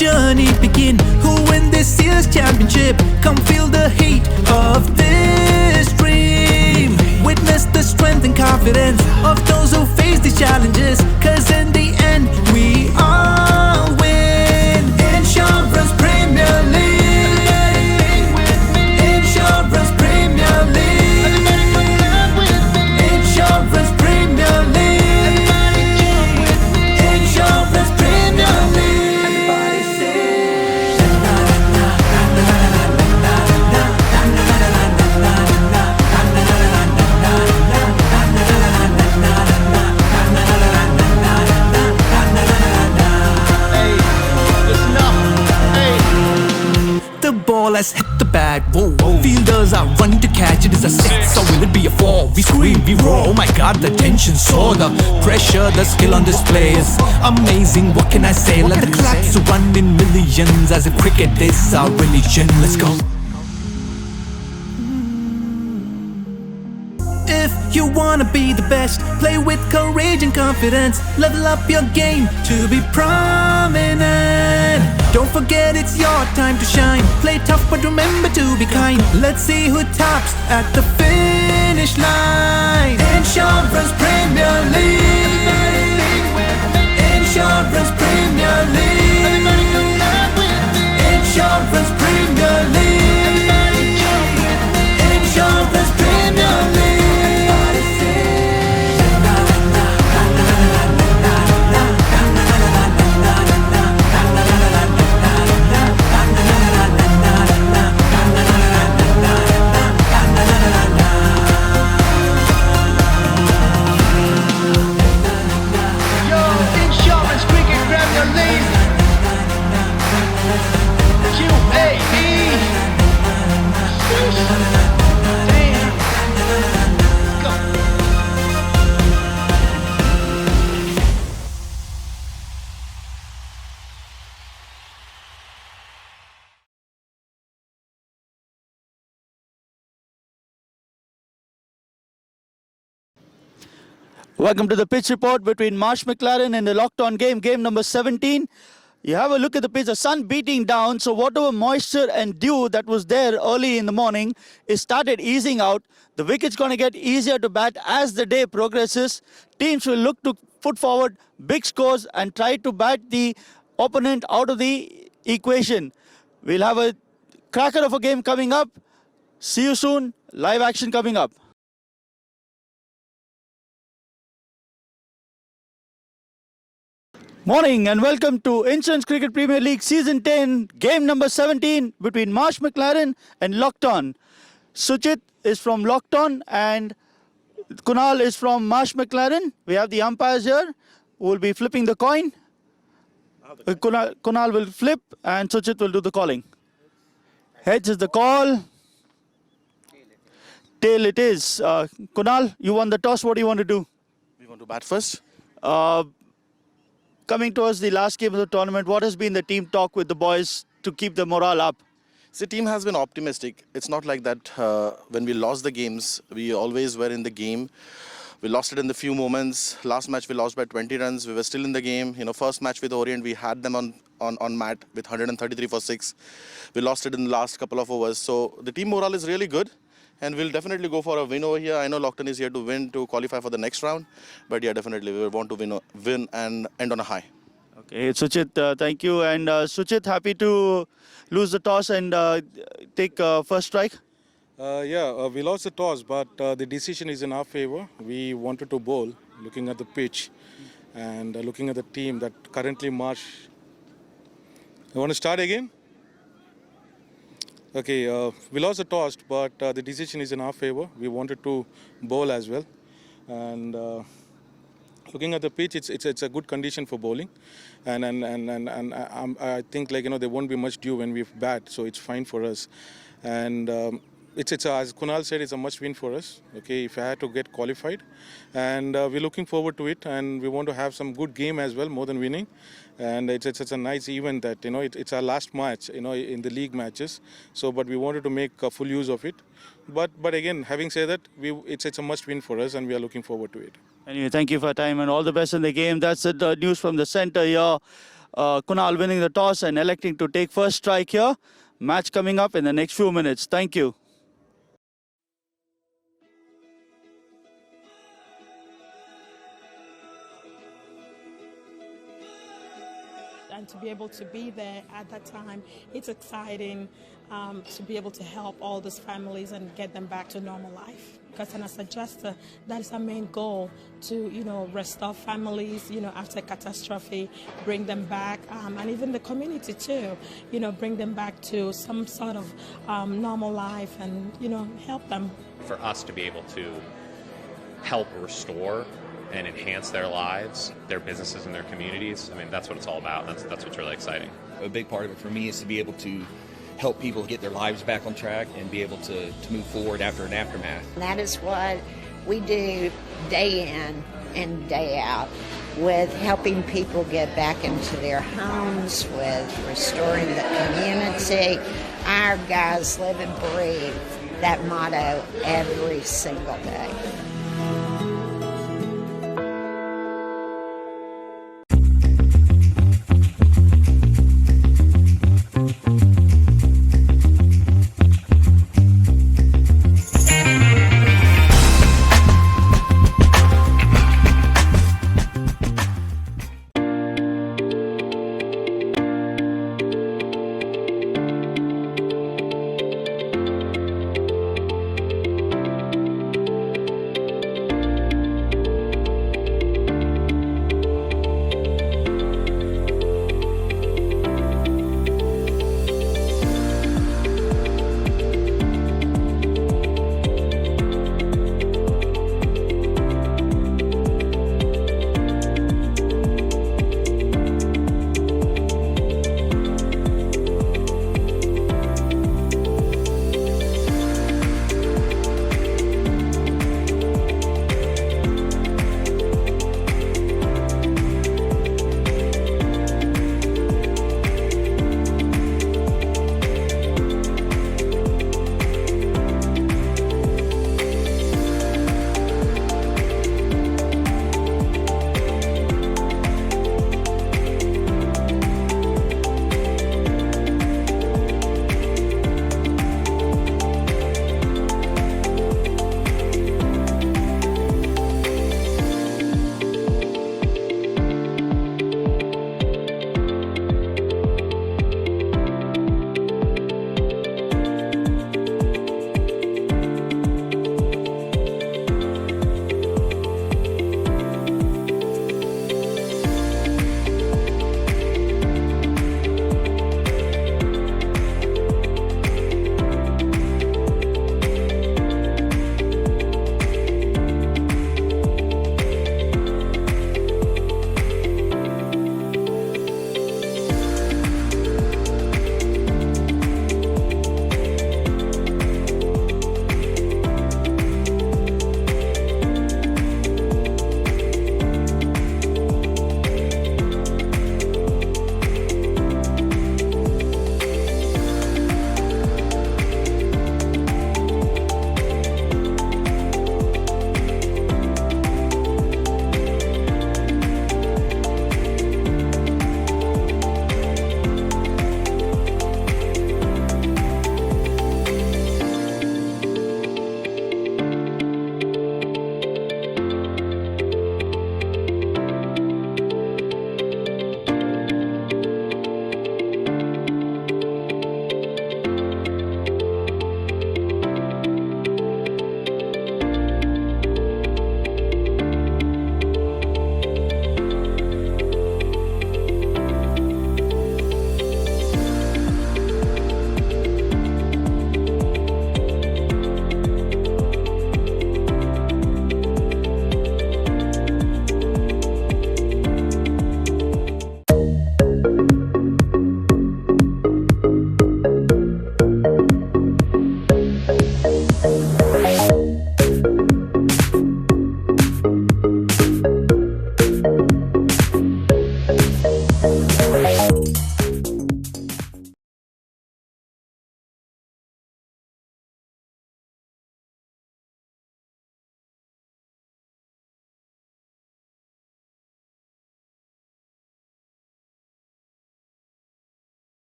journey begin? Who win this year's championship? Come feel the heat of this dream. Witness the strength and confidence of those who face these challenges. Cause in the end, we all win. Insurance Premier League. Insurance Premier League. Insurance Premier League. Insurance Premier League. Everybody sing. The ball has hit the bat, whoa, whoa. Fielders are running to catch it. Is a 6 or will it be a 4? We scream, we roar, oh my god, the tension soar. The pressure, the skill on display is amazing, what can I say? Let the claps run in millions as if cricket is our religion. Let's go. If you wanna be the best, play with courage and confidence. Level up your game to be prominent. Don't forget it's your time to shine. Play tough but remember to be kind. Let's see who tops at the finish line. Insurance Premier League. Insurance Premier League. Insurance Premier League. Insurance Premier League. Welcome to the pitch report between Marsh McLaren and the Lockton game number 17. You have a look at the pitch, the sun beating down, so whatever moisture and dew that was there early in the morning is started easing out. The wicket's going to get easier to bat as the day progresses. Teams will look to put forward big scores and try to bat the opponent out of the equation. We'll have a cracker of a game coming up. See you soon. Live action coming up. Morning and welcome to Insurance Cricket Premier League Season 10, game number 17 between Marsh McLaren and Lockton. Suchit is from Lockton and Kunal is from Marsh McLaren. We have the umpires here who will be flipping the coin. Kunal will flip and Suchit will do the calling. Heads is the call. Tail it is. Kunal, you won the toss. What do you want to do? We want to bat first. Coming towards the last game of the tournament, what has been the team talk with the boys to keep the morale up? The team has been optimistic. It's not like that when we lost the games, we always were in the game. We lost it in the few moments. Last match we lost by 20 runs. We were still in the game. First match with Orient, we had them on mat with 133 for 6. We lost it in the last couple of overs. So the team morale is really good. And we'll definitely go for a win over here. I know Lockton is here to win to qualify for the next round. But yeah, definitely we want to win and end on a high. Okay, Suchit, thank you. And Suchit, happy to lose the toss and take first strike? We lost the toss, but the decision is in our favor. We wanted to bowl, looking at the pitch and looking at the team that currently Marsh. You want to start again? Okay, we lost the toss, but the decision is in our favor. We wanted to bowl as well. And looking at the pitch, it's a good condition for bowling. And I think there won't be much dew when we bat, so it's fine for us. And it's as Kunal said, it's a must win for us. Okay, if I had to get qualified, and we're looking forward to it, and we want to have some good game as well, more than winning. And it's a nice event that it's our last match in the league matches. So, but we wanted to make full use of it. But again, having said that, it's a must win for us, and we are looking forward to it. Anyway, thank you for your time and all the best in the game. That's the news from the center here. Kunal winning the toss and electing to take first strike here. Match coming up in the next few minutes. Thank you. And to be able to be there at that time, it's exciting to be able to help all those families and get them back to normal life. Because as a adjuster, that is our main goal, to restore families after catastrophe, bring them back, and even the community too, bring them back to some sort of normal life and help them. For us to be able to help restore and enhance their lives, their businesses, and their communities. I mean, that's what it's all about. That's what's really exciting. A big part of it for me is to be able to help people get their lives back on track and be able to move forward after an aftermath. That is what we do day in and day out, with helping people get back into their homes, with restoring the community. Our guys live and breathe that motto every single day.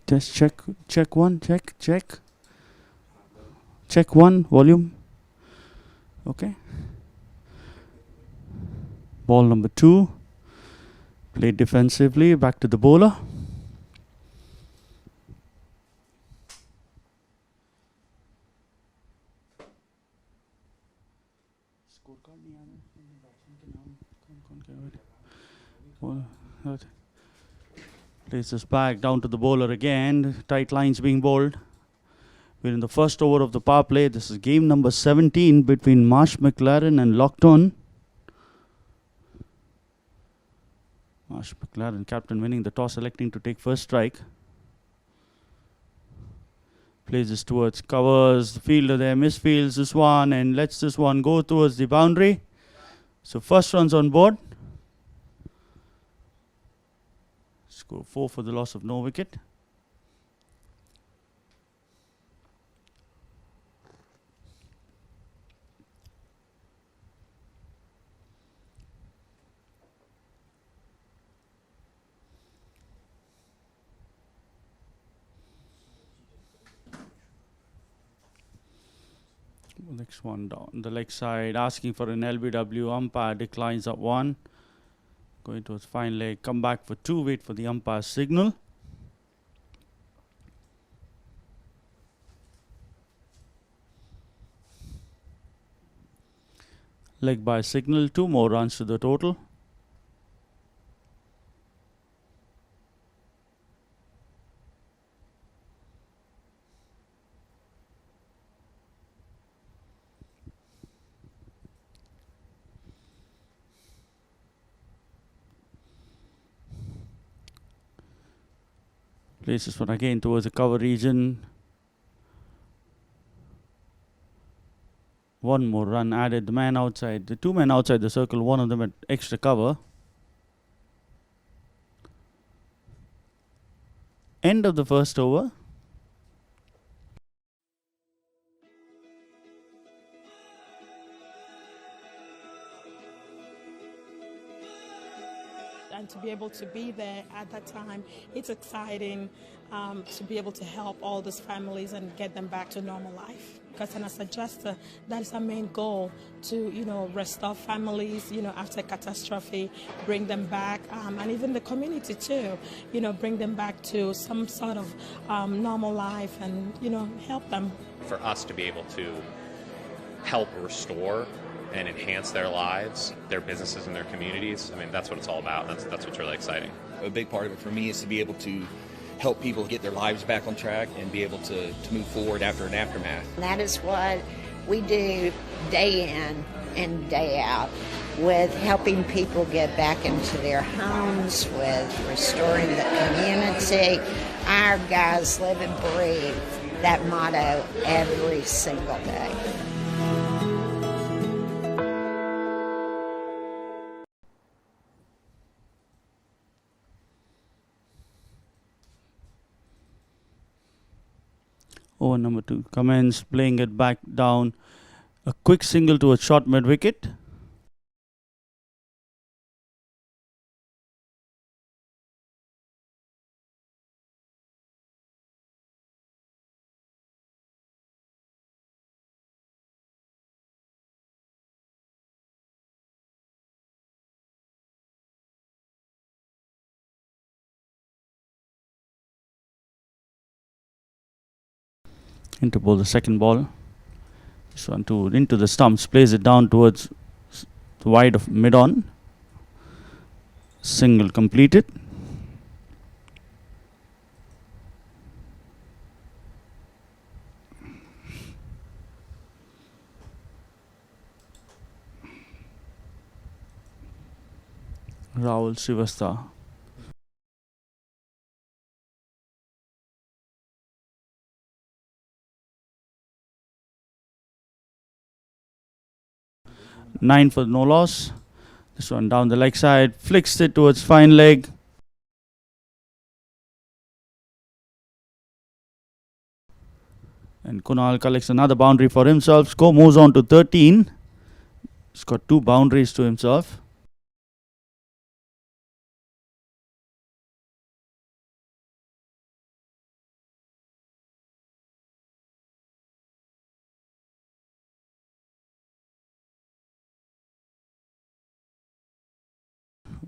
Test check one, check one, volume. Okay. Ball number 2. Played defensively, back to the bowler. Plays this back down to the bowler again. Tight lines being bowled. We're in the first over of the power play. This is game number 17 between Marsh McLaren and Lockton. Marsh McLaren, captain, winning the toss, electing to take first strike. Plays this towards covers, the fielder there misfields this one and lets this one go towards the boundary. So first runs on board. Score 4 for the loss of no wicket. Next one down the leg side, asking for an LBW. Umpire declines at 1. Going towards fine leg, come back for 2, wait for the umpire's signal. Leg by signal, 2 more runs to the total. Places one again towards the cover region. 1 more run added. The man outside, the 2 men outside the circle, one of them at extra cover. End of the first over. And to be able to be there at that time, it's exciting to be able to help all these families and get them back to normal life. Because as a jester, that is our main goal, to restore families, after catastrophe, bring them back, and even the community too, bring them back to some sort of normal life and help them. For us to be able to help restore and enhance their lives, their businesses, and their communities. I mean, that's what it's all about. That's what's really exciting. A big part of it for me is to be able to help people get their lives back on track and be able to move forward after an aftermath. And that is what we do day in and day out, with helping people get back into their homes, with restoring the community. Our guys live and breathe that motto every single day. Over number 2 commence, playing it back down. A quick single to a short mid wicket. Into bowl the second ball. This one into the stumps, plays it down towards the wide of mid on. Single completed. Rahul Srivastava. Nine for no loss. This one down the leg side, flicks it towards fine leg. And Kunal collects another boundary for himself. Score moves on to 13. He's got 2 boundaries to himself.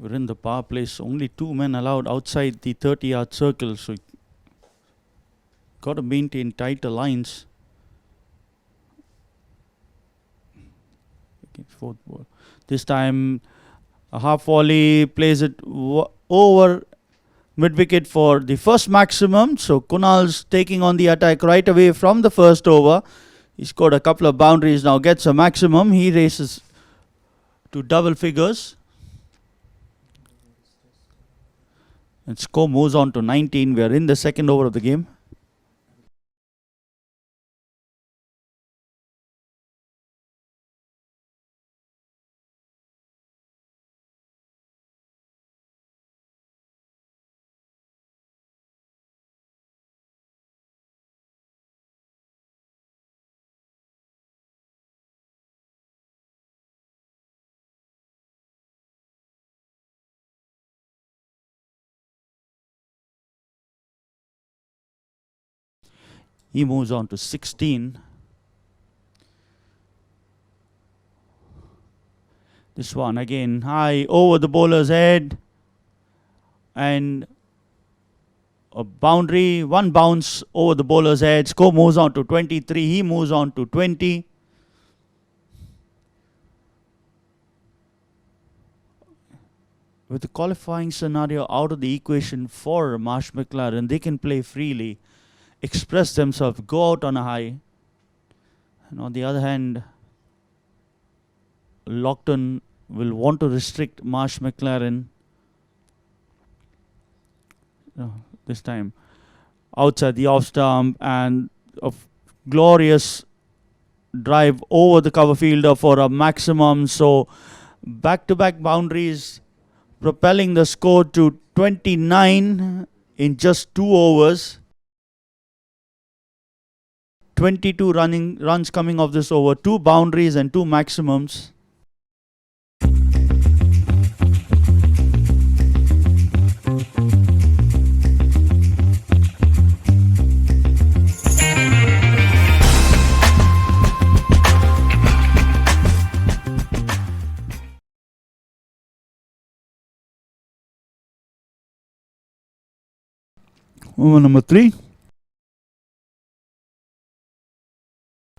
We're in the power play, so only 2 men allowed outside the 30-yard circle, so got to maintain tighter lines. Okay, fourth ball. This time, a half volley plays it over mid-wicket for the first maximum. So Kunal's taking on the attack right away from the first over. He scored a couple of boundaries, now gets a maximum. He races to double figures. And score moves on to 19. We are in the second over of the game. He moves on to 16. This one again high over the bowler's head. And a boundary, one bounce over the bowler's head. Score moves on to 23. He moves on to 20. With the qualifying scenario out of the equation for Marsh McLaren, they can play freely, express themselves, go out on a high. And on the other hand, Lockton will want to restrict Marsh McLaren. This time outside the off stump, and a glorious drive over the cover fielder for a maximum. So back-to-back boundaries, propelling the score to 29 in just 2 overs. 22 runs coming off this over, 2 boundaries and 2 maximums. Over number 3.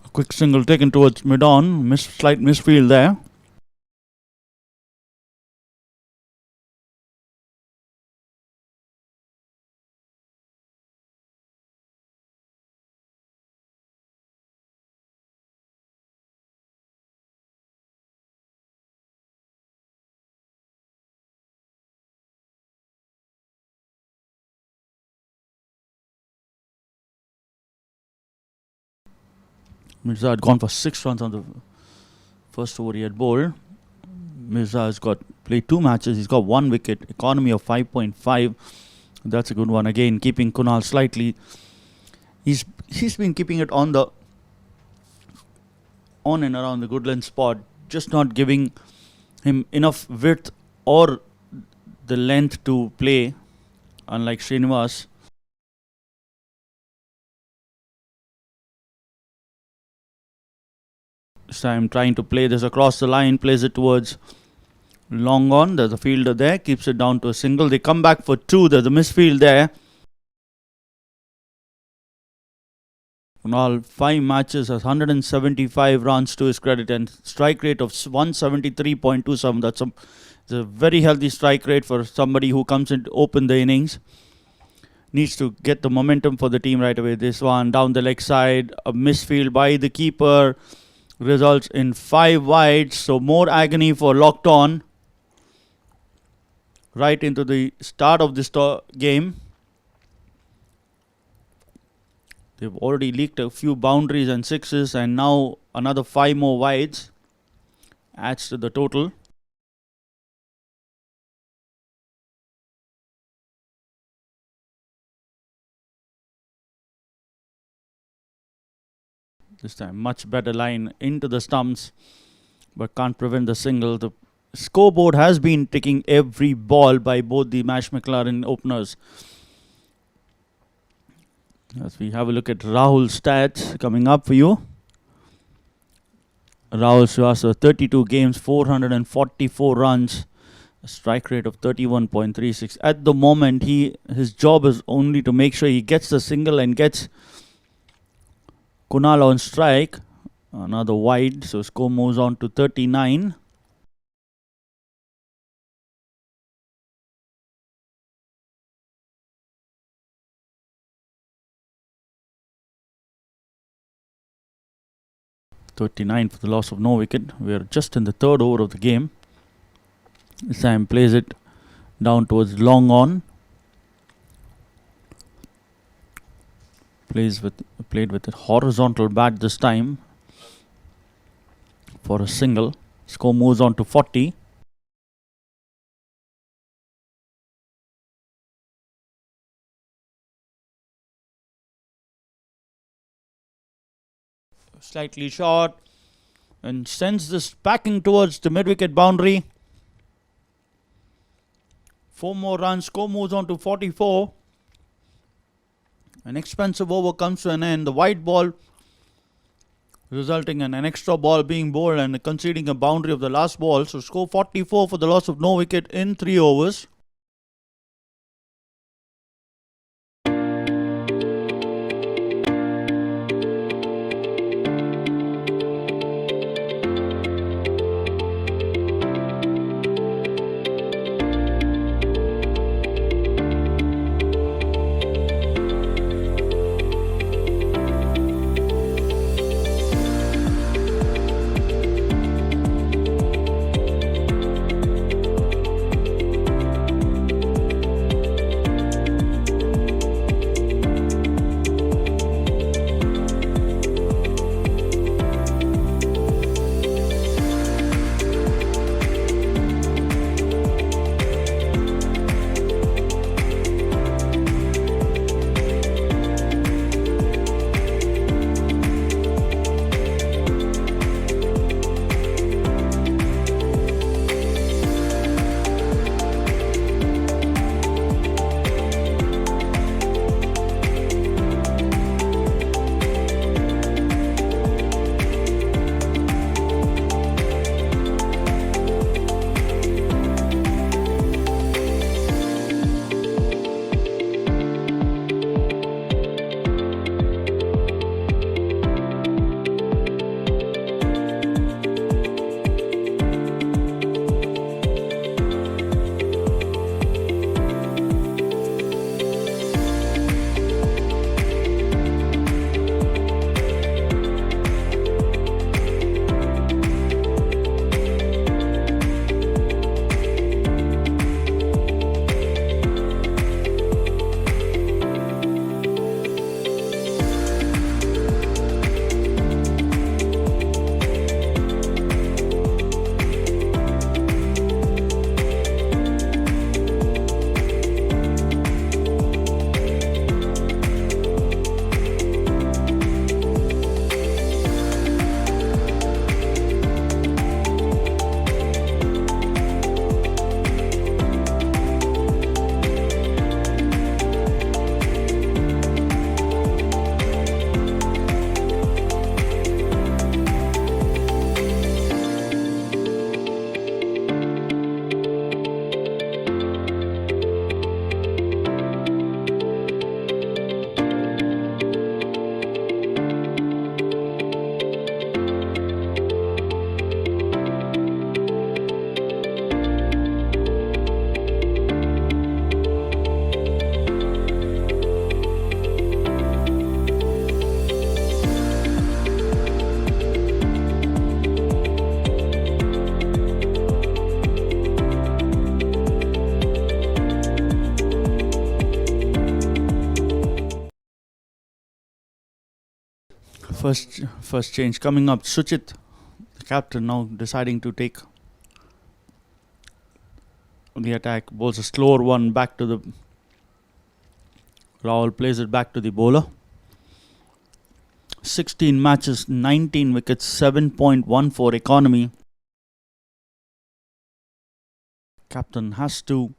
A quick single taken towards mid-on. Slight misfield there. Mirza had gone for 6 runs on the first over he had bowled. Mirza has played 2 matches. He's got 1 wicket. Economy of 5.5. That's a good one. Again, keeping Kunal slightly. He's been keeping it on and around the Goodland spot, just not giving him enough width or the length to play, unlike Srinivas. This time trying to play this across the line, plays it towards long on. There's a fielder there, keeps it down to a single. They come back for 2. There's a misfield there. In all 5 matches, has 175 runs to his credit and strike rate of 173.27. That's a very healthy strike rate for somebody who comes in to open the innings. Needs to get the momentum for the team right away. This one down the leg side, a misfield by the keeper, results in 5 wides. So more agony for Lockton right into the start of this game. They've already leaked a few boundaries and 6s, and now another 5 more wides adds to the total. This time much better line into the stumps, but can't prevent the single. The scoreboard has been ticking every ball by both the Marsh McLaren openers. As we have a look at Rahul's stats coming up for you. Rahul Srivastava, 32 games, 444 runs, A strike rate of 31.36. At the moment, his job is only to make sure he gets the single and gets Kunal on strike. Another wide, so score moves on to 39. For the loss of no wicket. We are just in the third over of the game. This time plays it down towards long on. Played with a horizontal bat this time for a single. Score moves on to 40. Slightly short and sends this packing towards the mid-wicket boundary. 4 more runs. Score moves on to 44. An expensive over comes to an end. The white ball resulting in an extra ball being bowled and conceding a boundary of the last ball. So score 44 for the loss of no wicket in 3 overs. First change coming up. Suchit, the captain, now deciding to take the attack. Bowls a slower one back to the Rahul, plays it back to the bowler. 16 matches, 19 wickets, 7.14 economy. Captain has to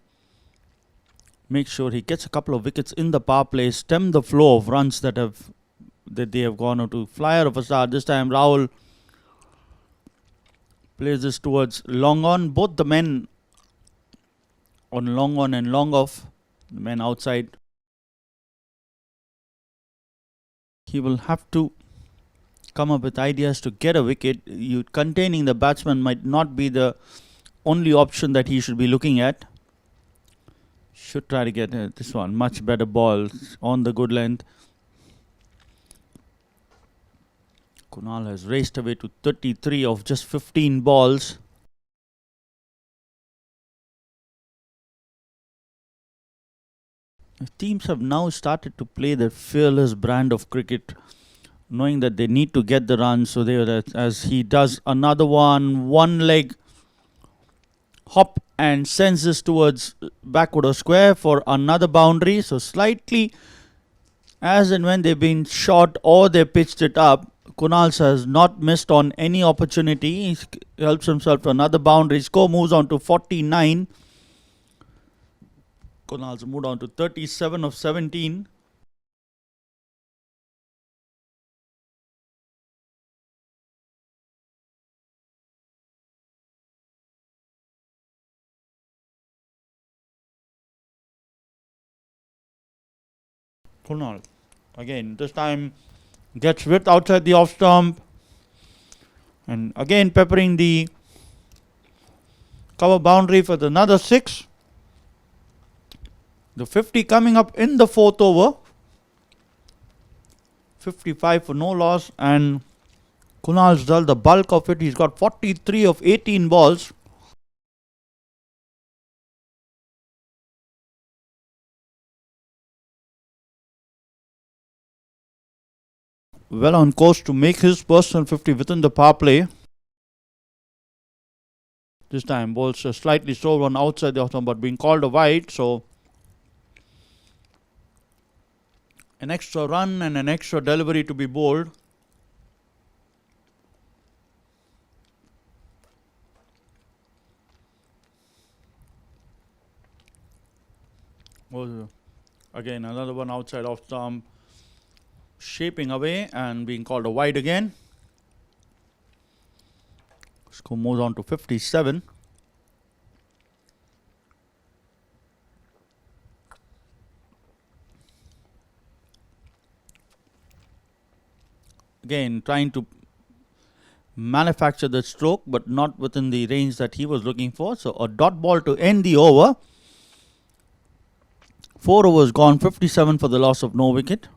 make sure he gets a couple of wickets in the power play, stem the flow of runs that they have gone on to. Flyer of a start. This time Rahul plays this towards long on. Both the men on long on and long off. The man outside. He will have to come up with ideas to get a wicket. Containing the batsman might not be the only option that he should be looking at. Should try to get this one. Much better ball on the good length. Kunal has raced away to 33 of just 15 balls. The teams have now started to play their fearless brand of cricket, knowing that they need to get the run. So as he does another one leg hop and sends this towards backward or square for another boundary. So slightly as and when they've been shot or they pitched it up, Kunal has not missed on any opportunity. He helps himself to another boundary. Score moves on to 49. Kunal's moved on to 37 of 17. Kunal again, this time gets width outside the off stump, and again peppering the cover boundary for another 6. The 50 coming up in the 4th over. 55 for no loss, and Kunal's done the bulk of it. He's got 43 of 18 balls. Well on course to make his personal 50 within the power play. This time balls slightly slow on outside the off stump, but being called a wide, so an extra run and an extra delivery to be bowled. Again another one outside off stump, shaping away and being called a wide again. Score moves on to 57. Again trying to manufacture the stroke, but not within the range that he was looking for. So a dot ball to end the over. 4 overs gone, 57 for the loss of no wicket.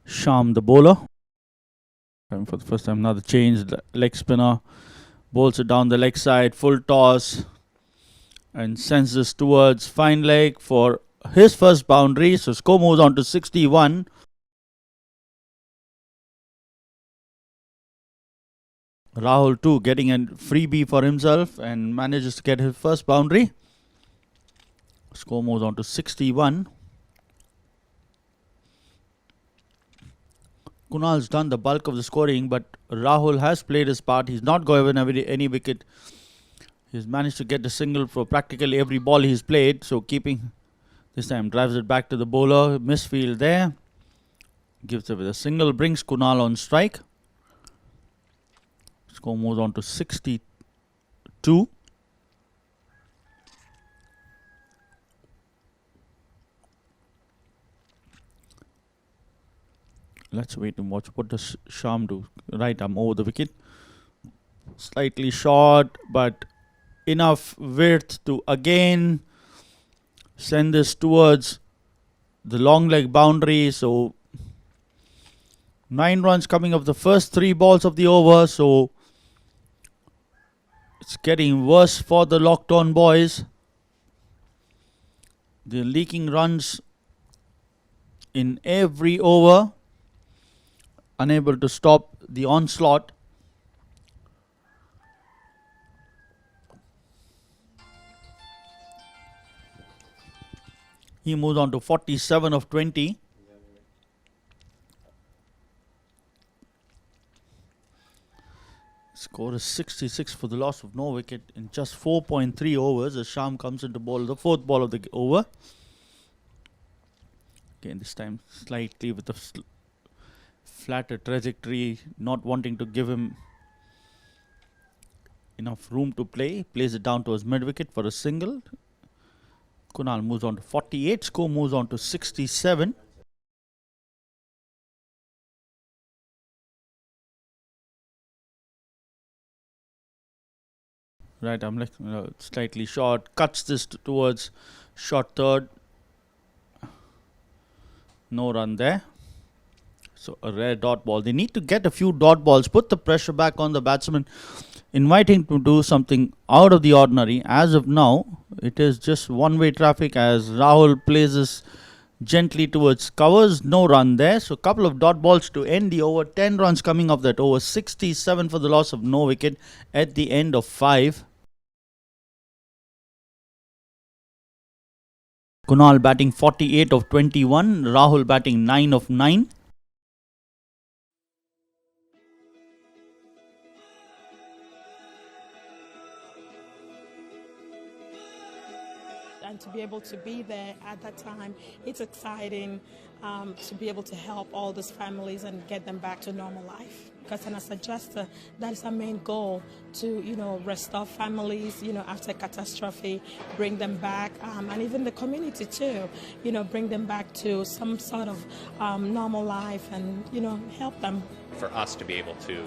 Sham, the bowler. And for the first time, another change. Leg spinner bowls it down the leg side, full toss, and sends this towards fine leg for his first boundary. So score moves on to 61. Rahul too getting a freebie for himself and manages to get his first boundary. Score moves on to 61. Kunal's done the bulk of the scoring, but Rahul has played his part. He's not given any wicket. He's managed to get a single for practically every ball he's played. So keeping this time, drives it back to the bowler. Misfield there. Gives it with a single, brings Kunal on strike. Score moves on to 62. Let's wait and watch. What does Sham do? Right arm over the wicket. Slightly short, but enough width to again send this towards the long leg boundary. So 9 runs coming of the first 3 balls of the over. So it's getting worse for the Lockton boys. They're leaking runs in every over. Unable to stop the onslaught. He moves on to 47 of 20. Score is 66 for the loss of no wicket in just 4.3 overs as Sham comes into bowl, the fourth ball of the over. Again, this time slightly with a flatter trajectory, not wanting to give him enough room to play. Plays it down towards mid-wicket for a single. Kunal moves on to 48. Score moves on to 67. Right, I'm like slightly short. Cuts this towards short third. No run there. So a rare dot ball. They need to get a few dot balls, put the pressure back on the batsman, invite him to do something out of the ordinary. As of now, it is just one-way traffic as Rahul plays this gently towards covers. No run there. So a couple of dot balls to end the over. 10 runs coming off that over. 67 for the loss of no wicket at the end of 5. Kunal batting 48 of 21. Rahul batting 9 of 9. And to be able to be there at that time, it's exciting to be able to help all these families and get them back to normal life. Because as a adjuster, that is our main goal, to restore families after catastrophe, bring them back, and even the community too, bring them back to some sort of normal life and help them. For us to be able to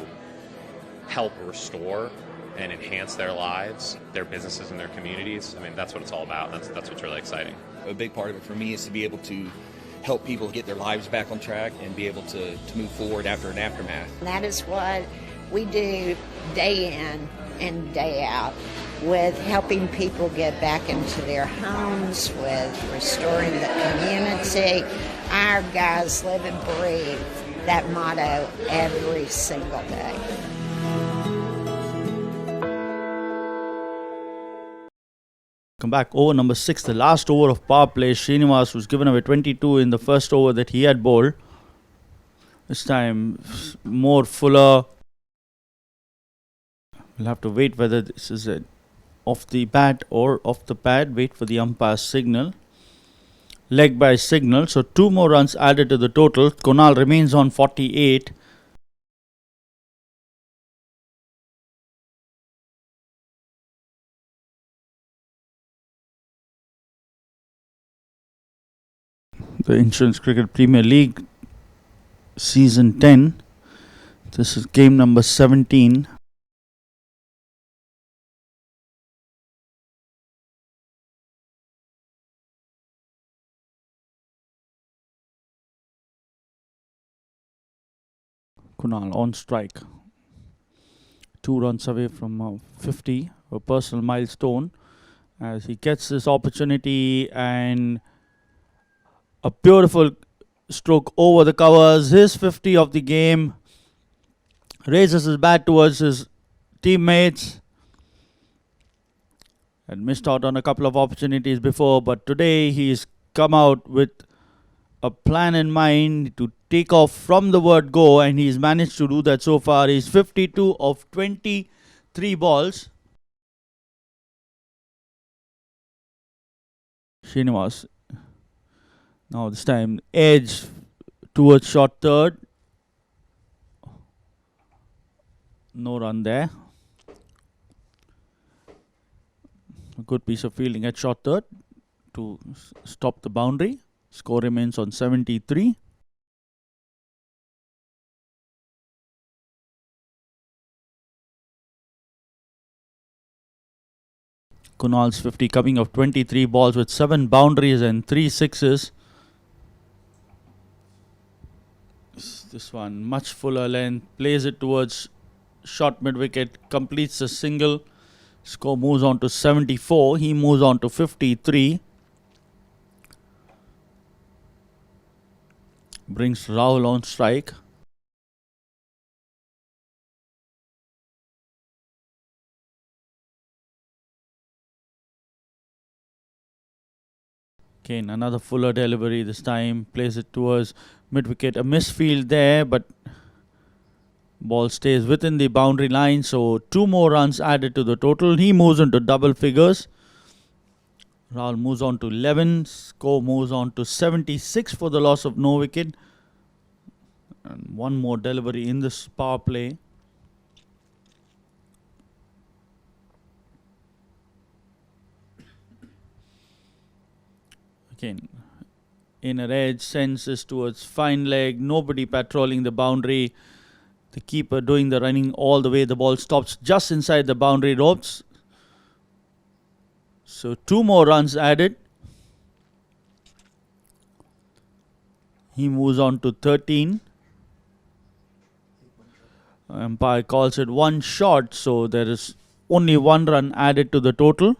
help restore and enhance their lives, their businesses, and their communities. I mean, that's what it's all about. That's what's really exciting. A big part of it for me is to be able to help people get their lives back on track and be able to move forward after an aftermath. And that is what we do day in and day out, with helping people get back into their homes, with restoring the community. Our guys live and breathe that motto every single day. Come back, over number 6, the last over of power play. Srinivas was given away 22 in the first over that he had bowled. This time, more Fuller. We'll have to wait whether this is off the bat or off the pad. Wait for the umpire's signal. Leg by signal. So 2 more runs added to the total. Kunal remains on 48. The Insurance Cricket Premier League Season 10. This is game number 17. Kunal on strike. 2 runs away from 50, a personal milestone, as he gets this opportunity and a beautiful stroke over the covers. His 50 of the game. Raises his bat towards his teammates. Had missed out on a couple of opportunities before, but today he's come out with a plan in mind to take off from the word go, and he's managed to do that so far. He's 52 of 23 balls. Srinivas. Now this time edge towards short third. No run there. A good piece of fielding at short third to stop the boundary. Score remains on 73. Kunal's 50 coming of 23 balls with 7 boundaries and 3 sixes. This one much fuller length, plays it towards short mid wicket, completes the single. Score moves on to 74. He moves on to 53. Brings Rahul on strike. Again, another Fuller delivery this time. Plays it towards mid-wicket. A misfield there, but ball stays within the boundary line. So 2 more runs added to the total. He moves into double figures. Rahul moves on to 11. Score moves on to 76 for the loss of no wicket. And one more delivery in this power play. Again, inner edge, senses towards fine leg. Nobody patrolling the boundary. The keeper doing the running all the way. The ball stops just inside the boundary ropes. So 2 more runs added. He moves on to 13. Umpire calls it 1 shot, so there is only 1 run added to the total.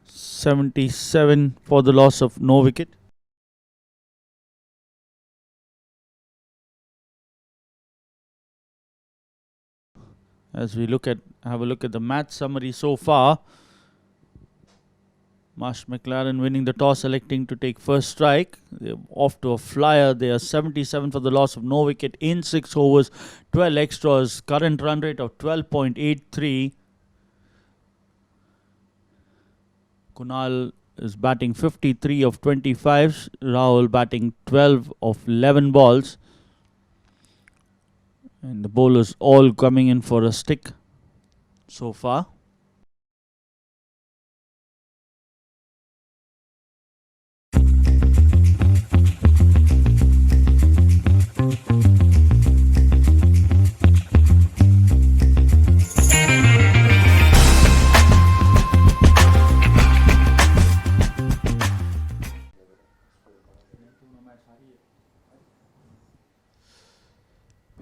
77 for the loss of no wicket. As we have a look at the match summary so far. Marsh McLaren winning the toss, electing to take first strike. They're off to a flyer. They are 77 for the loss of no wicket in 6 overs, 12 extras. Current run rate of 12.83. Kunal is batting 53 of 25. Rahul batting 12 of 11 balls. And the bowlers all coming in for a stick so far.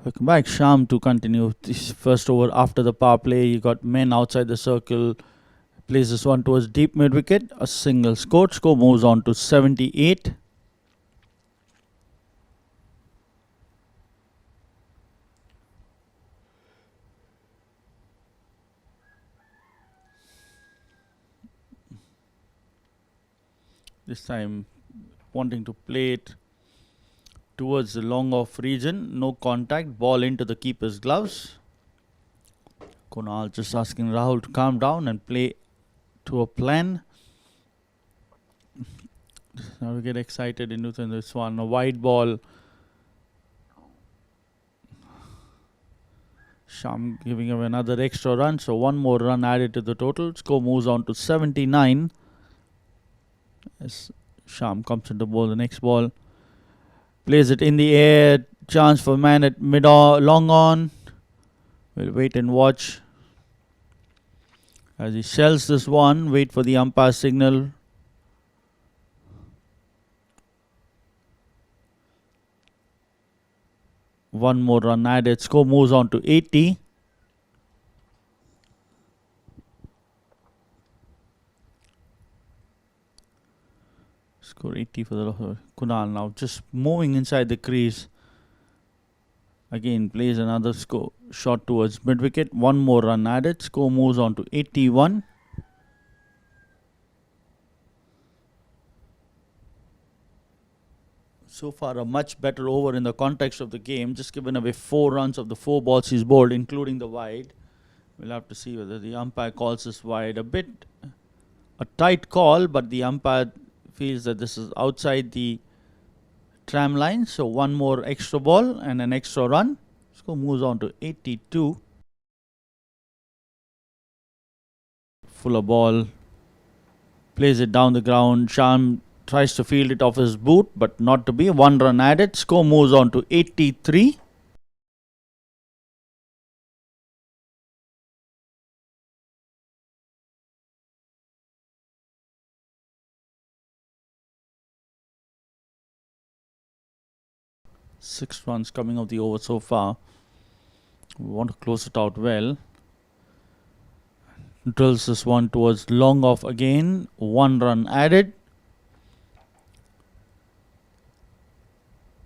Welcome back. Sham to continue this first over after the power play. You got men outside the circle. Plays this one towards deep mid wicket. A single score. Score moves on to 78. This time wanting to play it towards the long off region. No contact. Ball into the keeper's gloves. Kunal just asking Rahul to calm down and play to a plan. Now we get excited into this one. A wide ball. Sham giving him another extra run. So 1 more run added to the total. Score moves on to 79. As Sham comes into bowl the next ball. Plays it in the air. Chance for man at long on. We'll wait and watch. As he shells this one, wait for the umpire signal. One more run added. Score moves on to 80. Score 80 for the Kunal now just moving inside the crease. Again plays another shot towards mid wicket. 1 more run added. Score moves on to 81. So far a much better over in the context of the game. Just given away 4 runs of the 4 balls he's bowled, including the wide. We'll have to see whether the umpire calls this wide. A tight call, but the umpire feels that this is outside the tram line. So 1 more extra ball and an extra run. Score moves on to 82. Fuller ball. Plays it down the ground. Sham tries to field it off his boot, but not to be. 1 run added. Score moves on to 83. Six runs coming of the over so far. We want to close it out well. Drills this one towards long off again. 1 run added.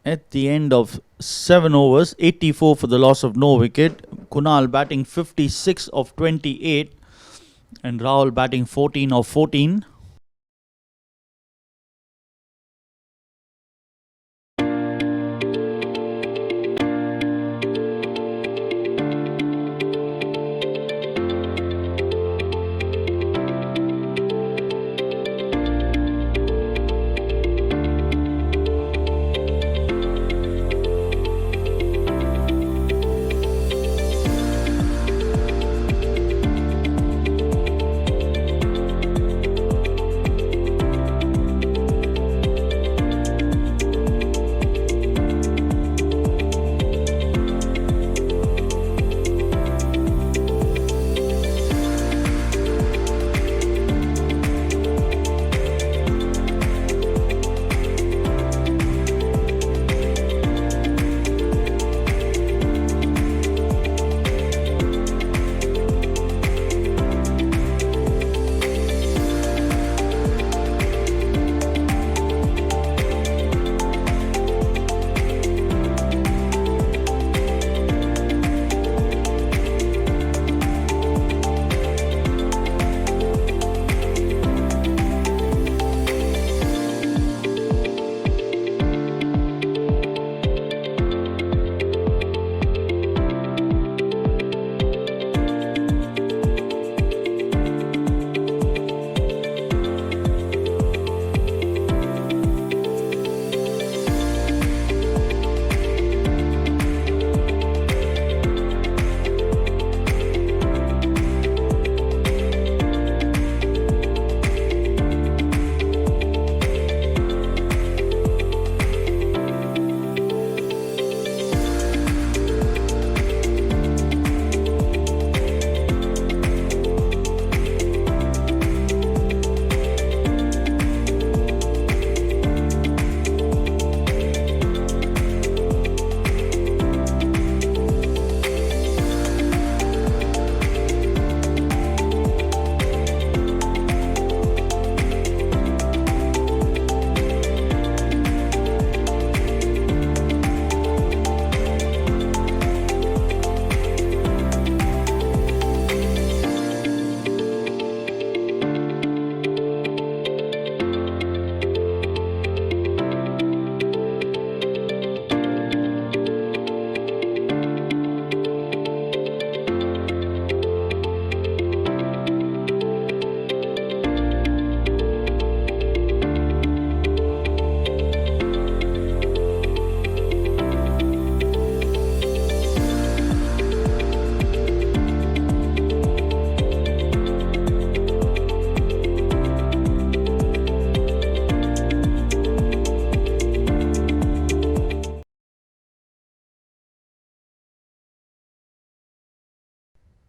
At the end of 7 overs, 84 for the loss of no wicket. Kunal batting 56 of 28. And Rahul batting 14 of 14.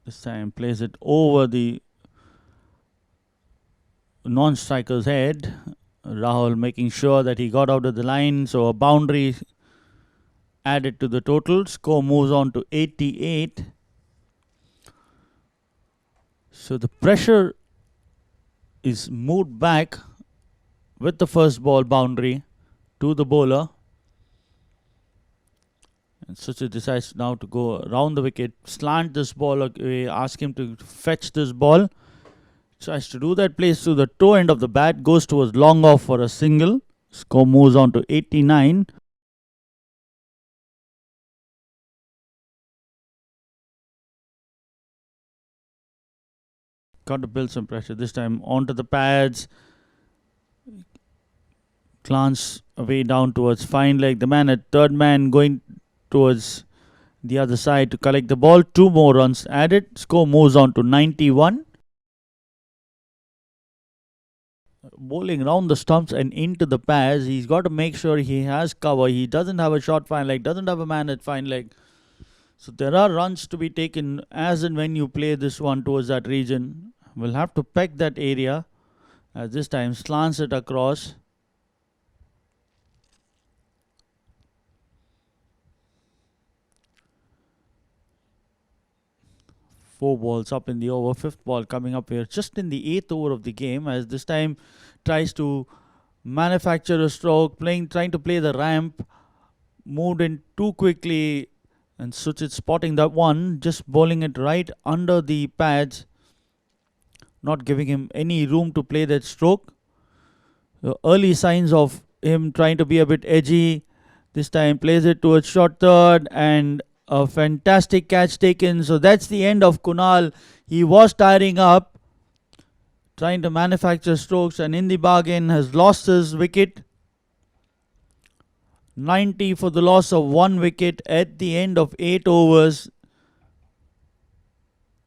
This time plays it over the non-striker's head. Rahul making sure that he got out of the line, so a boundary added to the total. Score moves on to 88. So the pressure is moved back with the first ball boundary to the bowler. And Suchit decides now to go around the wicket, slant this ball away, ask him to fetch this ball. Tries to do that, plays to the toe end of the bat, goes towards long off for a single. Score moves on to 89. Got to build some pressure this time onto the pads. Glance away down towards fine leg. The man at third man going towards the other side to collect the ball. 2 more runs added. Score moves on to 91. Bowling round the stumps and into the pads. He's got to make sure he has cover. He doesn't have a short fine leg, doesn't have a man at fine leg. So there are runs to be taken as and when you play this one towards that region. We'll have to peck that area, as this time slants it across. Four balls up in the over, fifth ball coming up here just in the 8th over of the game, as this time tries to manufacture a stroke, trying to play the ramp, moved in too quickly, and Suchit spotting that one, just bowling it right under the pads. not giving him any room to play that stroke. So early signs of him trying to be a bit edgy. This time plays it towards short third and a fantastic catch taken. So that's the end of Kunal. He was tiring up, trying to manufacture strokes, and in the bargain has lost his wicket. 90 for the loss of 1 wicket at the end of 8 overs.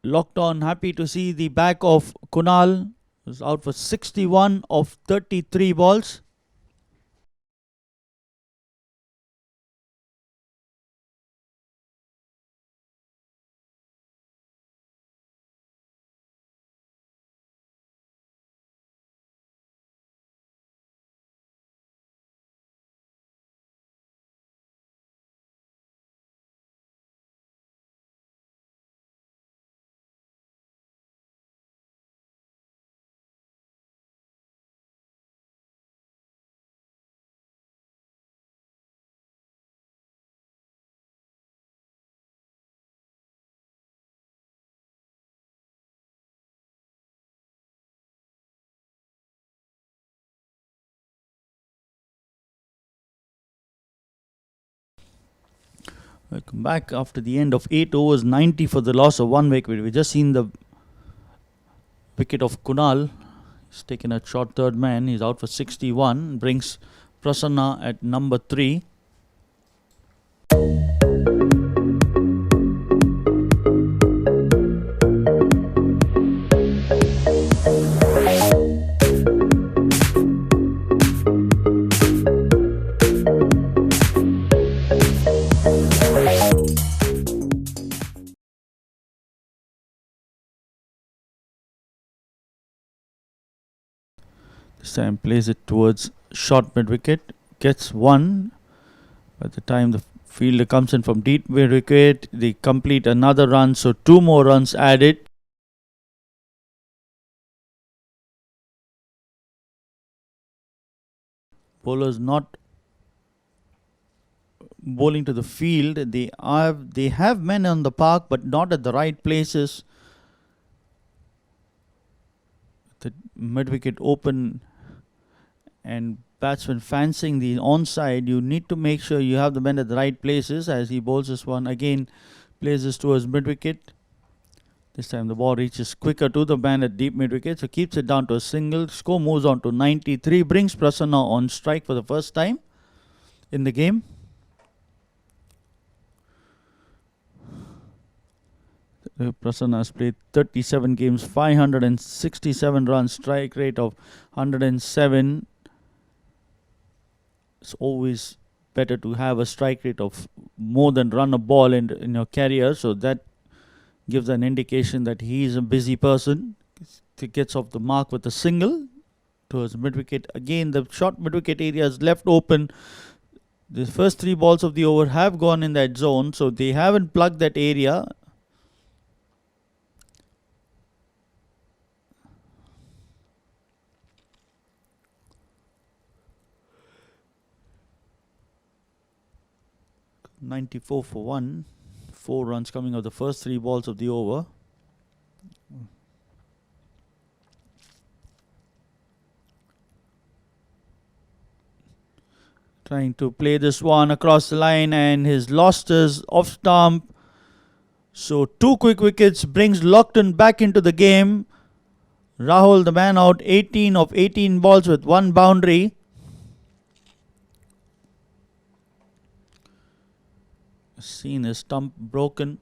Lockton happy to see the back of Kunal, who's out for 61 of 33 balls. Welcome back after the end of 8 overs, 90 for the loss of 1 wicket. We've just seen the wicket of Kunal. He's taken a short third man. He's out for 61. Brings Prasanna at number 3. This time plays it towards short mid wicket, gets 1. By the time the fielder comes in from deep mid wicket, they complete another run, so 2 more runs added. Bowlers not bowling to the field. They have men on the park, but not at the right places. The mid wicket open and batsman fancying the onside, you need to make sure you have the men at the right places. As he bowls this one again, plays this towards mid wicket. This time the ball reaches quicker to the man at deep mid wicket, so keeps it down to a single. Score moves on to 93, brings Prasanna on strike for the first time in the game. Prasanna has played 37 games, 567 runs, strike rate of 107. It's always better to have a strike rate of more than run a ball in your career, so that gives an indication that he is a busy person. He gets off the mark with a single towards mid wicket. Again, the short mid wicket area is left open. The first 3 balls of the over have gone in that zone, so they haven't plugged that area. .94 for 1. 4 runs coming of the first 3 balls of the over. Trying to play this one across the line, and he's lost his off stump. So 2 quick wickets brings Lockton back into the game. Rahul, the man out, 18 of 18 balls with 1 boundary. Seen his stump broken.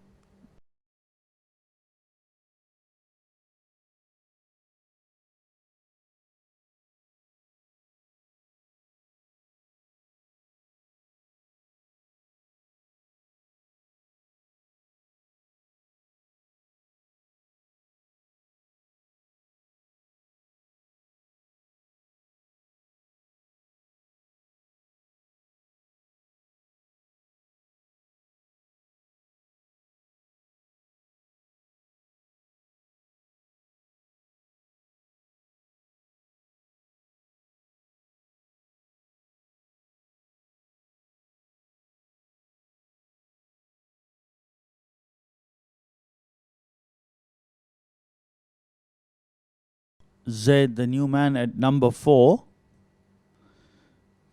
Zaid, the new man at number 4.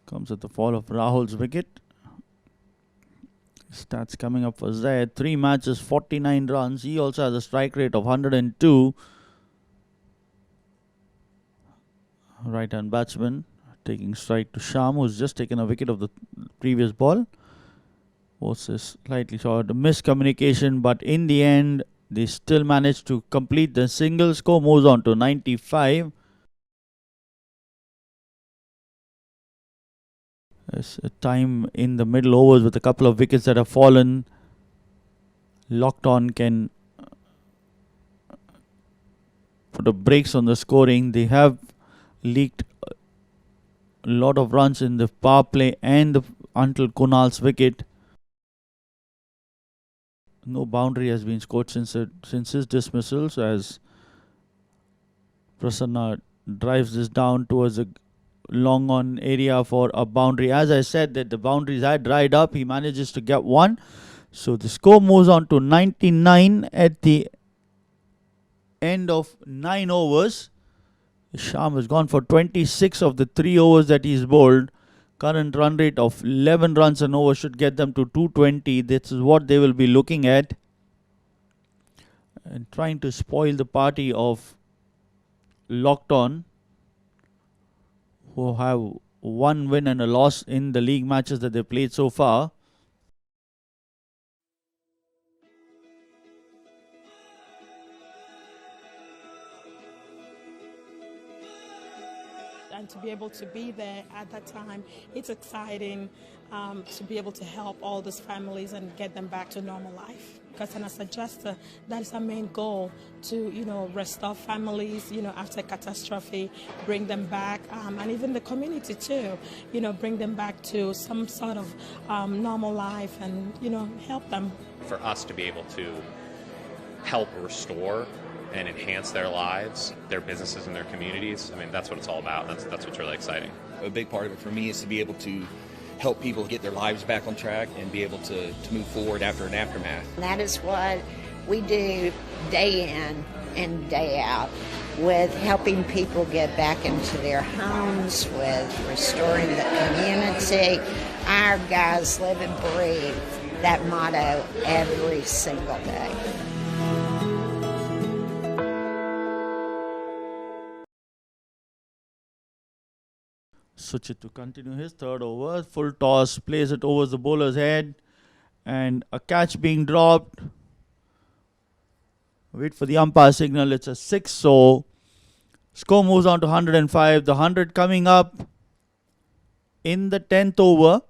Comes at the fall of Rahul's wicket. Stats coming up for Zaid. 3 matches, 49 runs. He also has a strike rate of 102. Right-hand batsman taking strike to Sham, who's just taken a wicket of the previous ball. Was slightly short, miscommunication, but in the end, they still managed to complete the single. Score moves on to 95. There's a time in the middle overs with a couple of wickets that have fallen. Lockton can put the brakes on the scoring. They have leaked a lot of runs in the power play and until Kunal's wicket. No boundary has been scored since his dismissal, so as Prasanna drives this down towards a long on area for a boundary. As I said that the boundaries had dried up, he manages to get one. So the score moves on to 99 at the end of 9 overs. Sham has gone for 26 of the 3 overs that he's bowled. Current run rate of 11 runs an over should get them to 220. This is what they will be looking at. And trying to spoil the party of Lockton, who have 1 win and a loss in the league matches that they played so far. And to be able to be there at that time, it's exciting to be able to help all these families and get them back to normal life. Because as a adjuster, that is our main goal, to restore families, after catastrophe, bring them back, and even the community too, bring them back to some sort of normal life and help them. For us to be able to help restore and enhance their lives, their businesses, and their communities. I mean, that's what it's all about. That's what's really exciting. A big part of it for me is to be able to help people get their lives back on track and be able to move forward after an aftermath. And that is what we do day in and day out, with helping people get back into their homes, with restoring the community. Our guys live and breathe that motto every single day. Suchit to continue his 3rd over. Full toss, plays it over the bowler's head, and a catch being dropped. Wait for the umpire signal. It's a 6, so score moves on to 105. The 100 coming up in the 10th over.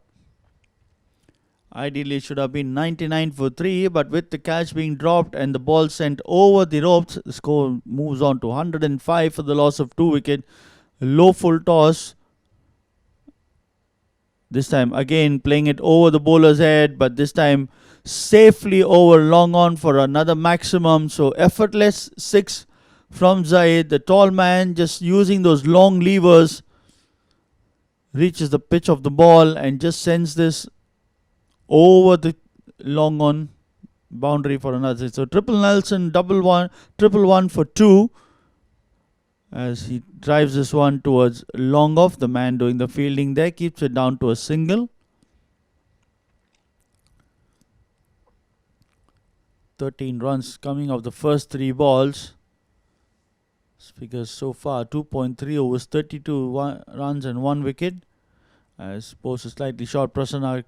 Ideally it should have been 99 for 3, but with the catch being dropped and the ball sent over the ropes, the score moves on to 105 for the loss of 2 wickets. Low full toss. This time again playing it over the bowler's head, but this time safely over long on for another maximum. So effortless 6 from Zaid. The tall man just using those long levers reaches the pitch of the ball and just sends this over the long on boundary for another. So triple Nelson, triple one for 2. As he drives this one towards long off. The man doing the fielding there keeps it down to a single. 13 runs coming off the first 3 balls. Figures so far 2.3 overs, 32 runs and 1 wicket. As post is slightly short, Prasanna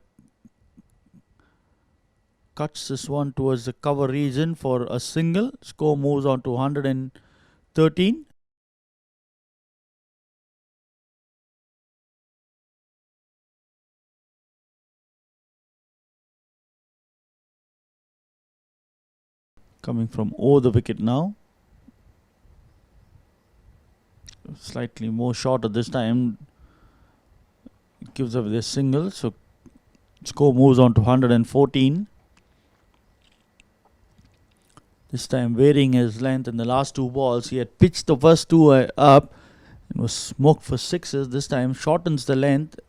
cuts this one towards the cover region for a single. Score moves on to 113. Coming from over the wicket now. Slightly more shorter this time. Gives away the single. So score moves on to 114. This time varying his length in the last 2 balls. He had pitched the first 2 up and was smoked for 6s. This time shortens the length.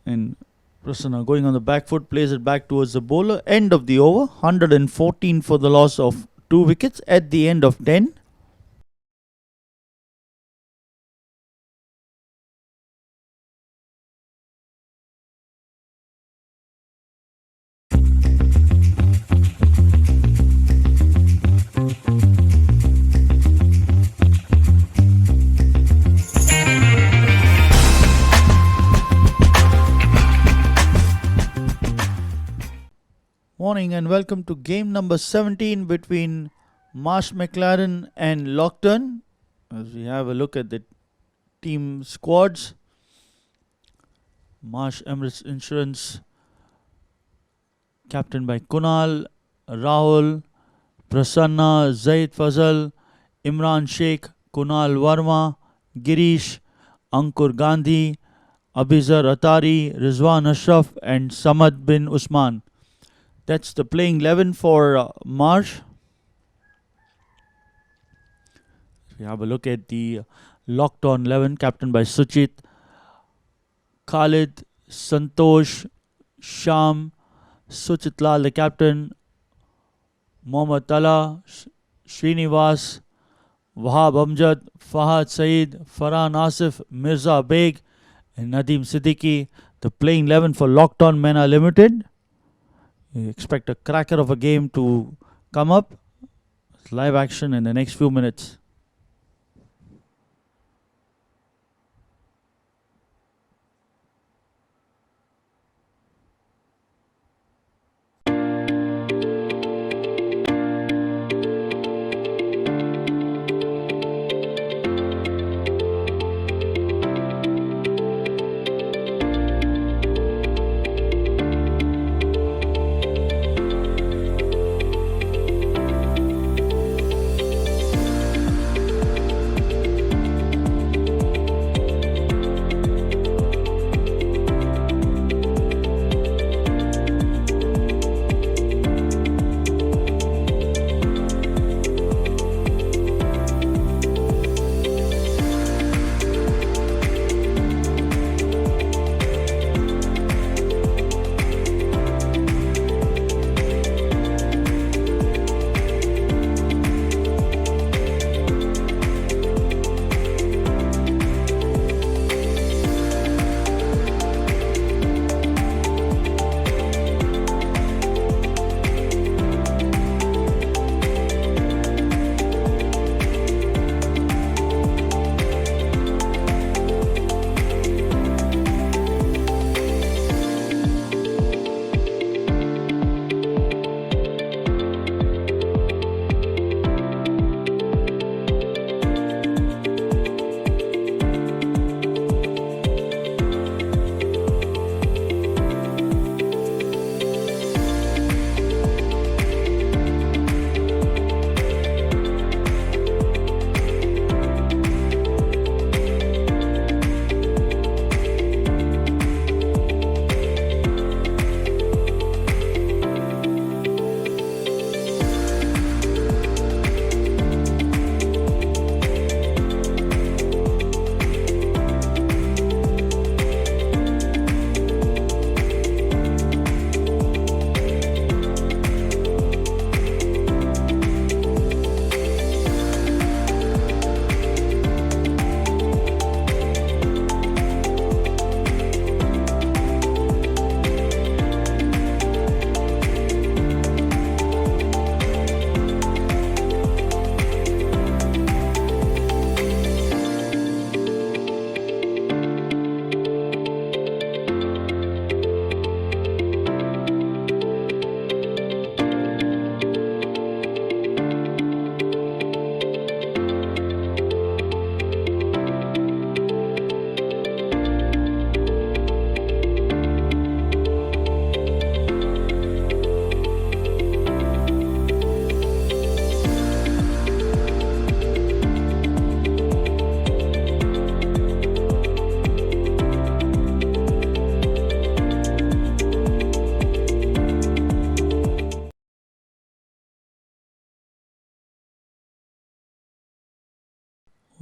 And Prasanna going on the back foot, plays it back towards the bowler. End of the over, 114 for the loss of 2 wickets at the end of 10. Morning and welcome to game number 17 between Marsh McLaren and Lockton. As we have a look at the team squads. Marsh Emirates Insurance, captained by Kunal, Rahul, Prasanna, Zaid Fazal, Imran Sheikh, Kunal Verma, Girish, Ankur Gandhi, Abizar Atari, Rizwan Ashraf and Samad bin Usman. That's the playing 11 for Marsh. We have a look at the Lockton 11, captained by Suchit, Khalid, Santosh, Sham, Suchit Lal, the captain, Mohammad Tala, Srinivas, Wahab Amjad, Fahad Saeed, Farhan Asif, Mirza Beg, and Nadeem Siddiqui. The playing 11 for Lockton Mena Limited. You expect a cracker of a game to come up. It's live action in the next few minutes.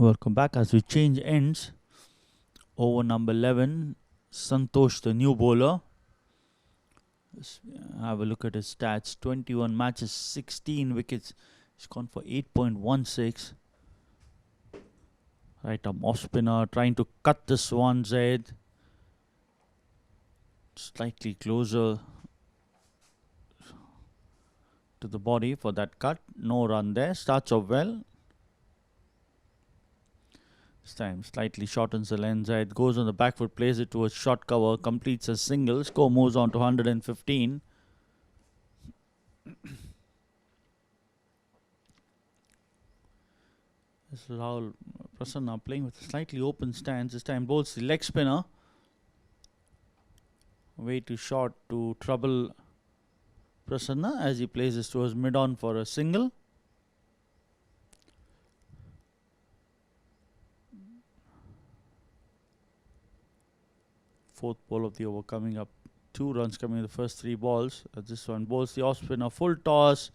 Welcome back as we change ends. Over number 11, Santosh, the new bowler. Let's have a look at his stats. 21 matches, 16 wickets. He's gone for 8.16. Right arm off spinner, trying to cut this one, Zaid. Slightly closer to the body for that cut. No run there. Starts off well. This time slightly shortens the lens. It goes on the back foot, plays it towards short cover, completes a single. Score moves on to 115. This is Rahul Prasanna playing with a slightly open stance. This time bowls the leg spinner. Way too short to trouble Prasanna as he places towards mid-on for a single. Fourth ball of the over coming up. 2 runs coming in the first 3 balls. This one bowls the off spinner, full toss,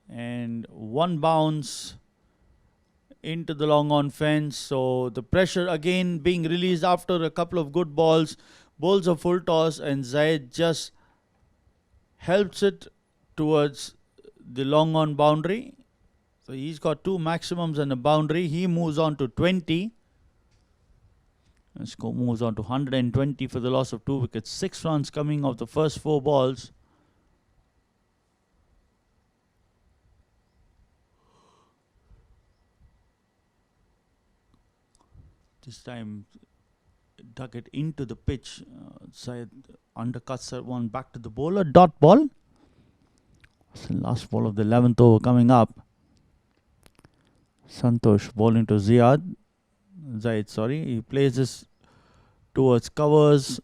and 1 bounce into the long on fence. So the pressure again being released after a couple of good balls. Bowls a full toss, and Zaid just helps it towards the long on boundary. So he's got 2 maximums and a boundary. He moves on to 20. And score moves on to 120 for the loss of 2 wickets. 6 runs coming off the first 4 balls. This time dug it into the pitch. Syed undercuts that one back to the bowler. Dot ball. It's the last ball of the 11th over coming up. Santosh bowling to Zaid, sorry. He plays this towards covers.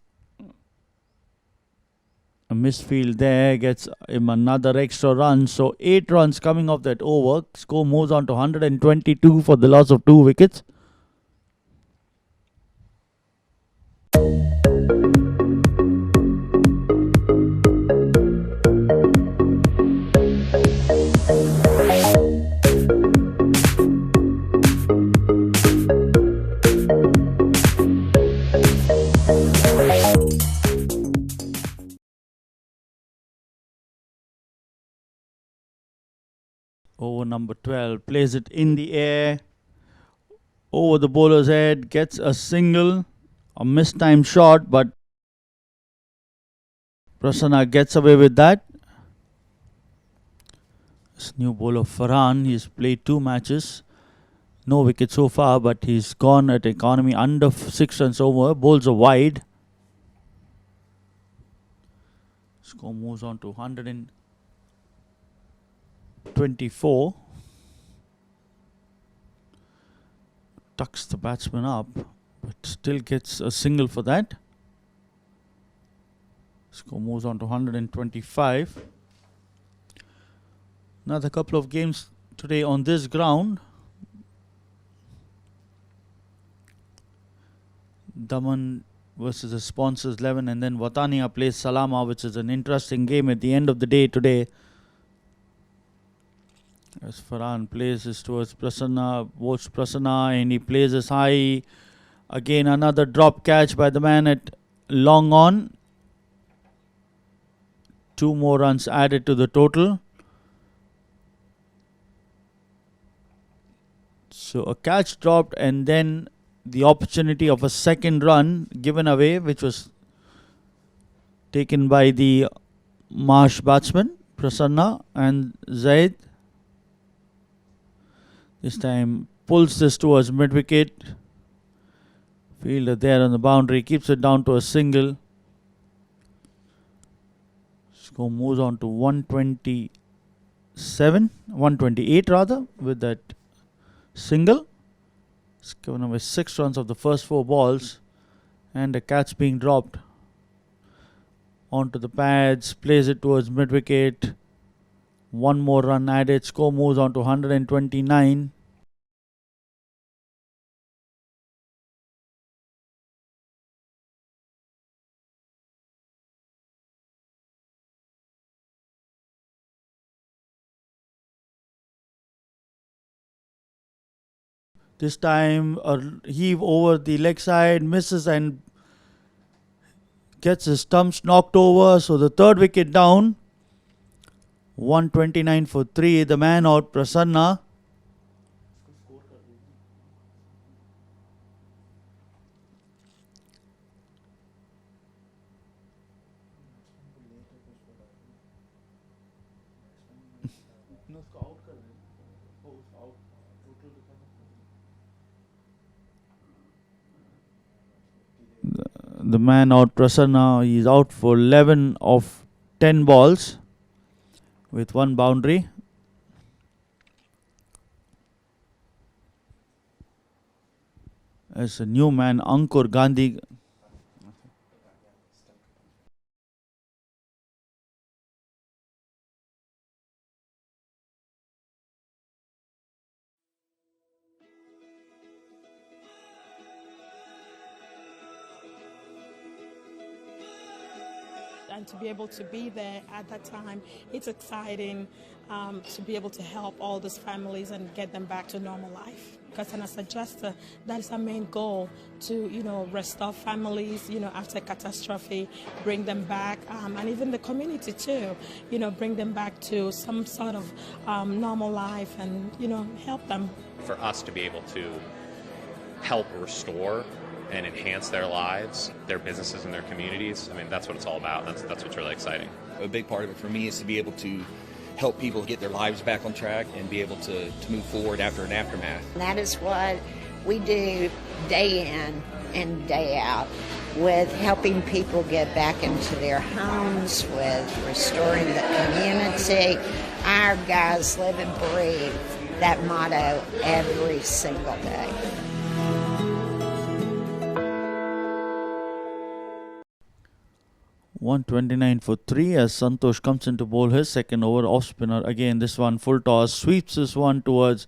A misfield there gets him another extra run. So 8 runs coming off that over. Score moves on to 122 for the loss of 2 wickets. Over number 12, plays it in the air, over the bowler's head, gets a single, a mistimed shot, but Prasanna gets away with that. This new bowler Farhan, he's played 2 matches, no wicket so far, but he's gone at economy under 6 runs over, bowls a wide. Score moves on to 124. Tucks the batsman up, but still gets a single for that. Score moves on to 125. Another couple of games today on this ground. Daman versus the sponsors 11, and then Watania plays Salama, which is an interesting game at the end of the day today. As Farhan plays this towards Prasanna, votes Prasanna, and he plays this high. Again, another drop catch by the man at long on. 2 more runs added to the total. So a catch dropped, and then the opportunity of a second run given away, which was taken by the Marsh batsman, Prasanna, and Zaid. This time pulls this towards mid-wicket. Fielder there on the boundary, keeps it down to a single. Score moves on to 128 rather, with that single. It's given away 6 runs of the first 4 balls, and a catch being dropped onto the pads, plays it towards mid-wicket. 1 more run added, score moves on to 129. This time a heave over the leg side, misses and gets his stumps knocked over. So the 3rd wicket down. 129 for 3. The man out, Prasanna. The man out, Prasanna, he's out for 11 of 10 balls. with one boundary. As a new man, Ankur Gandhi. And to be able to be there at that time, it's exciting to be able to help all these families and get them back to normal life. Because as a adjuster, that is our main goal, to restore families after catastrophe, bring them back, and even the community too, bring them back to some sort of normal life and help them. For us to be able to help restore and enhance their lives, their businesses, and their communities. I mean, that's what it's all about. That's what's really exciting. A big part of it for me is to be able to help people get their lives back on track and be able to move forward after an aftermath. And that is what we do day in and day out, with helping people get back into their homes, with restoring the community. Our guys live and breathe that motto every single day. $129 for 3 as Santosh comes in to bowl his second over. Off spinner again, this one full toss, sweeps this one towards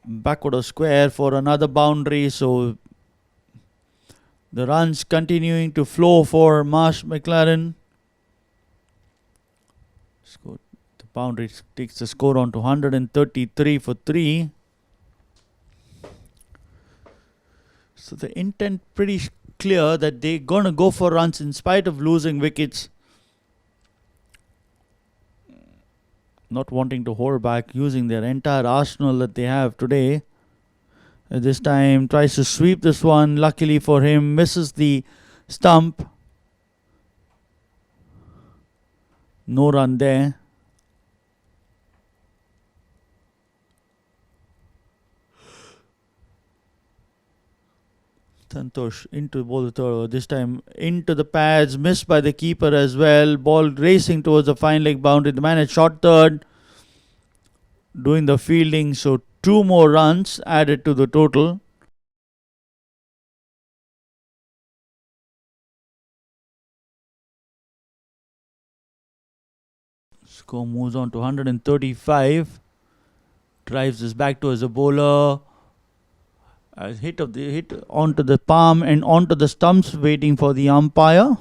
backward of square for another boundary. So the runs continuing to flow for Marsh McLaren. The boundary takes the score on to 133 for 3. So the intent pretty clear that they're going to go for runs in spite of losing wickets. Not wanting to hold back, using their entire arsenal that they have today. At this time tries to sweep this one. Luckily for him, misses the stump. No run there. Santosh into bowl the third, this time into the pads, missed by the keeper as well. Ball racing towards the fine leg boundary. The man had shot third, doing the fielding. So 2 more runs added to the total. Score moves on to 135. Drives this back towards the bowler. Hit onto the palm and onto the stumps, waiting for the umpire.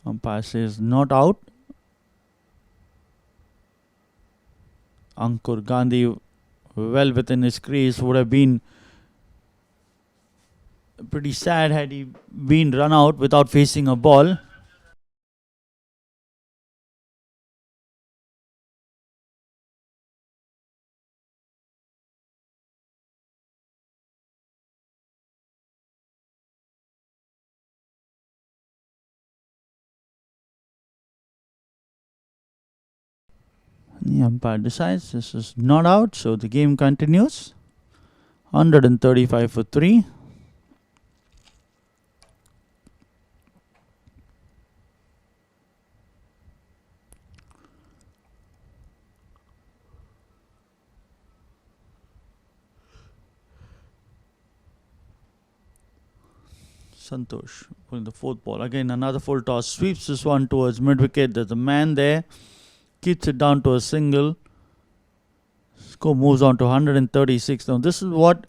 Umpire says not out. Ankur Gandhi, well within his crease, would have been pretty sad had he been run out without facing a ball. The umpire decides this is not out, so the game continues. 135 for 3. Santosh putting the fourth ball. Again, another full toss. Sweeps this one towards mid wicket. There's a man there. Keeps it down to a single. Score moves on to 136. Now, this is what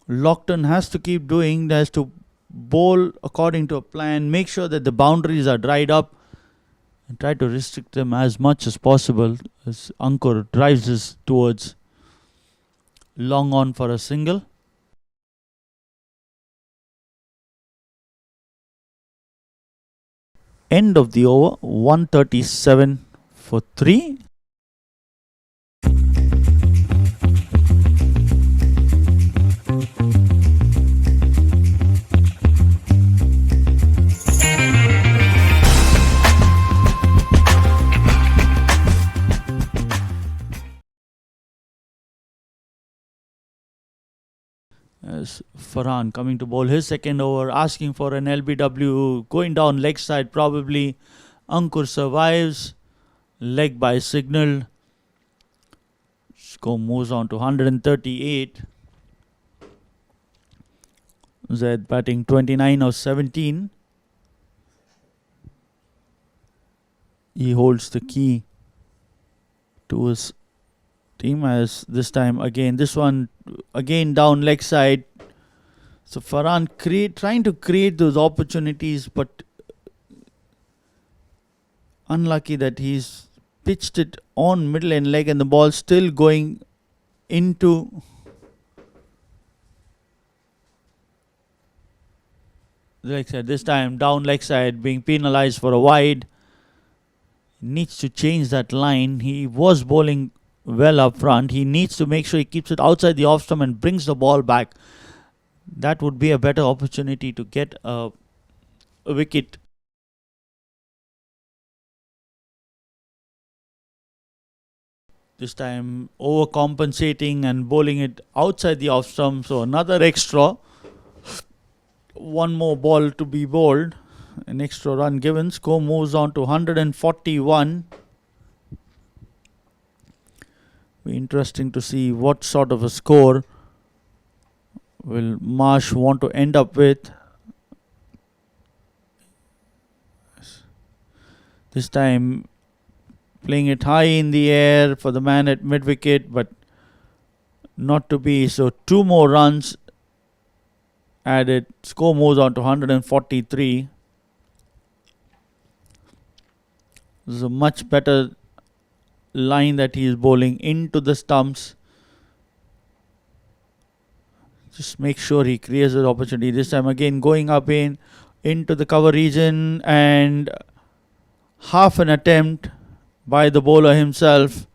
Lockton has to keep doing. He has to bowl according to a plan. Make sure that the boundaries are dried up. And try to restrict them as much as possible. As Ankur drives this towards long on for a single. End of the over. 137 for 3. As Farhan coming to bowl his second over, asking for an LBW, going down leg side probably. Ankur survives. Leg by signal. Score moves on to 138. Zaid batting 29 of 17. He holds the key to his team as this time again. This one again down leg side. So Farhan trying to create those opportunities, but unlucky that he's pitched it on middle end leg and the ball still going into the leg side. This time down leg side, being penalized for a wide. Needs to change that line. He was bowling well up front. He needs to make sure he keeps it outside the off stump and brings the ball back. That would be a better opportunity to get a wicket. This time overcompensating and bowling it outside the off stump. So another extra. One more ball to be bowled. An extra run given. Score moves on to 141. Be interesting to see what sort of a score will Marsh want to end up with. This time playing it high in the air for the man at mid wicket, but not to be. So 2 more runs added. Score moves on to 143. This is a much better line that he is bowling into the stumps. Just make sure he creates an opportunity. This time again going up into the cover region, and half an attempt by the bowler himself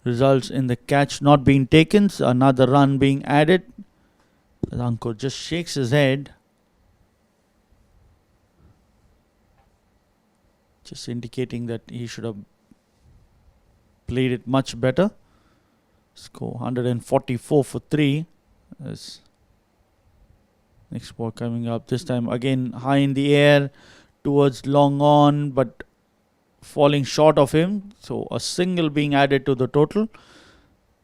results in the catch not being taken. So another run being added. Ankur just shakes his head, just indicating that he should have played it much better. Score 144 for 3. As next ball coming up. This time again high in the air towards long on, but falling short of him. So a single being added to the total.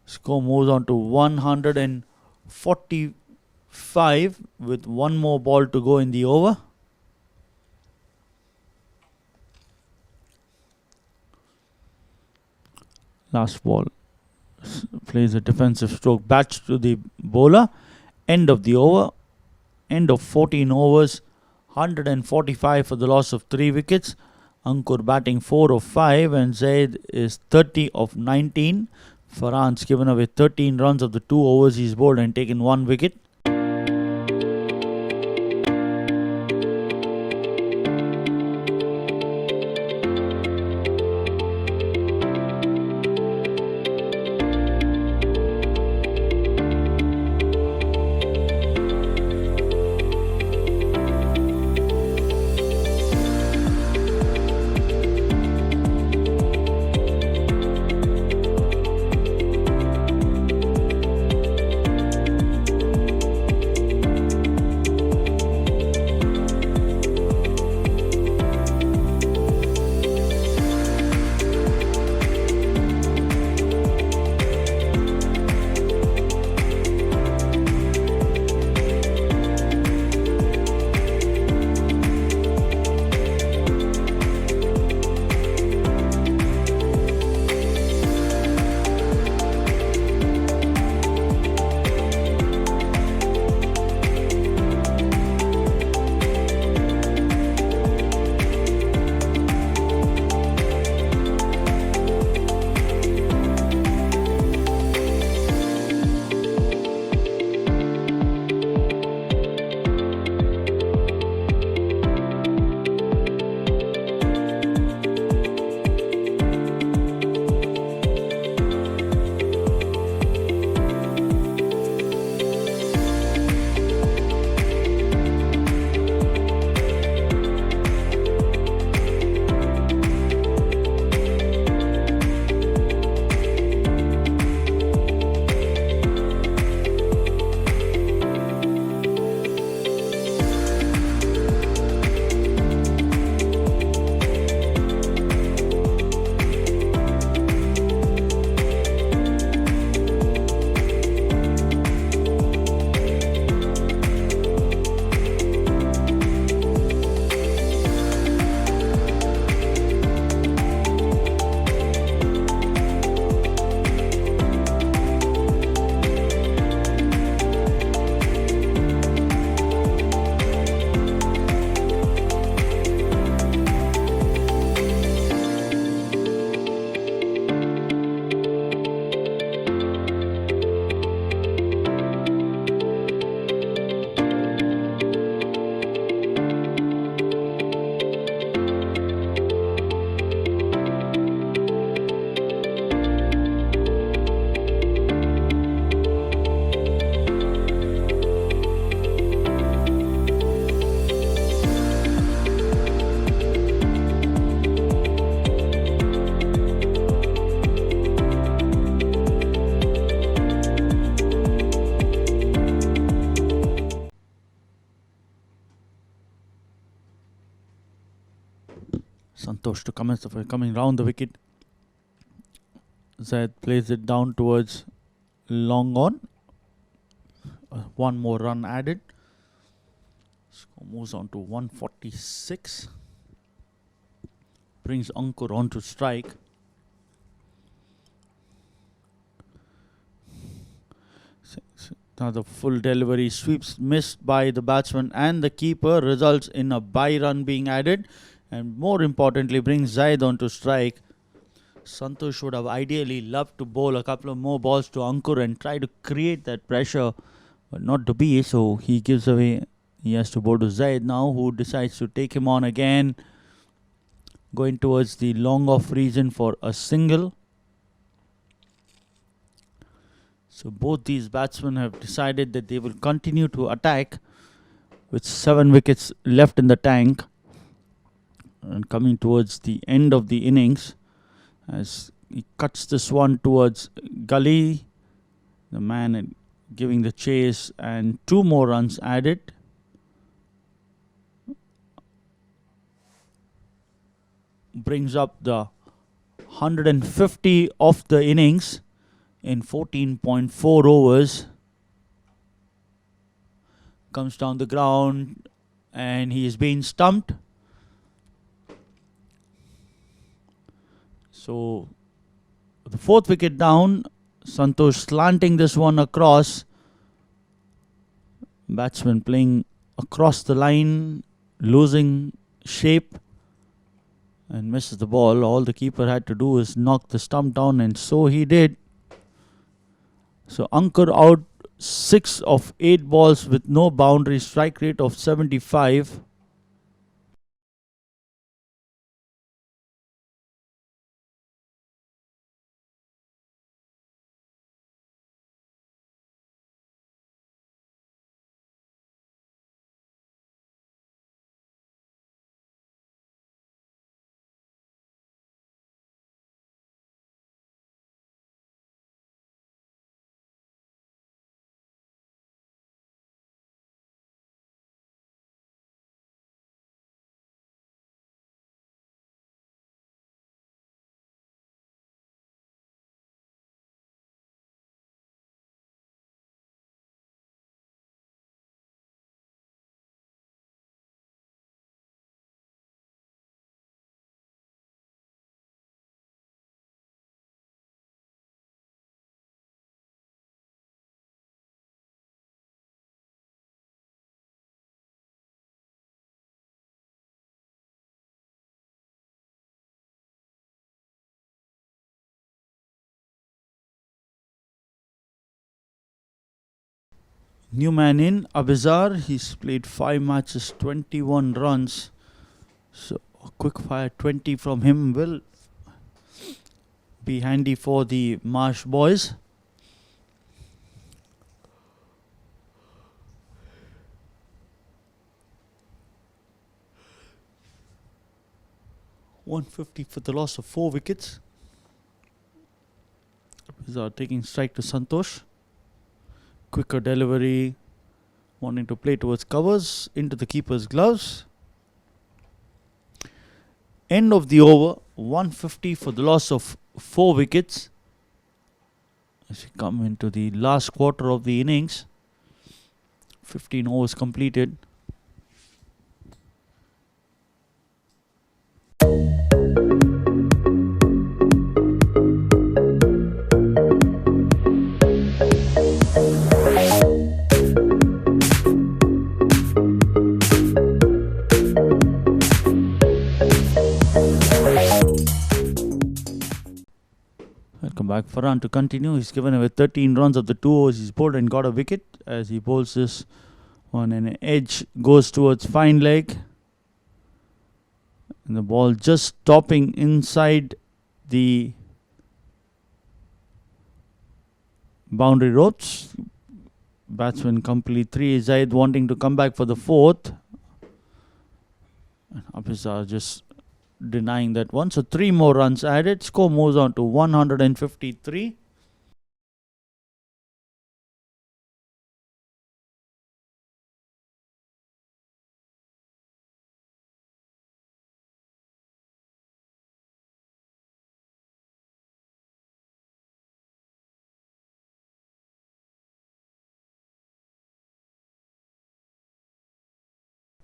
Score moves on to 145 with 1 more ball to go in the over. Last ball plays a defensive stroke, bats to the bowler. End of the over. End of 14 overs. 145 for the loss of 3 wickets. Ankur batting 4 of 5 and Zaid is 30 of 19. Farhan's given away 13 runs of the 2 overs he's bowled and taken 1 wicket. Santosh to coming round the wicket. Zaid plays it down towards long on. One more run added. Score moves on to 146. Brings Ankur on to strike. Now the full delivery sweeps missed by the batsman and the keeper results in a bye run being added, and more importantly brings Zaid on to strike. Santosh would have ideally loved to bowl a couple of more balls to Ankur and try to create that pressure, but not to be, so he gives away. He has to bowl to Zaid now, who decides to take him on again, going towards the long off region for a single. So both these batsmen have decided that they will continue to attack with 7 wickets left in the tank, and coming towards the end of the innings as he cuts this one towards Gully, the man giving the chase, and 2 more runs added. Brings up the 150 of the innings in 14.4 overs. Comes down the ground and he is being stumped. So the 4th wicket down. Santosh slanting this one across. Batsman playing across the line, losing shape and misses the ball. All the keeper had to do is knock the stump down, and so he did. So Ankur out 6 of 8 balls with no boundary, strike rate of 75. New man in, Abizar. He's played 5 matches, 21 runs. So a quick fire 20 from him will be handy for the Marsh boys. .150 for the loss of 4 wickets. Abizar taking strike to Santosh. Quicker delivery, wanting to play towards covers, into the keeper's gloves. End of the over, 150 for the loss of 4 wickets. As we come into the last quarter of the innings, 15 overs completed. Welcome back. Farhan to continue. He's given away 13 runs of the 2 overs he's bowled and got a wicket as he bowls this one, and an edge goes towards fine leg. And the ball just stopping inside the boundary ropes. Batsman complete 3. Zaid wanting to come back for the 4th. Abizar just denying that one. So 3 more runs added. Score moves on to 153.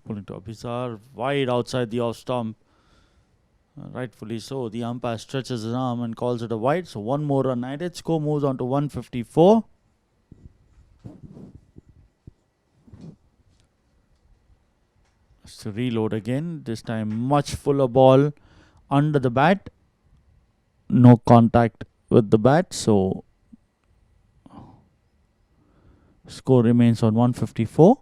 Pulling to Abhisar, wide outside the off stump. Rightfully so. The umpire stretches his arm and calls it a wide. So one more run added. Score moves on to 154. So reload again. This time much fuller ball under the bat. No contact with the bat. So score remains on 154.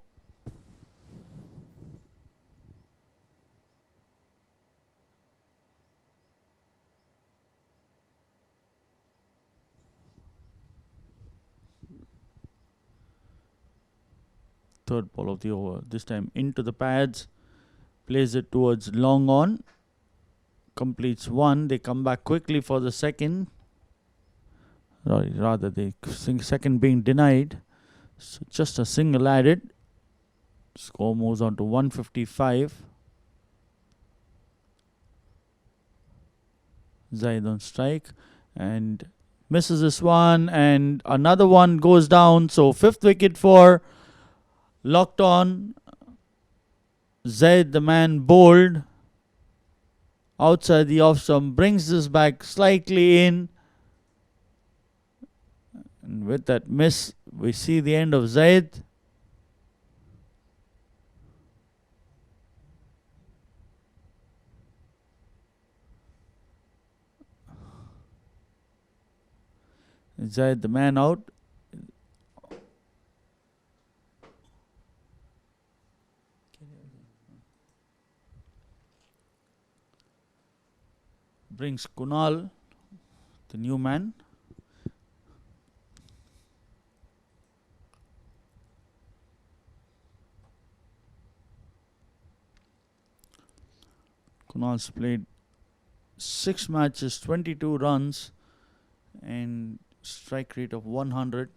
Third ball of the over. This time into the pads. Plays it towards long on. Completes one. They come back quickly for the second. Rather, the second being denied. So just a single added. Score moves on to 155. Zaid on strike and misses this one, and another one goes down. So fifth wicket for Lockton. Zaid, the man bowled outside the off stump, brings this back slightly in. And with that miss, we see the end of Zaid. Zaid, the man out. Brings Kunal, the new man. Kunal's played 6 matches, 22 runs, and strike rate of 100.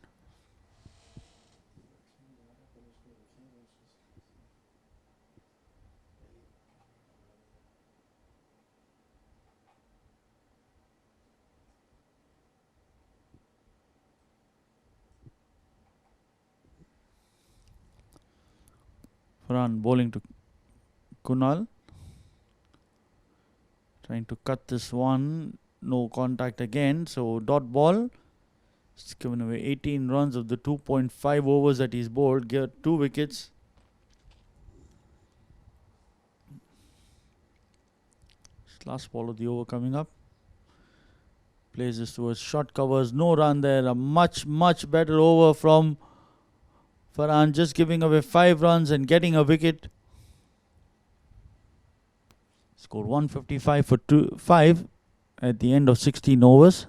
Farhan bowling to Kunal. Trying to cut this one. No contact again. So dot ball. It's given away 18 runs of the 2.5 overs that he's bowled. Get 2 wickets. Last ball of the over coming up. Plays this towards short covers. No run there. A much better over from Farhan, just giving away 5 runs and getting a wicket. Score 155 for 5 at the end of 16 overs.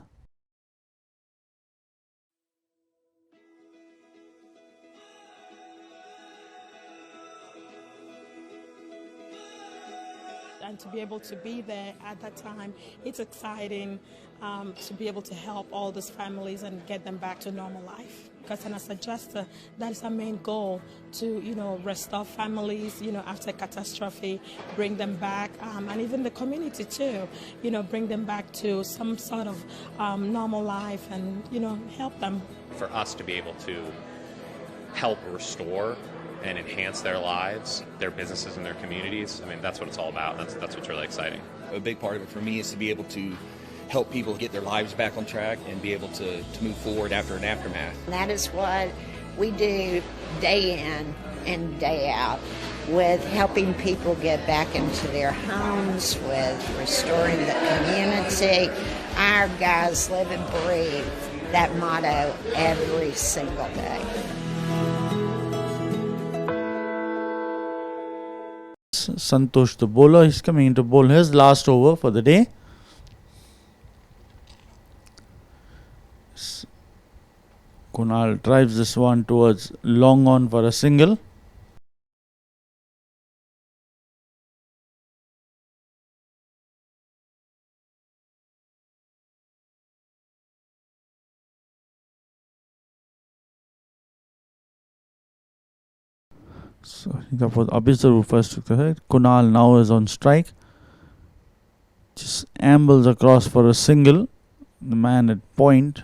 And to be able to be there at that time, it's exciting to be able to help all these families and get them back to normal life. Because as a adjuster, that is our main goal, to restore families, after catastrophe, bring them back, and even the community too, bring them back to some sort of normal life and help them. For us to be able to help restore and enhance their lives, their businesses, and their communities, I mean, that's what it's all about. That's what's really exciting. A big part of it for me is to be able to help people get their lives back on track and be able to move forward after an aftermath. And that is what we do day in and day out, with helping people get back into their homes, with restoring the community. Our guys live and breathe that motto every single day. Santosh, the bowler, he's coming in to bowl his last over for the day. Kunal drives this one towards long on for a single. So that was Abhisar who first took the hit. Kunal now is on strike. Just ambles across for a single. The man at point,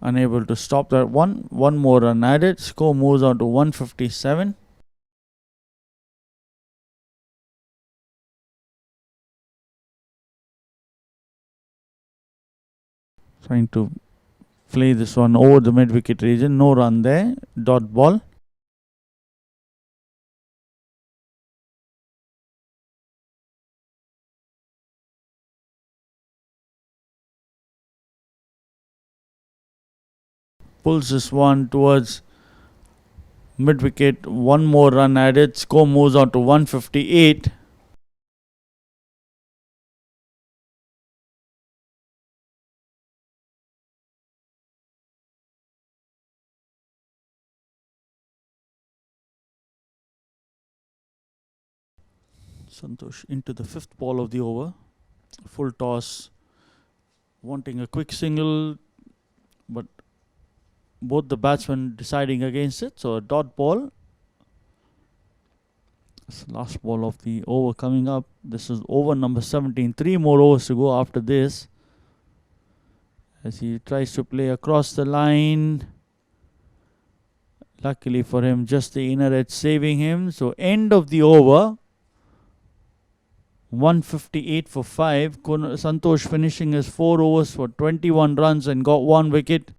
unable to stop that one. One more run added. Score moves on to 157. Trying to play this one over the mid-wicket region. No run there. Dot ball. Pulls this one towards mid-wicket. One more run added. Score moves on to 158. Santosh into the fifth ball of the over. Full toss. Wanting a quick single, but both the batsmen deciding against it. So a dot ball. It's the last ball of the over coming up. This is over number 17. 3 more overs to go after this. As he tries to play across the line. Luckily for him, just the inner edge saving him. So end of the over. 158 for 5. Santosh finishing his 4 overs for 21 runs and got 1 wicket.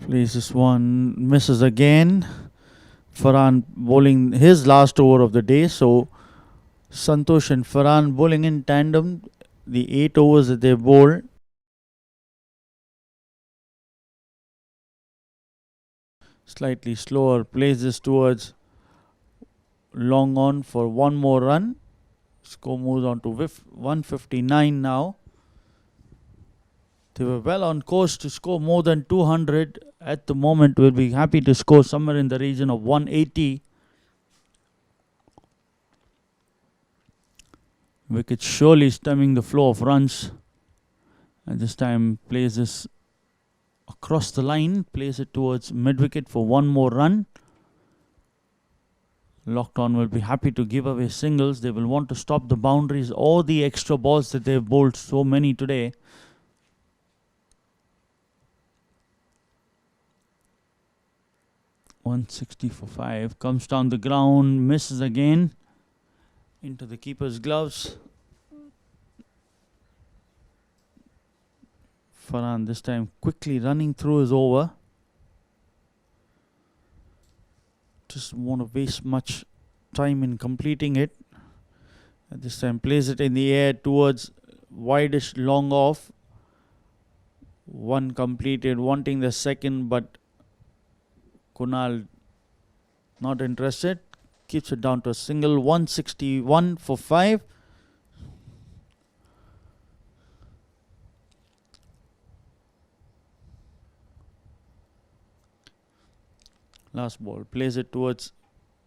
Plays this one, misses again. Farhan bowling his last over of the day. So Santosh and Farhan bowling in tandem. The 8 overs that they bowled. Slightly slower. Plays this towards long on for 1 more run. Score moves on to 159 now. They were well on course to score more than 200. At the moment, we'll be happy to score somewhere in the region of 180. Wicket surely stemming the flow of runs. And this time plays this across the line. Plays it towards mid-wicket for 1 more run. Lockton will be happy to give away singles. They will want to stop the boundaries or the extra balls that they've bowled so many today. .160 for 5. Comes down the ground. Misses again. Into the keeper's gloves. Farhan this time quickly running through his over. Just want to waste much time in completing it. At this time plays it in the air towards wideish long off. 1 completed, wanting the second, but Kunal not interested. Keeps it down to a single. 161 for 5. Last ball. Plays it towards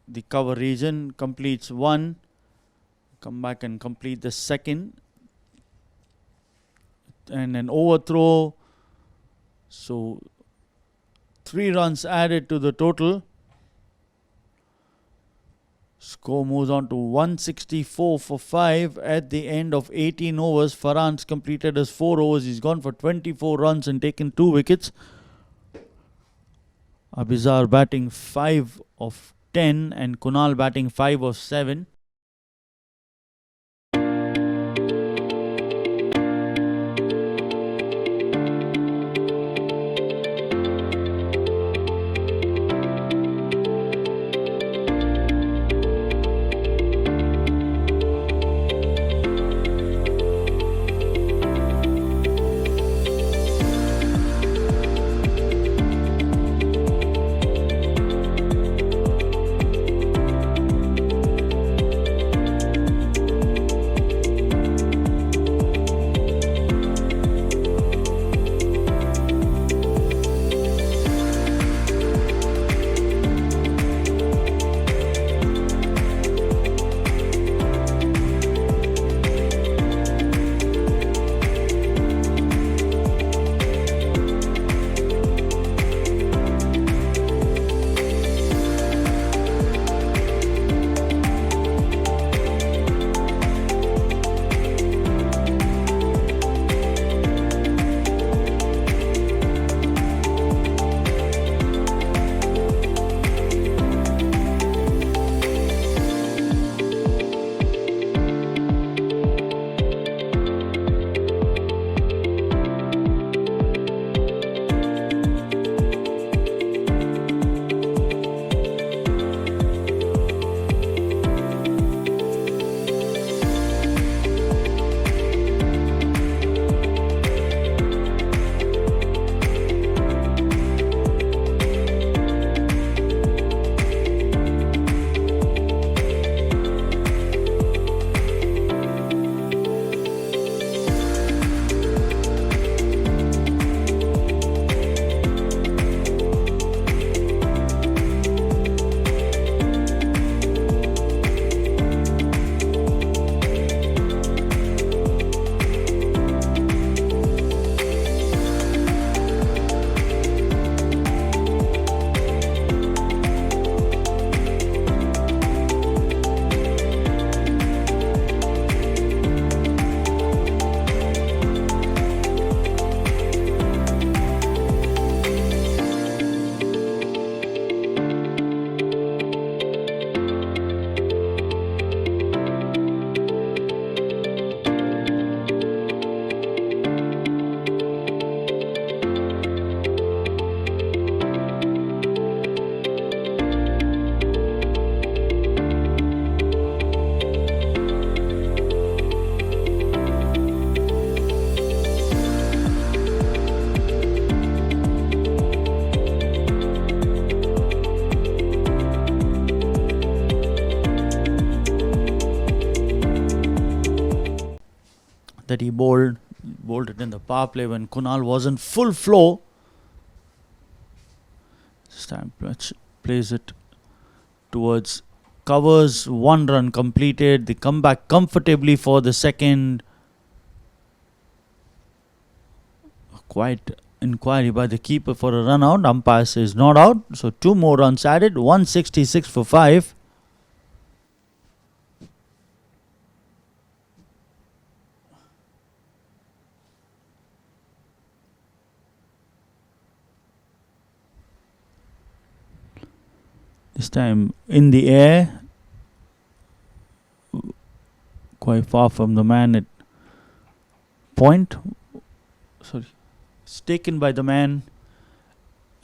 the cover region. Completes 1. Come back and complete the second. And an overthrow. So 3 runs added to the total. Score moves on to 164 for 5 at the end of 18 overs. Farhan's completed his 4 overs. He's gone for 24 runs and taken 2 wickets. Abizar batting 5 of 10 and Kunal batting 5 of 7. that he bolted in the power play when Kunal was in full flow. This time plays it towards covers, 1 run completed. They come back comfortably for the second. Quite inquiry by the keeper for a run out. Umpire says not out. So 2 more runs added. 166 for 5. This time in the air, quite far from the man at point. Sorry, it's taken by the man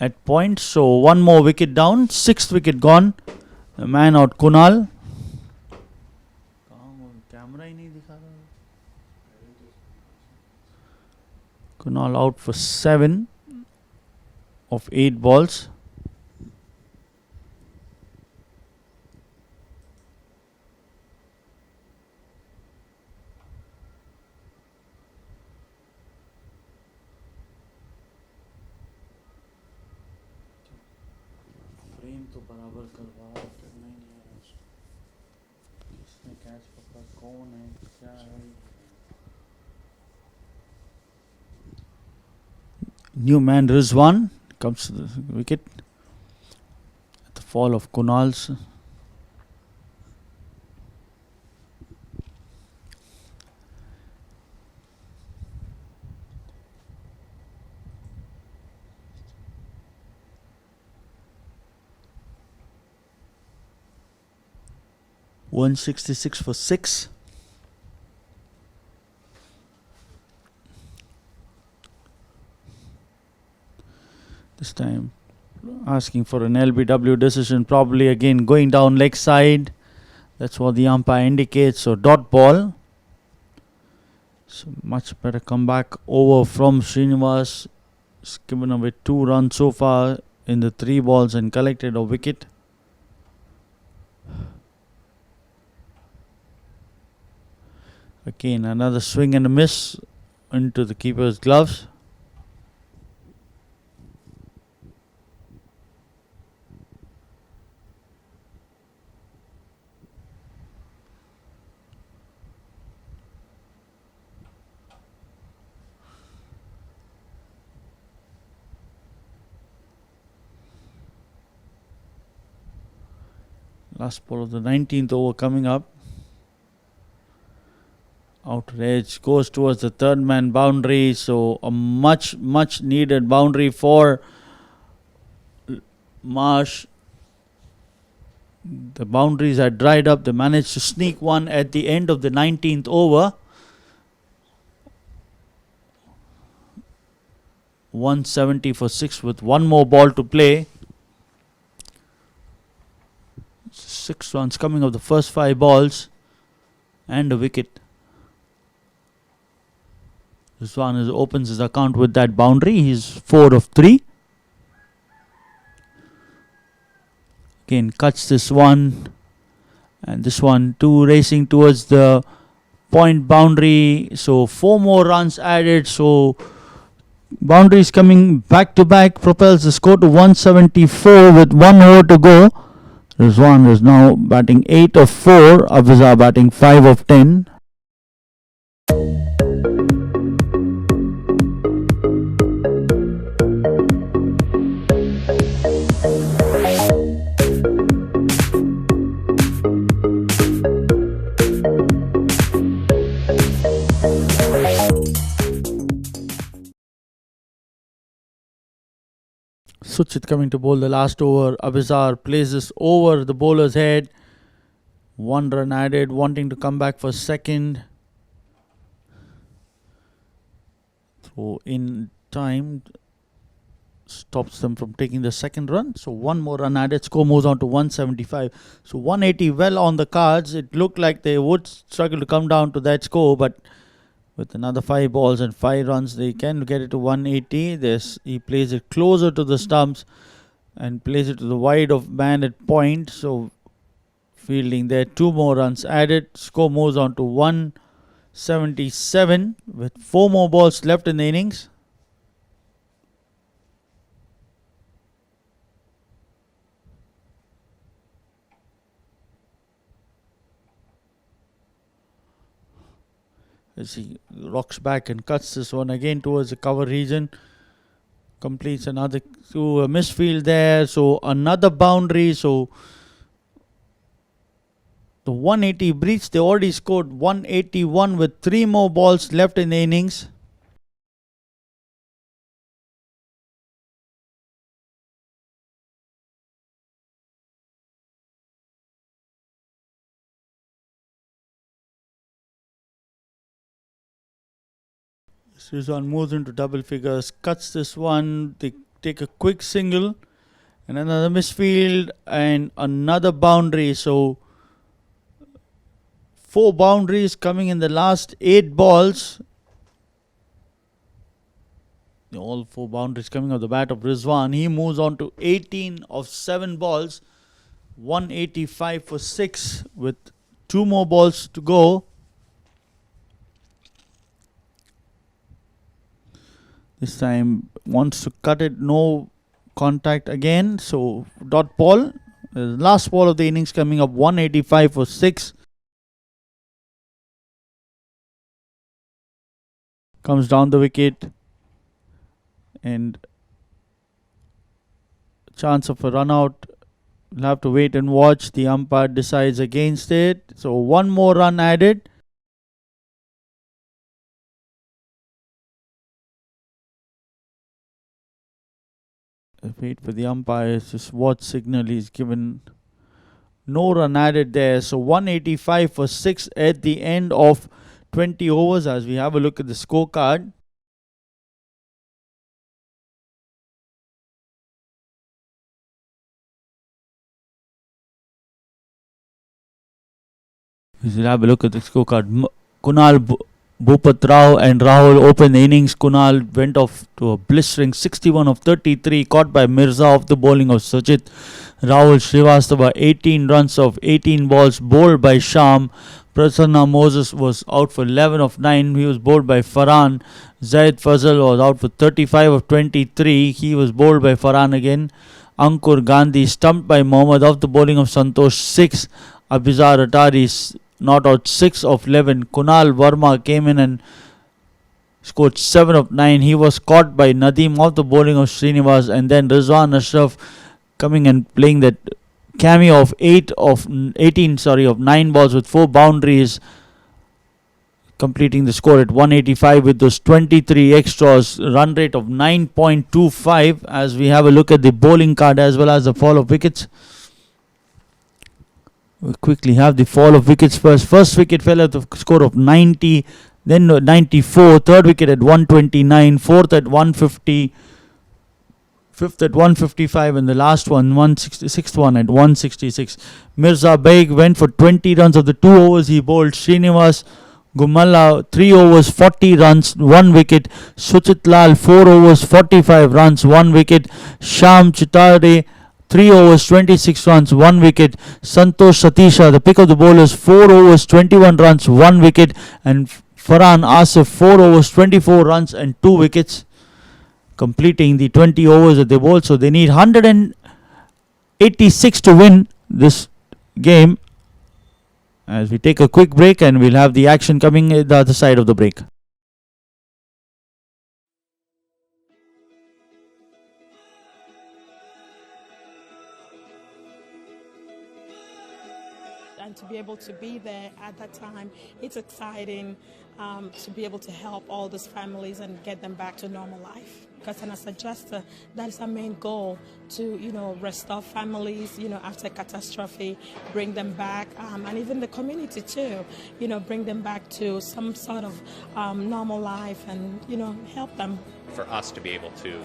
at point. So 1 more wicket down, 6th wicket gone. The man out, Kunal. Kunal out for 7 of 8 balls. New man Rizwan comes to the wicket at the fall of Kunal's. .166 for 6. This time asking for an LBW decision, probably again going down leg side. That's what the umpire indicates. So dot ball. So much better comeback over from Srinivas. He's given away 2 runs so far in the 3 balls and collected a wicket. Again another swing and a miss into the keeper's gloves. Last ball of the 19th over coming up. Outer edge goes towards the 3rd man boundary. So a much needed boundary for Marsh. The boundaries are dried up. They managed to sneak one at the end of the 19th over. 170 for 6 with 1 more ball to play. 6 runs coming of the first 5 balls and a wicket. Rizwan opens his account with that boundary. He's 4 of 3. Again cuts this one and this one too, racing towards the point boundary. So 4 more runs added. So boundaries coming back to back propels the score to 174 with 1 over to go. Rizwan is now batting 8 of 4. Afzal batting 5 of 10. Suchit coming to bowl the last over. Abizar plays this over the bowler's head. 1 run added, wanting to come back for second. Throw in time stops them from taking the second run. So 1 more run added. Score moves on to 175. So 180 well on the cards. It looked like they would struggle to come down to that score, but with another 5 balls and 5 runs, they can get it to 180. He plays it closer to the stumps and plays it to the wide of man at point. So fielding there, 2 more runs added. Score moves on to 1 77 with 4 more balls left in the innings. As he rocks back and cuts this one again towards the cover region. Completes another to a misfield there. So another boundary. So the 180 breach. They already scored 181 with 3 more balls left in the innings. Suzanne moves into double figures, cuts this one. They take a quick single and another misfield and another boundary. So 4 boundaries coming in the last 8 balls. All 4 boundaries coming off the bat of Rizwan. He moves on to 18 of 7 balls. 185 for 6 with 2 more balls to go. This time wants to cut it, no contact again. So dot ball. The last ball of the innings coming up, 185 for 6. Comes down the wicket. And chance of a run out. We'll have to wait and watch. The umpire decides against it. So 1 more run added. Wait for the umpire. Just what signal he's given. No run added there. So 185 for 6 at the end of 20 overs as we have a look at the scorecard. We'll have a look at the scorecard. Kunal Bhupat Rao and Rahul opened the innings. Kunal went off to a blistering 61 of 33, caught by Mirza off the bowling of Sajid. Rahul Srivastava 18 runs of 18 balls, bowled by Sham. Prasanna Moses was out for 11 of 9. He was bowled by Farhan. Zaid Fazal was out for 35 of 23. He was bowled by Farhan again. Ankur Gandhi stumped by Mohammad off the bowling of Santosh 6. Abizar Atari not out 6 of 11. Kunal Verma came in and scored 7 of 9. He was caught by Nadeem off the bowling of Srinivas, and then Rizwan Ashraf coming and playing that cameo of 18 of 9 balls with 4 boundaries, completing the score at 185 with those 23 extras. Run rate of 9.25 as we have a look at the bowling card as well as the fall of wickets. We'll quickly have the fall of wickets first. First wicket fell at the score of 90, then 94, third wicket at 129, fourth at 150, fifth at 155, and the last one, 166th one at 166. Mirza Beg went for 20 runs of the 2 overs he bowled. Srinivas Gumalla 3 overs 40 runs, 1 wicket. Suchit Lal 4 overs 45 runs, 1 wicket. Sham Chitade 3 overs 26 runs, 1 wicket. Santosh Satisha, the pick of the bowlers, 4 overs 21 runs, 1 wicket. And Farhan Asif 4 overs 24 runs and 2 wickets, completing the 20 overs that they bowled. So they need 186 to win this game. As we take a quick break, and we'll have the action coming at the other side of the break. And to be able to be there at that time, it's exciting to be able to help all these families and get them back to normal life. Because as a adjuster, that is our main goal, to restore families, after catastrophe, bring them back, and even the community too, bring them back to some sort of normal life and help them. For us to be able to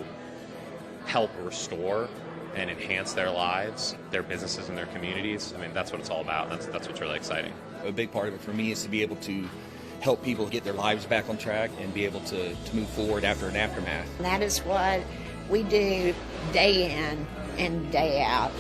help restore and enhance their lives, their businesses, and their communities. I mean, that's what it's all about. That's what's really exciting. A big part of it for me is to be able to help people get their lives back on track and be able to move forward after an aftermath. And that is what we do day in and day out,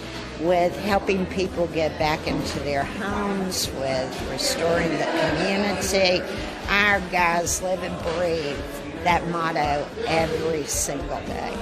with helping people get back into their homes, with restoring the community, our guys live and breathe that motto every single day.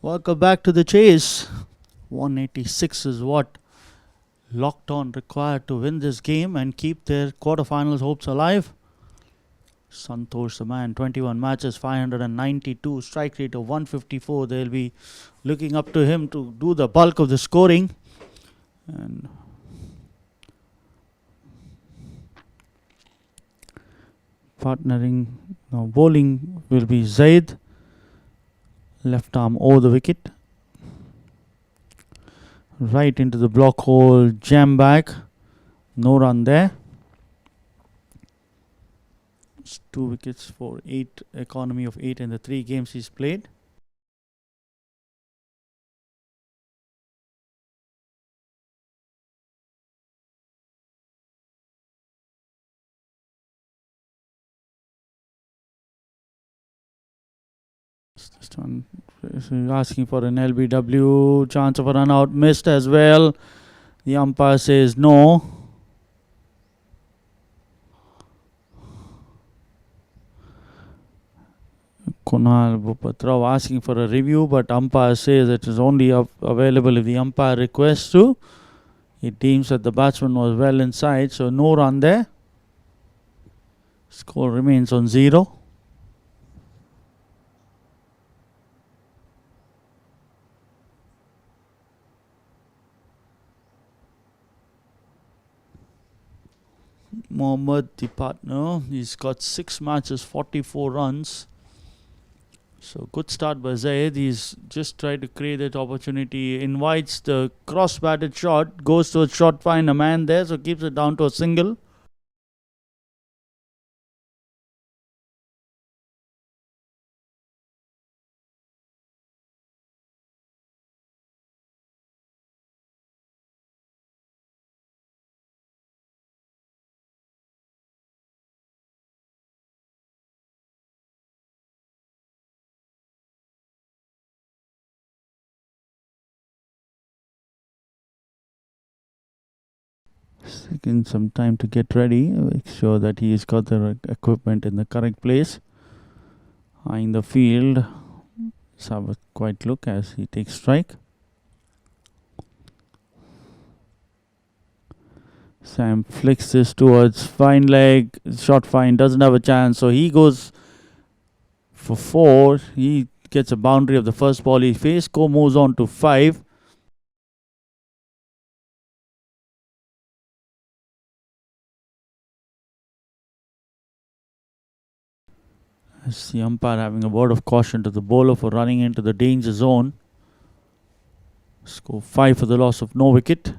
Welcome back to the chase. 186 is what Lockton required to win this game and keep their quarterfinals hopes alive. Santosh, the man, 21 matches, 592, strike rate of 154. They'll be looking up to him to do the bulk of the scoring. And partnering, now bowling will be Zaid. Left arm over the wicket. Right into the block hole, jam back. No run there. It's 2 wickets for 8, economy of 8 in the 3 games he's played. This one is asking for an LBW, chance of a run out, missed as well. The umpire says no. Kunal Bhupatrao asking for a review, but umpire says it is only available if the umpire requests to. He deems that the batsman was well inside, so no run there. Score remains on 0. Mohammad, the partner, he's got 6 matches, 44 runs. So good start by Zaid. He's just tried to create that opportunity. Invites the cross-batted shot, goes to a shot, find a man there, so keeps it down to a single. Taking some time to get ready, make sure that he's got the equipment in the correct place. Eyeing the field, let's have a quiet look as he takes strike. Sam flicks this towards fine leg, shot fine, doesn't have a chance, so he goes for 4. He gets a boundary of the first ball he faced. Score moves on to 5. As the umpire having a word of caution to the bowler for running into the danger zone. Score 5 for the loss of no wicket.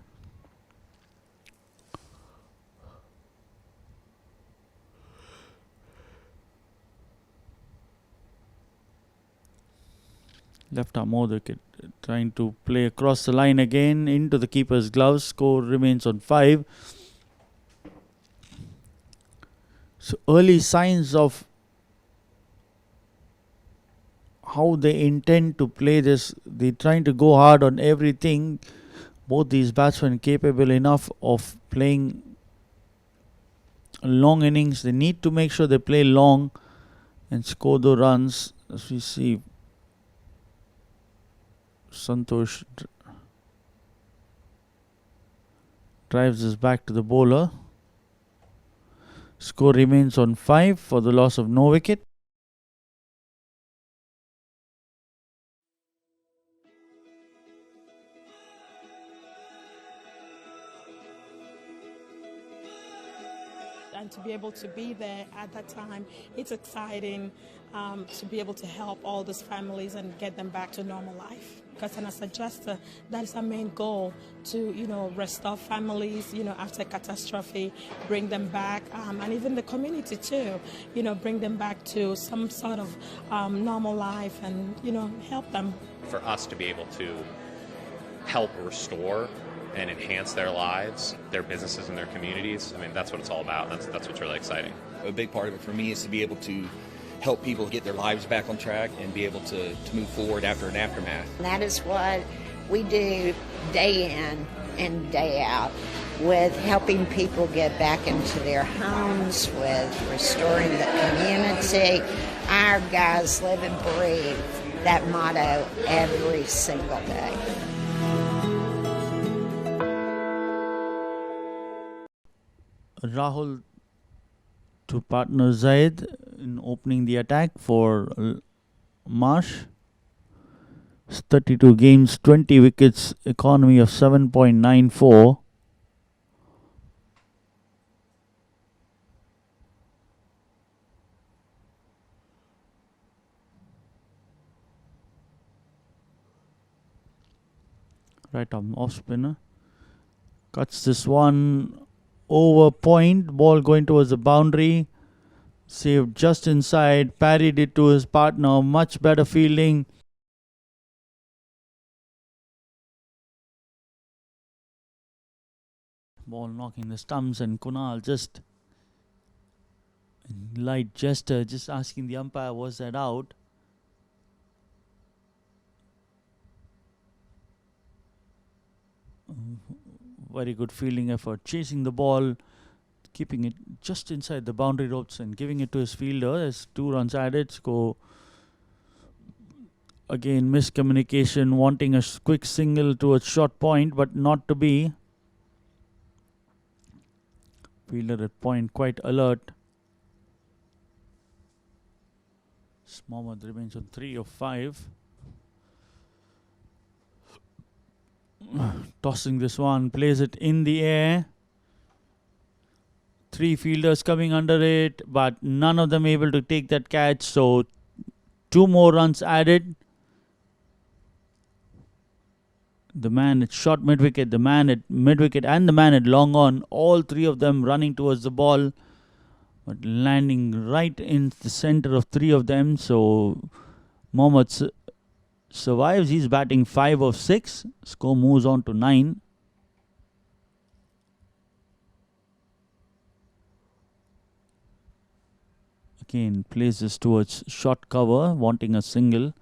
Left arm over the wicket, trying to play across the line again into the keeper's gloves. Score remains on 5. So early signs of how they intend to play this. They're trying to go hard on everything. Both these batsmen capable enough of playing long innings. They need to make sure they play long and score the runs. As we see, Santosh drives this back to the bowler. Score remains on 5 for the loss of no wicket. And to be able to be there at that time, it's exciting to be able to help all these families and get them back to normal life. Because as a adjuster, that is our main goal, to restore families, after catastrophe, bring them back, and even the community too, bring them back to some sort of normal life and help them. For us to be able to help restore and enhance their lives, their businesses and their communities, I mean, that's what it's all about. That's what's really exciting. A big part of it for me is to be able to help people get their lives back on track and be able to move forward after an aftermath. And that is what we do day in and day out, with helping people get back into their homes, with restoring the community. Our guys live and breathe that motto every single day. Rahul to partner Zaid in opening the attack for Marsh. 32 games, 20 wickets, economy of 7.94. Right arm off spinner. Cuts this one over point. Ball going towards the boundary. Saved just inside. Parried it to his partner. Much better fielding. Ball knocking the stumps, and Kunal just light gesture, just asking the umpire, was that out? Very good fielding effort, chasing the ball, keeping it just inside the boundary ropes and giving it to his fielder. As 2 runs added. Score again, miscommunication, wanting a quick single to a short point, but not to be. Fielder at point, quite alert. Mohammad remains on 3 of 5. Tossing this one, plays it in the air. 3 fielders coming under it, but none of them able to take that catch. So 2 more runs added. The man at short mid-wicket, the man at mid-wicket, and the man at long on, all 3 of them running towards the ball, but landing right in the center of 3 of them. So Mohammad survives. He's batting 5 of 6. Score moves on to 9. Again, plays this towards short cover, wanting a single.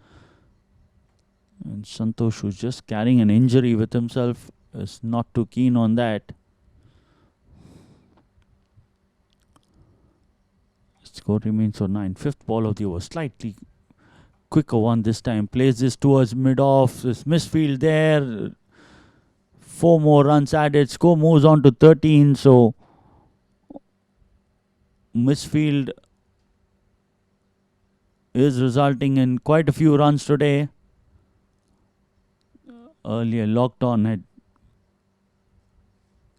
And Santosh, who's just carrying an injury with himself, is not too keen on that. Score remains on 9. 5th ball of the over. Slightly quicker one this time. Plays this towards mid-off. This misfield there. 4 more runs added. Score moves on to 13. So misfield is resulting in quite a few runs today. Earlier, Lockton had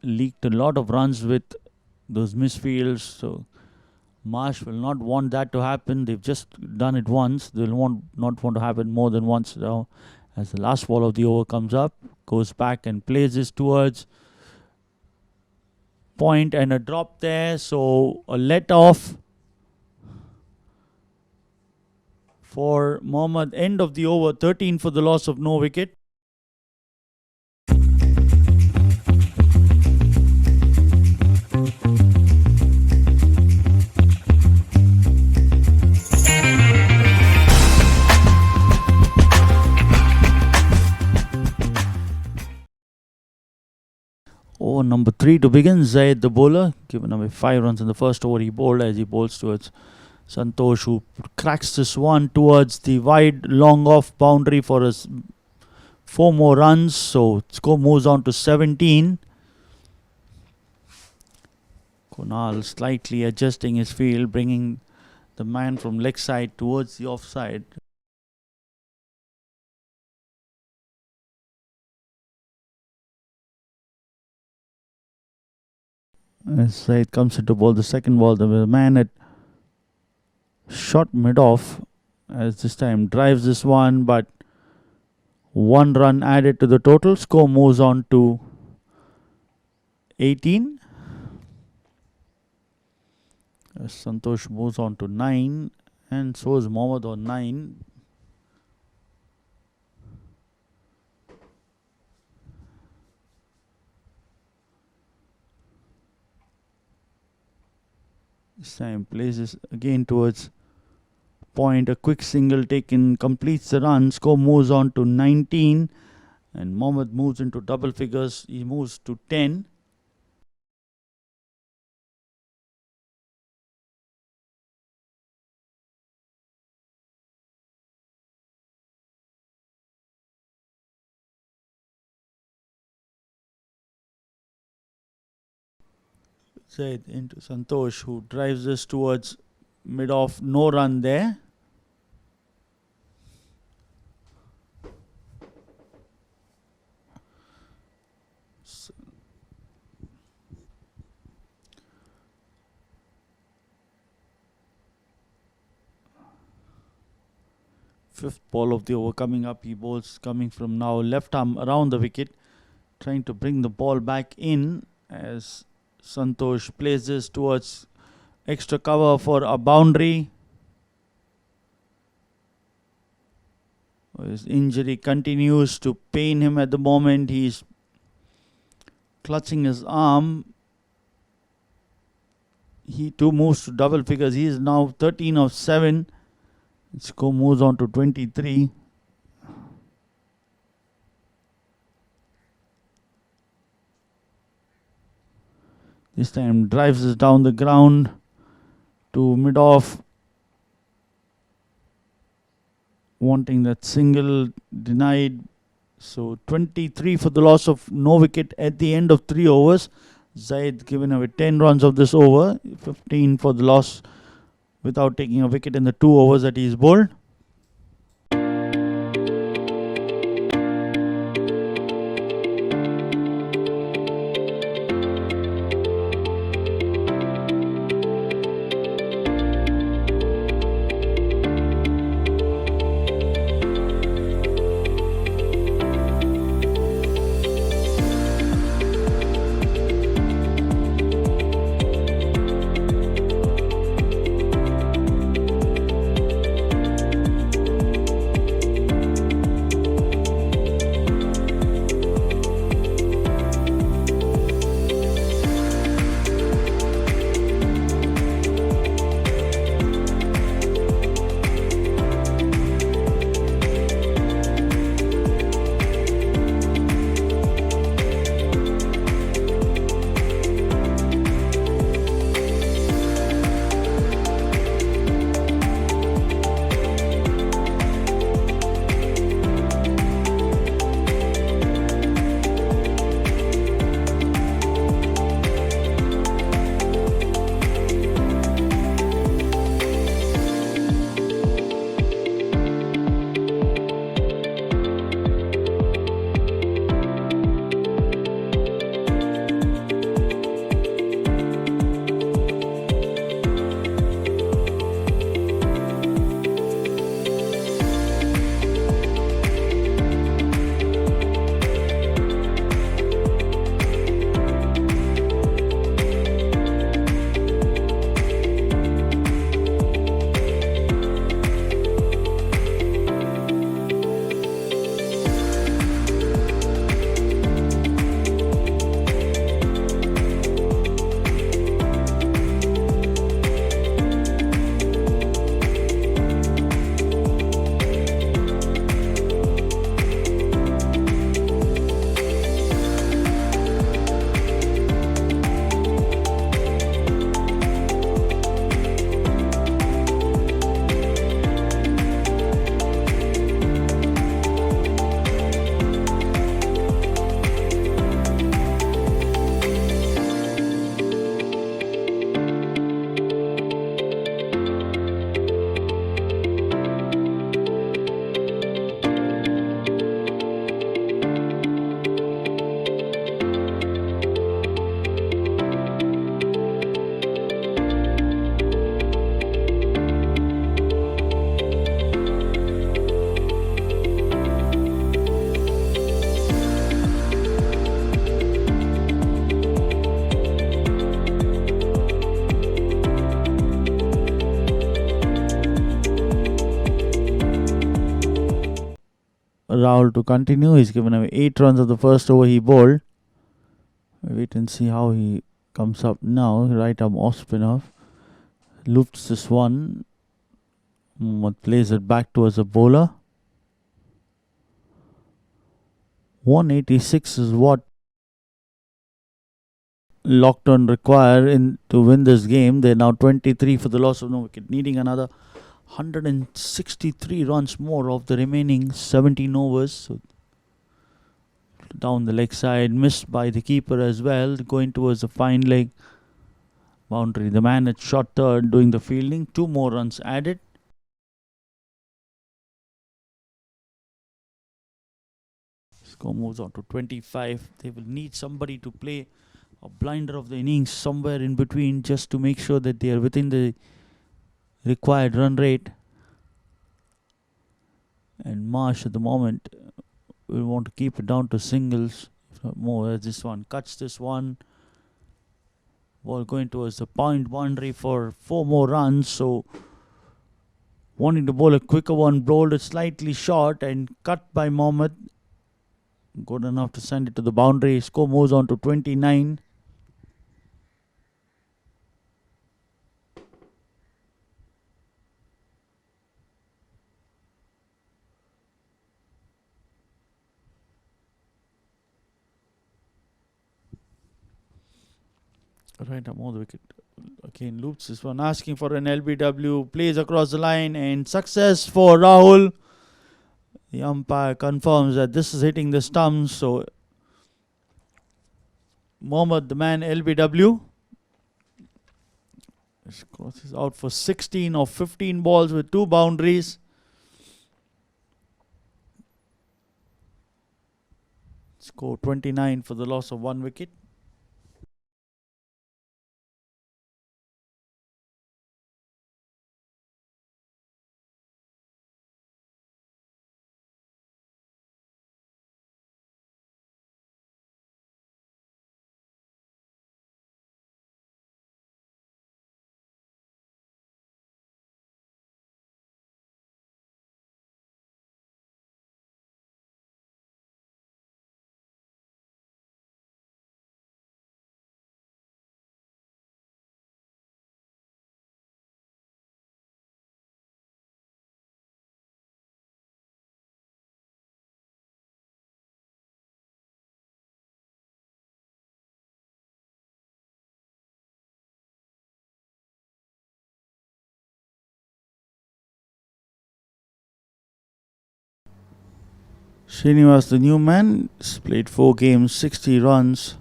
leaked a lot of runs with those misfields. So Marsh will not want that to happen. They've just done it once. They'll not want to happen more than once now. As the last ball of the over comes up, goes back and plays this towards point, and a drop there. So a let off for Mohammad. End of the over. 13 for the loss of no wicket. Over number 3 to begin. Zaid, the bowler, given away 5 runs in the first over. He bowled as he bowls towards Santosh, who cracks this one towards the wide long off boundary for his 4 more runs. So score moves on to 17. Kunal slightly adjusting his field, bringing the man from leg side towards the offside. As Zaid comes into ball, the second ball, the man at short mid-off, as this time drives this one, but 1 run added to the total. Score moves on to 18. As Santosh moves on to 9, and so is Mohammad on 9. This time plays this again towards point. A quick single taken completes the run. Score moves on to 19. And Mohammad moves into double figures. He moves to 10. Zaid into Santosh, who drives this towards mid-off. No run there. Fifth ball of the over coming up. He bowls coming from now. Left arm around the wicket, trying to bring the ball back in as Santosh plays this towards extra cover for a boundary. His injury continues to pain him at the moment. He's clutching his arm. He too moves to double figures. He is now 13 of 7. Score moves on to 23. This time drives us down the ground to mid-off. Wanting that single, denied. So 23 for the loss of no wicket at the end of 3 overs. Zaid given away 10 runs of this over. 15 for the loss without taking a wicket in the 2 overs that he's bowled. Rahul to continue. He's given away 8 runs of the first over he bowled. Wait and see how he comes up now. Right arm off spin off. Loops this one. Mohammad plays it back towards the bowler. 186 is what Lockton require to win this game. They're now 23 for the loss of no wicket, needing another 163 runs more of the remaining 17 overs. So down the leg side, missed by the keeper as well, going towards the fine leg. boundary. The man at short third doing the fielding. 2 more runs added. Score moves on to 25. They will need somebody to play a blinder of the innings somewhere in between just to make sure that they are within the required run rate. And Marsh at the moment will want to keep it down to singles. If not more, as this one cuts this one. Ball going towards the point boundary for 4 more runs. So wanting to bowl a quicker one, bowled it slightly short and cut by Mohammed. Good enough to send it to the boundary. Score moves on to 29. Right, I'm on the wicket. Again, loops this one, asking for an LBW. Plays across the line and success for Rahul. The umpire confirms that this is hitting the stumps. So Mohammed, the man, LBW. Is out for 16 of 15 balls with 2 boundaries. Score 29 for the loss of 1 wicket. Srinivas, the new man, played 4 games, 60 runs.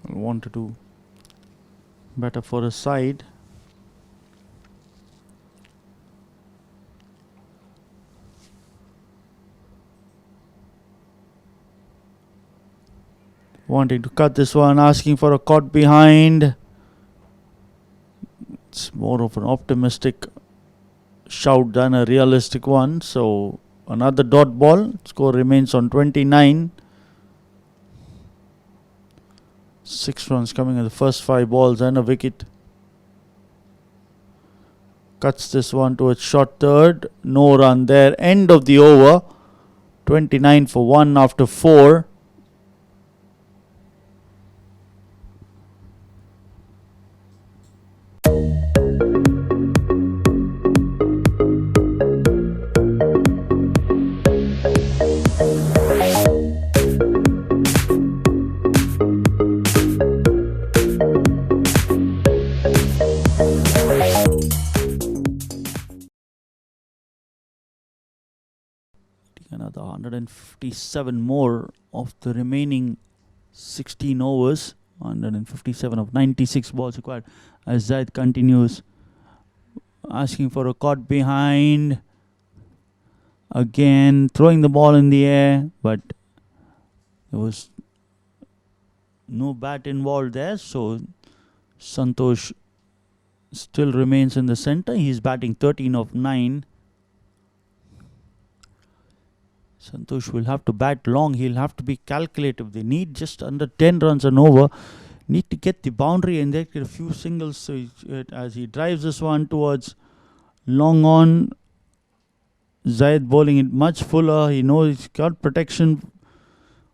Want to do better for his side. Wanting to cut this one, asking for a caught behind. It's more of an optimistic shout than a realistic one. So another dot ball. Score remains on 29. 6 runs coming in the first 5 balls and a wicket. Cuts this one to a short third. No run there. End of the over. 29 for 1 after 4. Another 157 more of the remaining 16 overs. 157 of 96 balls required as Zaid continues, asking for a caught behind. Again throwing the ball in the air, but there was no bat involved there, so Santosh still remains in the center. He's batting 13 of 9. Santosh will have to bat long. He'll have to be calculative. They need just under 10 runs and over. Need to get the boundary and then get a few singles. So as he drives this one towards long on, Zayed bowling it much fuller. He knows he's got protection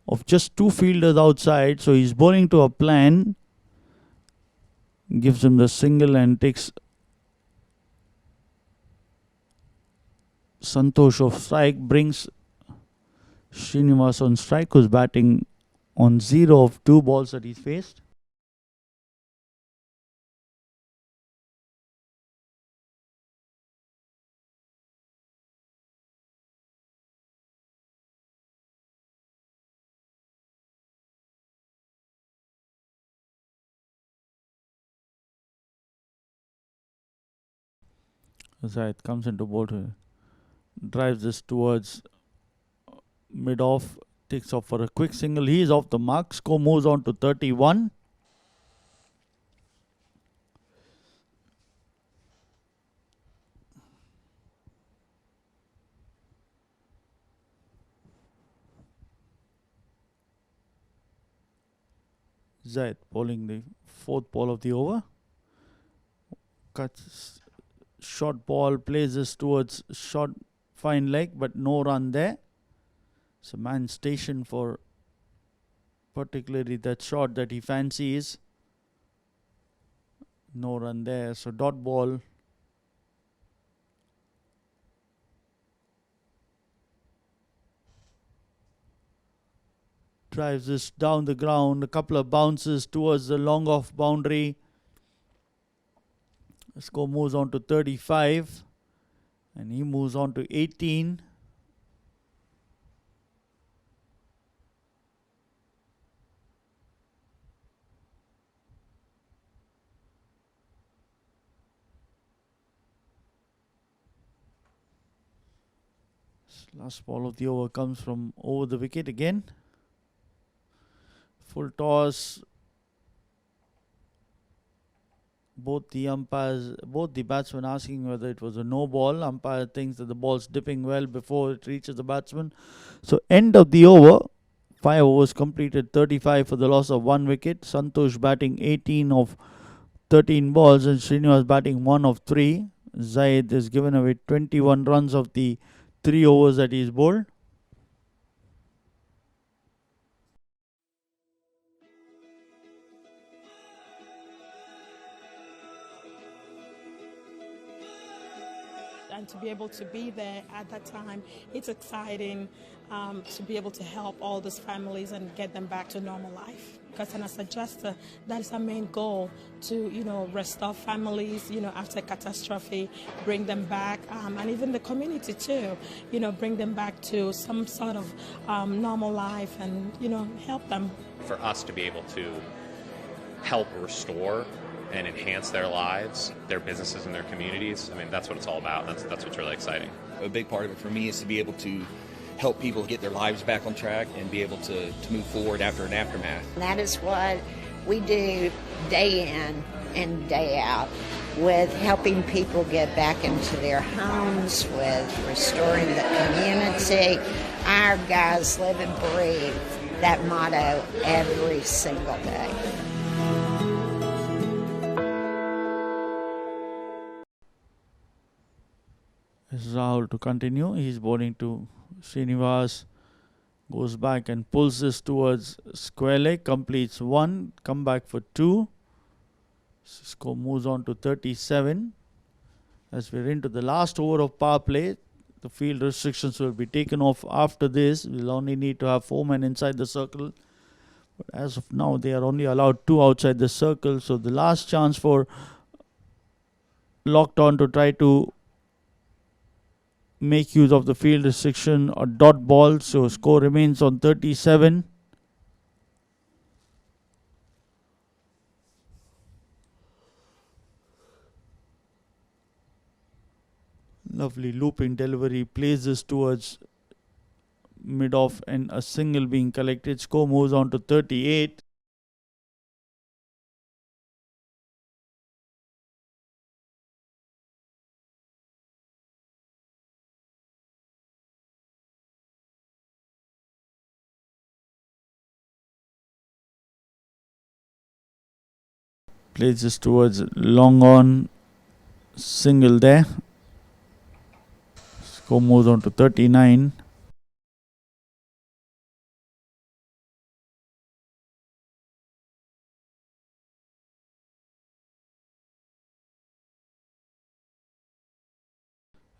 of just 2 fielders outside. So he's bowling to a plan. Gives him the single and takes Santosh off strike. Brings Srinivas on strike, who's batting on 0 of 2 balls that he's faced. Zaid comes into bolt, drives this towards mid-off, takes off for a quick single. He is off the mark. Score moves on to 31. Zaid bowling the fourth ball of the over. Cuts short ball, plays this towards short fine leg, but no run there. So man stationed for particularly that shot that he fancies. No run there. So dot ball. Drives this down the ground. A couple of bounces towards the long off boundary. The score moves on to 35. And he moves on to 18. Last ball of the over comes from over the wicket again. Full toss. Both the batsmen asking whether it was a no ball. Umpire thinks that the ball's dipping well before it reaches the batsman. So end of the over. 5 overs completed, 35 for the loss of 1 wicket. Santosh batting 18 of 13 balls and Srinivas batting 1 of 3. Zaid has given away 21 runs of the 3 overs that he's bowled. And to be able to be there at that time, it's exciting to be able to help all these families and get them back to normal life. Because as a adjuster, that is our main goal, to restore families, after catastrophe, bring them back, and even the community too, bring them back to some sort of normal life and help them. For us to be able to help restore and enhance their lives, their businesses and their communities, I mean, that's what it's all about. That's what's really exciting. A big part of it for me is to be able to help people get their lives back on track and be able to move forward after an aftermath. And that is what we do day in and day out, with helping people get back into their homes, with restoring the community. Our guys live and breathe that motto every single day. Rahul to continue. He's bowling to Srinivas. Goes back and pulls this towards square leg. Completes 1. Come back for 2. Score moves on to 37. As we're into the last over of power play, the field restrictions will be taken off after this. We'll only need to have 4 men inside the circle. But as of now, they are only allowed 2 outside the circle. So the last chance for Lockton to try to make use of the field restriction or dot ball. So score remains on 37. Lovely looping delivery, plays this towards mid-off and a single being collected. Score moves on to 38. Plays this towards long on, single there. Score moves on to 39.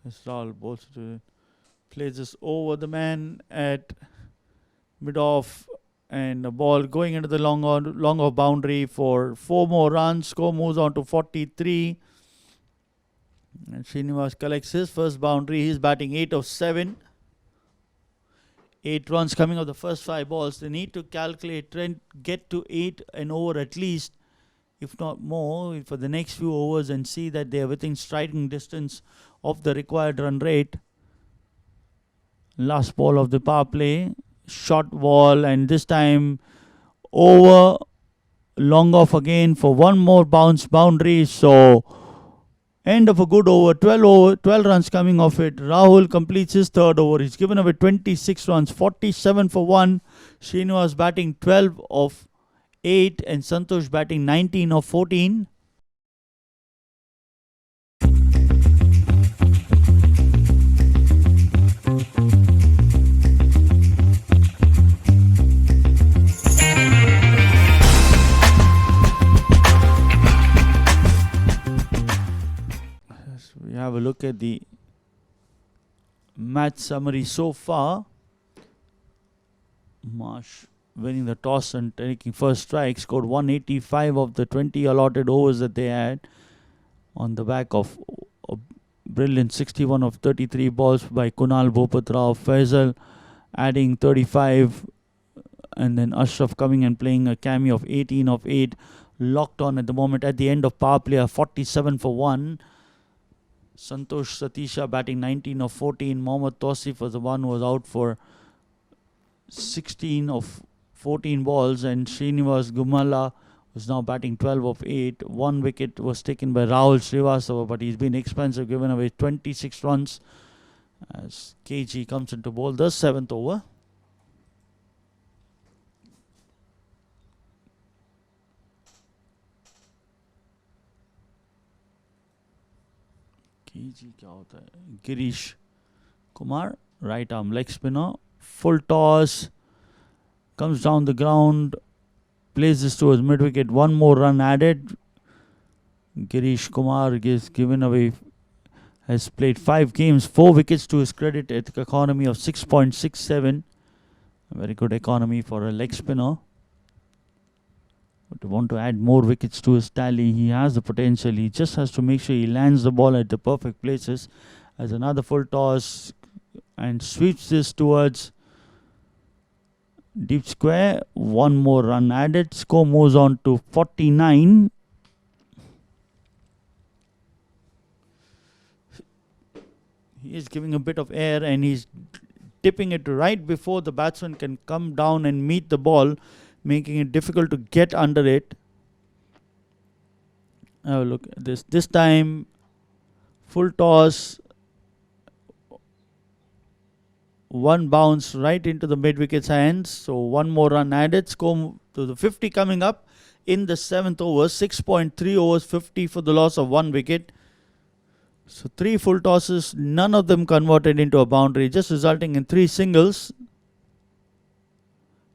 Rahul plays this over the man at mid-off, and the ball going into the long off boundary for 4 more runs. Score moves on to 43. And Srinivas collects his first boundary. He's batting 8 of 7. 8 runs coming off the first 5 balls. They need to calculate, get to 8 and over at least if not more, for the next few overs and see that they are within striking distance of the required run rate. Last ball of the power play, short ball, and this time over, long off again for one more bounce boundary. So end of a good over, 12 runs coming off it. Rahul completes his third over. He's given away 26 runs, 47 for 1. Srinivas batting 12 of 8 and Santosh batting 19 of 14. We have a look at the match summary so far. Marsh winning the toss and taking first strike, scored 185 of the 20 allotted overs that they had on the back of a brilliant 61 of 33 balls by Kunal Bhopatrao. Faisal adding 35, and then Ashraf coming and playing a cameo of 18 of 8. Lockton at the moment at the end of power play, 47 for 1. Santosh Satisha batting 19 of 14. Mohammad Tausif was the one who was out for 16 of 14 balls, and Srinivas Gumala was now batting 12 of 8. 1 wicket was taken by Rahul Srivastava, but he's been expensive, given away 26 runs as KG comes into bowl the 7th over. KG क्या होता है? Girish Kumar, right arm leg spinner, full toss, comes down the ground, plays this towards mid wicket. One more run added. Girish Kumar has played 5 games, 4 wickets to his credit at the economy of 6.67. A very good economy for a leg spinner. But to want to add more wickets to his tally, he has the potential. He just has to make sure he lands the ball at the perfect places. As another full toss and sweeps this towards deep square. One more run added. Score moves on to 49. He is giving a bit of air and he's tipping it right before the batsman can come down and meet the ball, making it difficult to get under it. Have a look at this. This time, full toss. One bounce right into the mid-wicket's hands. So one more run added. Score to the 50 coming up in the 7th over. 6.3 overs, 50 for the loss of 1 wicket. So 3 full tosses, none of them converted into a boundary, just resulting in 3 singles.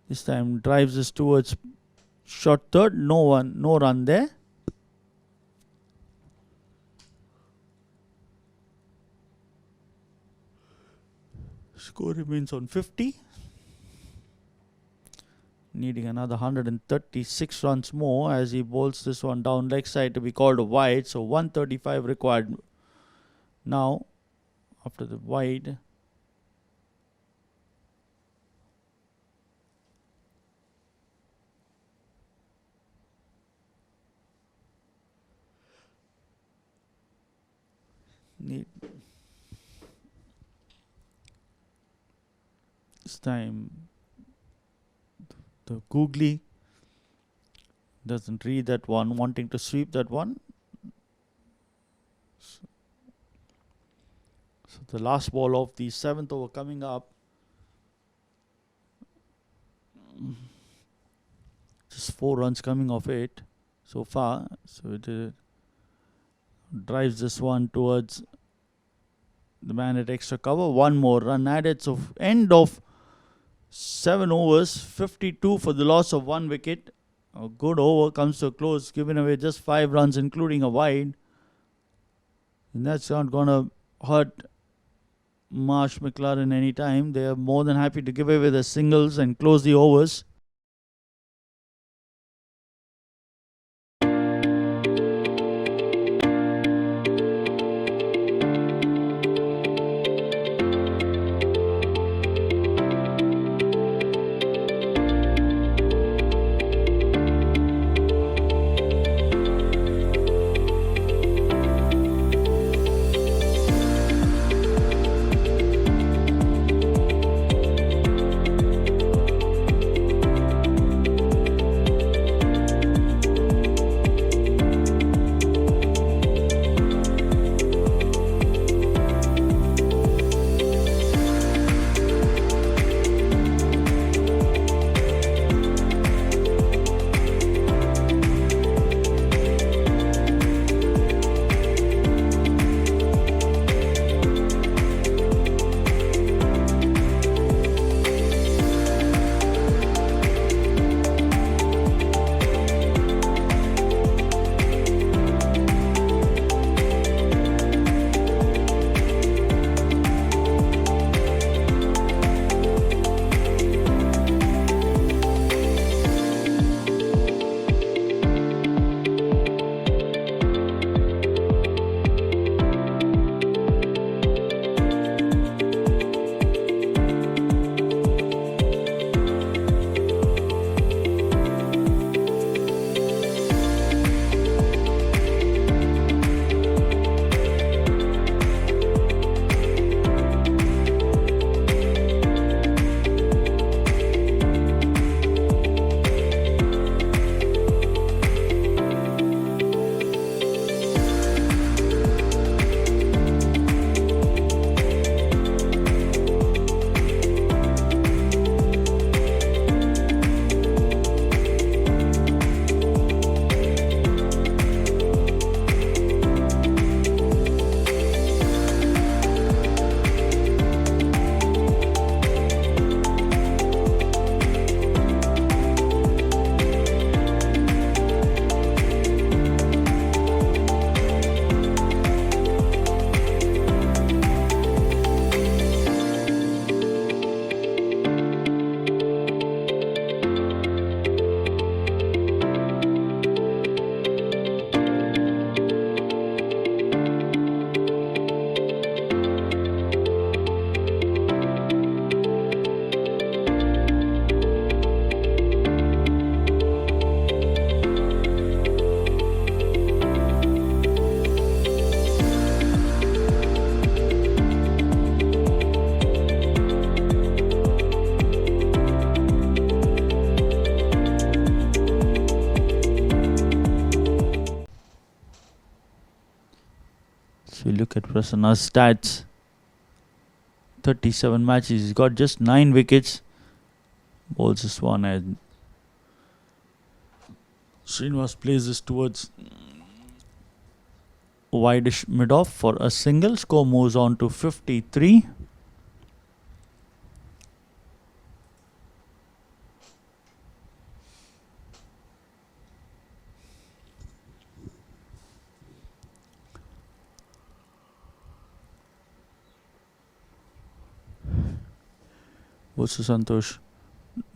This time drives this towards short third. No run there. Score remains on 50. Needing another 136 runs more as he bowls this one down leg side to be called a wide. So 135 required now after the wide. This time the googly doesn't read that one, wanting to sweep that one. So the last ball of the 7th over coming up. Just 4 runs coming off it so far. So it drives this one towards the man at extra cover. One more run added. So end of 7 overs, 52 for the loss of 1 wicket. A good over comes to a close, giving away just 5 runs, including a wide. And that's not going to hurt Marsh McLaren anytime. They are more than happy to give away the singles and close the overs. Look at Prasanna's stats. 37 matches. He's got just 9 wickets. Bowls this one and Srinivas plays this towards wideish mid-off for a single. Score moves on to 53. Bosu Santosh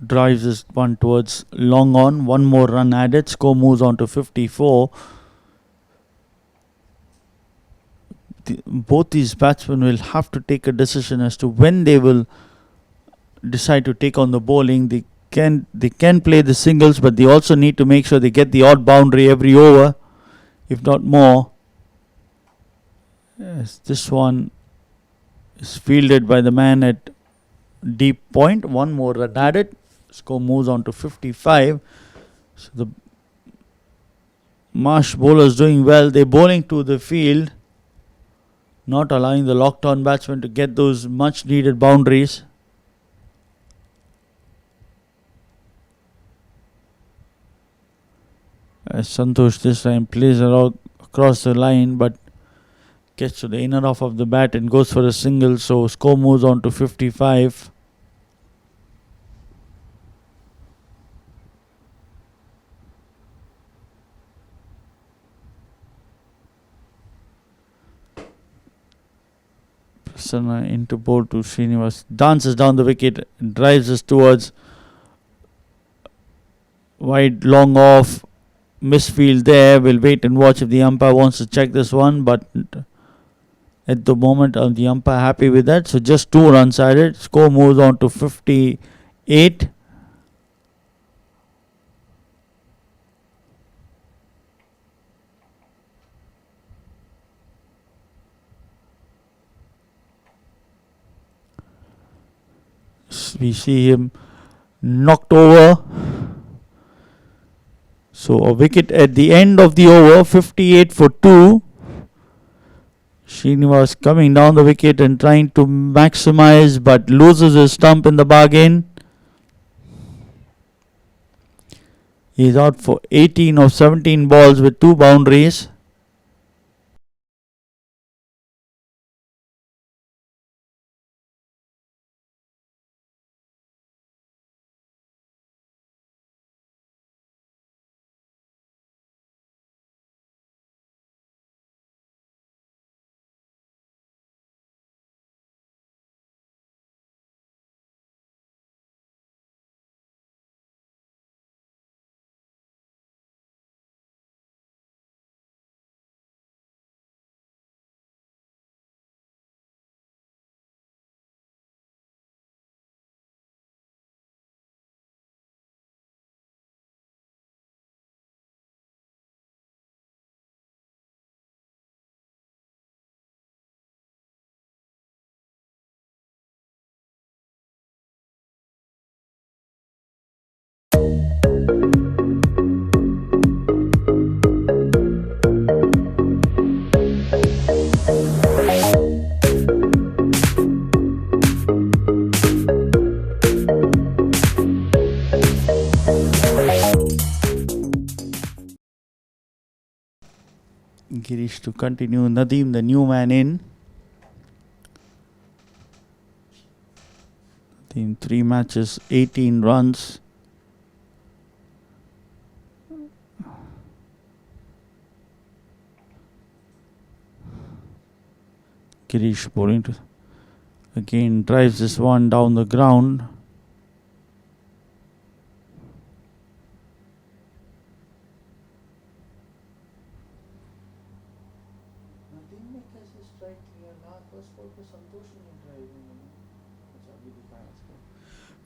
drives this one towards long on. One more run added. Score moves on to 54. Both these batsmen will have to take a decision as to when they will decide to take on the bowling. They can play the singles, but they also need to make sure they get the odd boundary every over, if not more. Yes, this one is fielded by the man at deep point. One more run added. Score moves on to 55. So the Marsh bowlers doing well. They're bowling to the field, not allowing the Lockton batsmen to get those much needed boundaries. As Santosh this time plays across the line, but gets to the inner half of the bat and goes for a single. So score moves on to 55. Prasanna into bowl to Srinivas. Dances down the wicket, drives us towards wide, long off. Misfield there. We'll wait and watch if the umpire wants to check this one, but at the moment the umpire happy with that. So just 2 runs added. Score moves on to 58. We see him knocked over. So a wicket at the end of the over, 58 for 2. Srinivas coming down the wicket and trying to maximize, but loses his stump in the bargain. He's out for 18 of 17 balls with 2 boundaries. Girish to continue. Nadeem, the new man in. Nadeem, 3 matches, 18 runs. Girish bowling to again drives this one down the ground.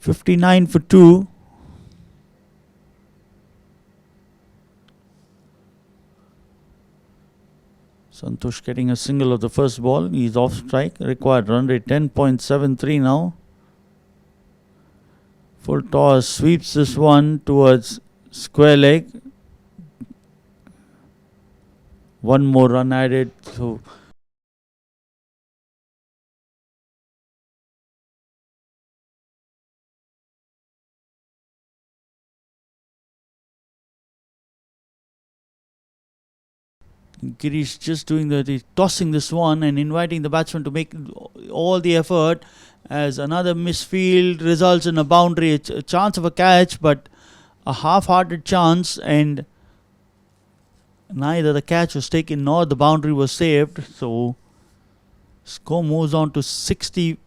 $59 for 2. Santosh getting a single of the first ball. He's off strike. Required run rate 10.73 now. Full toss, sweeps this one towards square leg. One more run added. So Girish just doing he's tossing this one and inviting the batsman to make all the effort, as another misfield results in a boundary. It's a chance of a catch, but a half-hearted chance, and neither the catch was taken nor the boundary was saved. So score moves on to 64.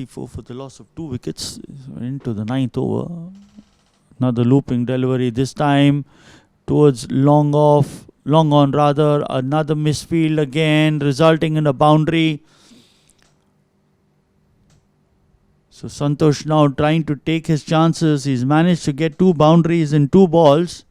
For the loss of 2 wickets into the 9th over. Another looping delivery, this time towards long on rather. Another misfield again, resulting in a boundary. So Santosh now trying to take his chances. He's managed to get 2 boundaries in 2 balls,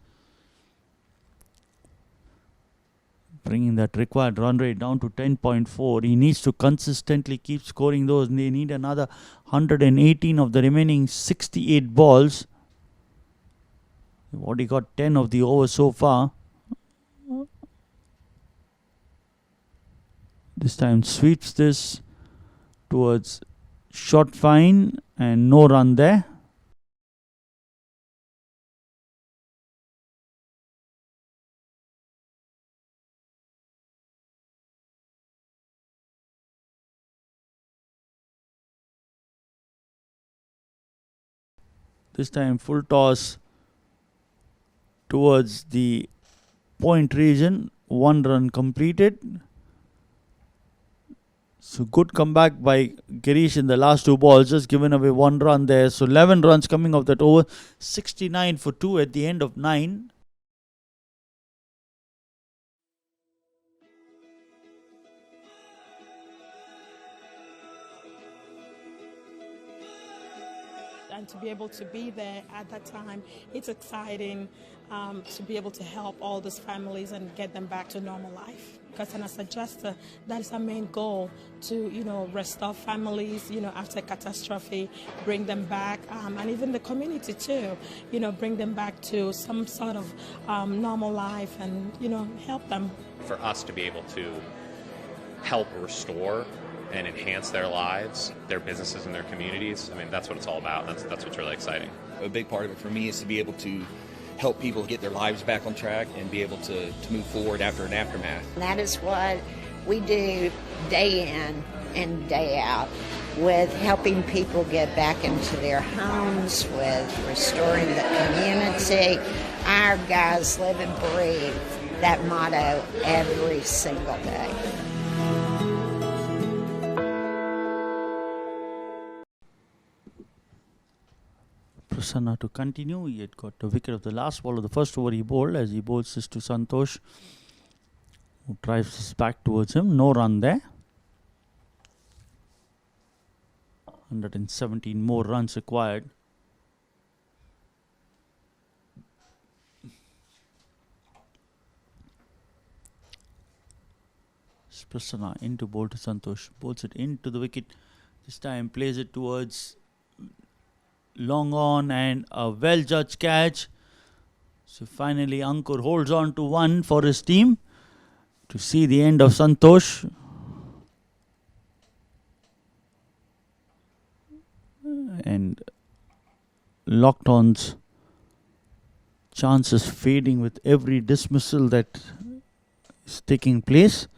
bringing that required run rate down to 10.4. He needs to consistently keep scoring those. They need another 118 of the remaining 68 balls. They've already got 10 of the overs so far. This time sweeps this towards short fine and no run there. This time full toss towards the point region. 1 run completed. So good comeback by Girish in the last 2 balls, just given away 1 run there. So 11 runs coming off that over. 69 for 2 at the end of 9. And to be able to be there at that time, it's exciting to be able to help all these families and get them back to normal life. Because as a adjuster, that is our main goal, to restore families after catastrophe, bring them back, and even the community too, bring them back to some sort of normal life and help them. For us to be able to help restore and enhance their lives, their businesses, and their communities. I mean, that's what it's all about. That's what's really exciting. A big part of it for me is to be able to help people get their lives back on track and be able to move forward after an aftermath. That is what we do day in and day out, with helping people get back into their homes, with restoring the community. Our guys live and breathe that motto every single day. Prasanna to continue. He had got the wicket of the last ball of the first over he bowled, as he bowls this to Santosh, who drives this back towards him. No run there. 117 more runs required. Prasanna into bowl to Santosh. Bowls it into the wicket. This time plays it towards long on, and a well judged catch. So finally Ankur holds on to 1 for his team to see the end of Santosh. And Lockton's chances fading with every dismissal that is taking place.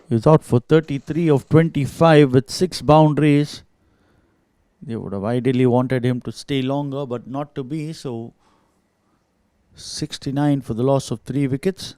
He's out for 33 of 25 with 6 boundaries. They would have ideally wanted him to stay longer, but not to be. So 69 for the loss of 3 wickets.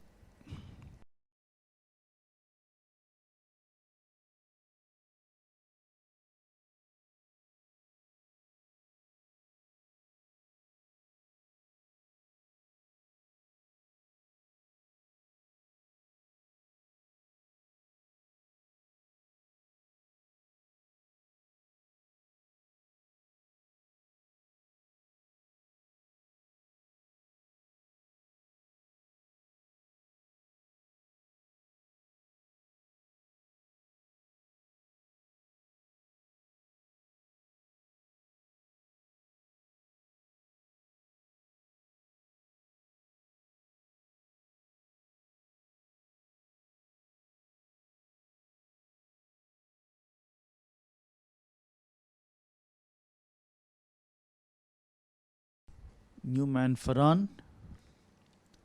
New man Farhan.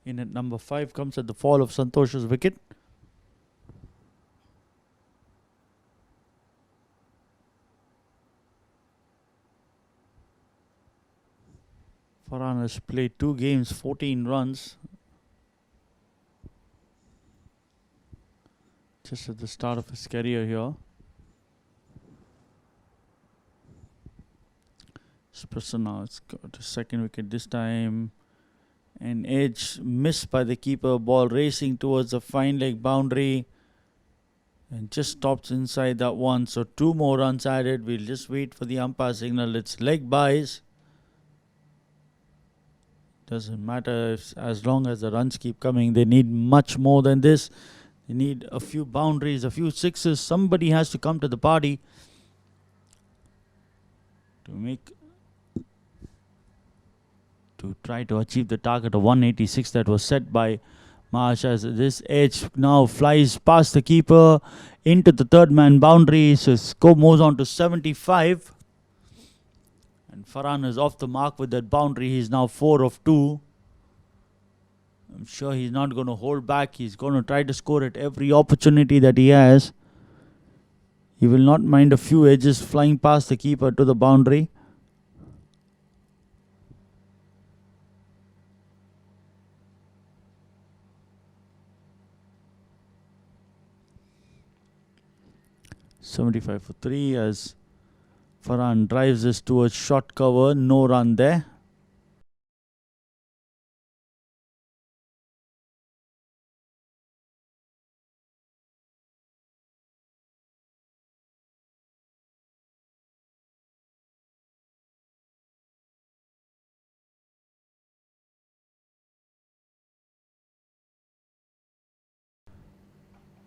In at number 5 comes at the fall of Santosh's wicket. Farhan has played 2 games, 14 runs. Just at the start of his career here. Prasanna has got a second wicket this time. An edge missed by the keeper. Ball racing towards the fine leg boundary. And just stops inside that one. So 2 more runs added. We'll just wait for the umpire signal. It's leg byes. Doesn't matter as long as the runs keep coming. They need much more than this. They need a few boundaries, a few sixes. Somebody has to come to the party to try to achieve the target of 186 that was set by Marsh, as this edge now flies past the keeper into the third man boundary. So score moves on to 75. And Farhan is off the mark with that boundary. He's now 4 of 2. I'm sure he's not going to hold back. He's going to try to score at every opportunity that he has. He will not mind a few edges flying past the keeper to the boundary. .75 for 3 as Farhan drives this towards short cover. No run there.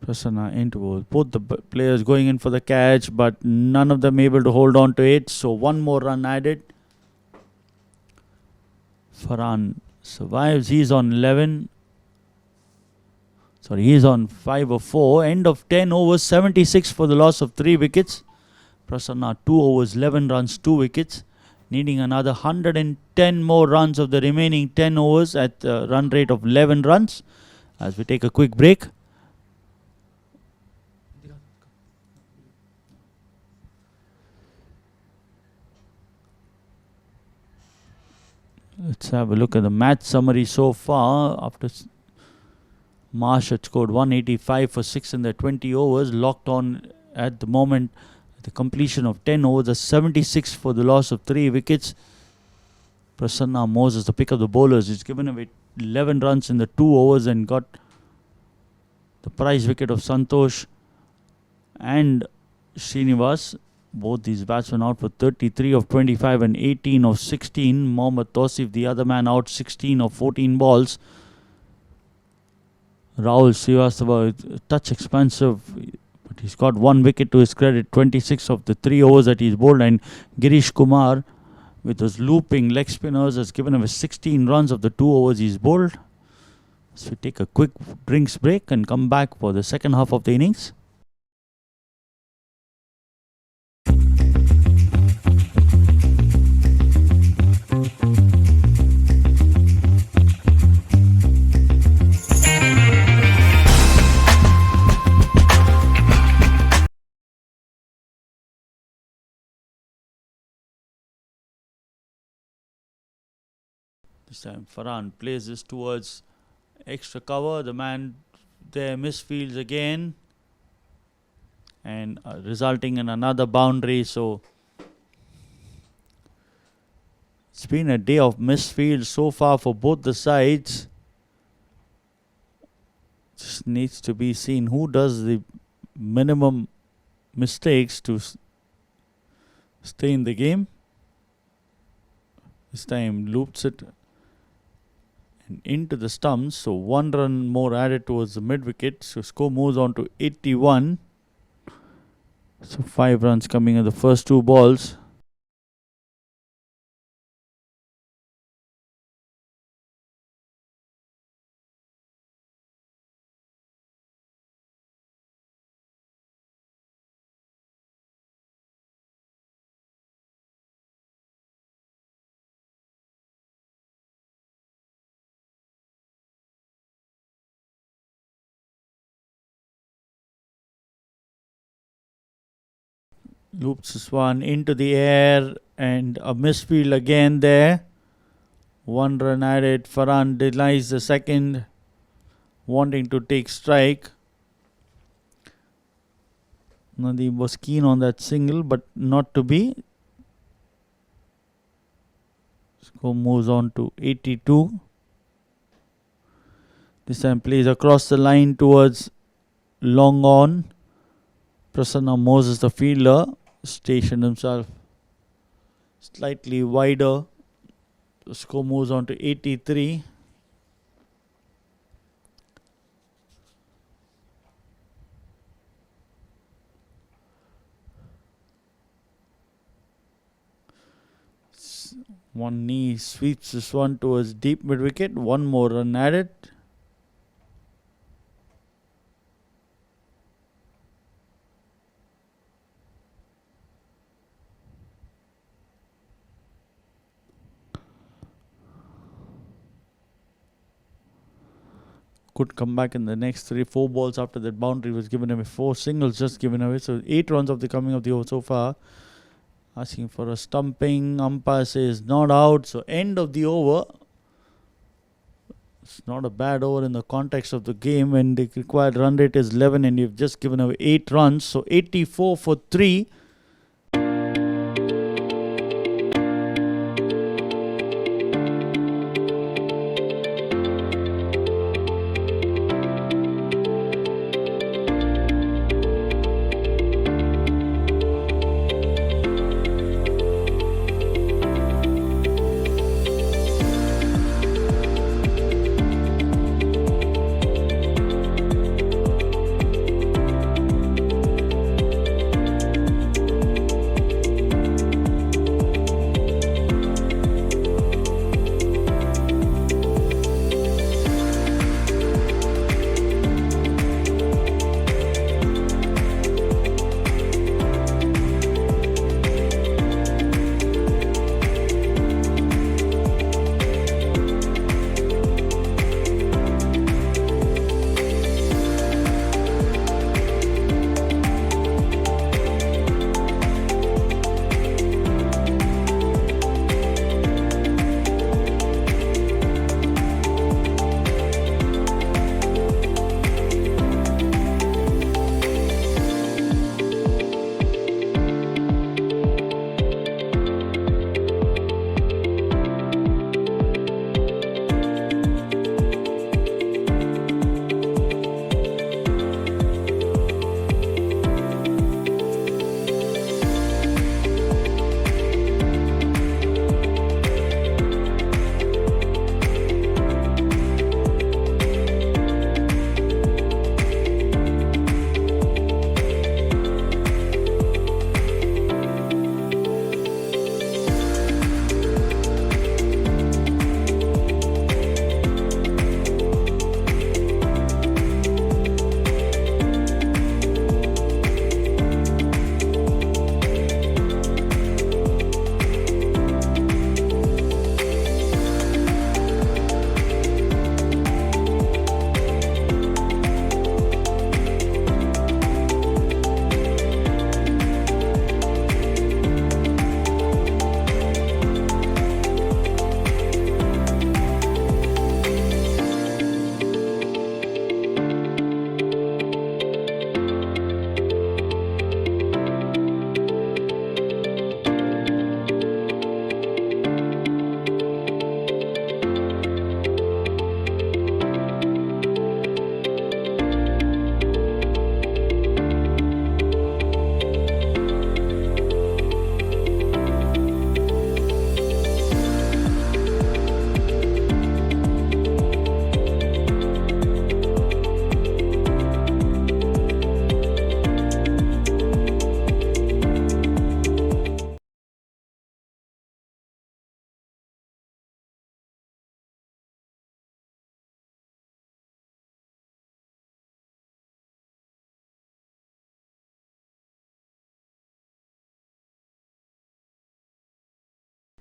Prasanna into both the players going in for the catch, but none of them able to hold on to it. So 1 more run added. Farhan survives. He's on 11. Sorry, he's on 5 of 4. End of 10 overs, 76 for the loss of 3 wickets. Prasanna 2 overs, 11 runs, 2 wickets. Needing another 110 more runs of the remaining 10 overs at a run rate of 11 runs. As we take a quick break. Let's have a look at the match summary so far. After Marsh had scored 185 for 6 in the 20 overs. Lockton at the moment, at the completion of 10 overs, a 76 for the loss of 3 wickets. Prasanna Moses, the pick of the bowlers, he's given away 11 runs in the 2 overs and got the prize wicket of Santosh and Srinivas. Both these batsmen out for 33 of 25 and 18 of 16. Mohammad Tausif, the other man, out 16 of 14 balls. Rahul Srivastava, a touch expensive, but he's got 1 wicket to his credit. 26 of the 3 overs that he's bowled. And Girish Kumar, with his looping leg spinners, has given him 16 runs of the 2 overs he's bowled. So we take a quick drinks break and come back for the second half of the innings. This time Farhan plays this towards extra cover. The man there misfields again, and resulting in another boundary. So it's been a day of misfield so far for both the sides. Just needs to be seen who does the minimum mistakes to stay in the game. This time loops it and into the stumps. So 1 run more added towards the mid wicket. So score moves on to 81. So 5 runs coming in the first 2 balls. Loops this one into the air and a misfield again there. 1 run added. Farhan denies the second, wanting to take strike. Nadeem was keen on that single, but not to be. Score moves on to 82. This time plays across the line towards long on. Prasanna Moses, the fielder, stationed himself slightly wider. The score moves on to 83. One knee sweeps this one towards deep mid wicket. One more run added. Could come back in the next 3-4 balls after that boundary was given away. 4 singles just given away. So 8 runs of the coming of the over so far. Asking for a stumping. Umpire says not out. So end of the over. It's not a bad over in the context of the game when the required run rate is 11 and you've just given away 8 runs. So 84 for 3.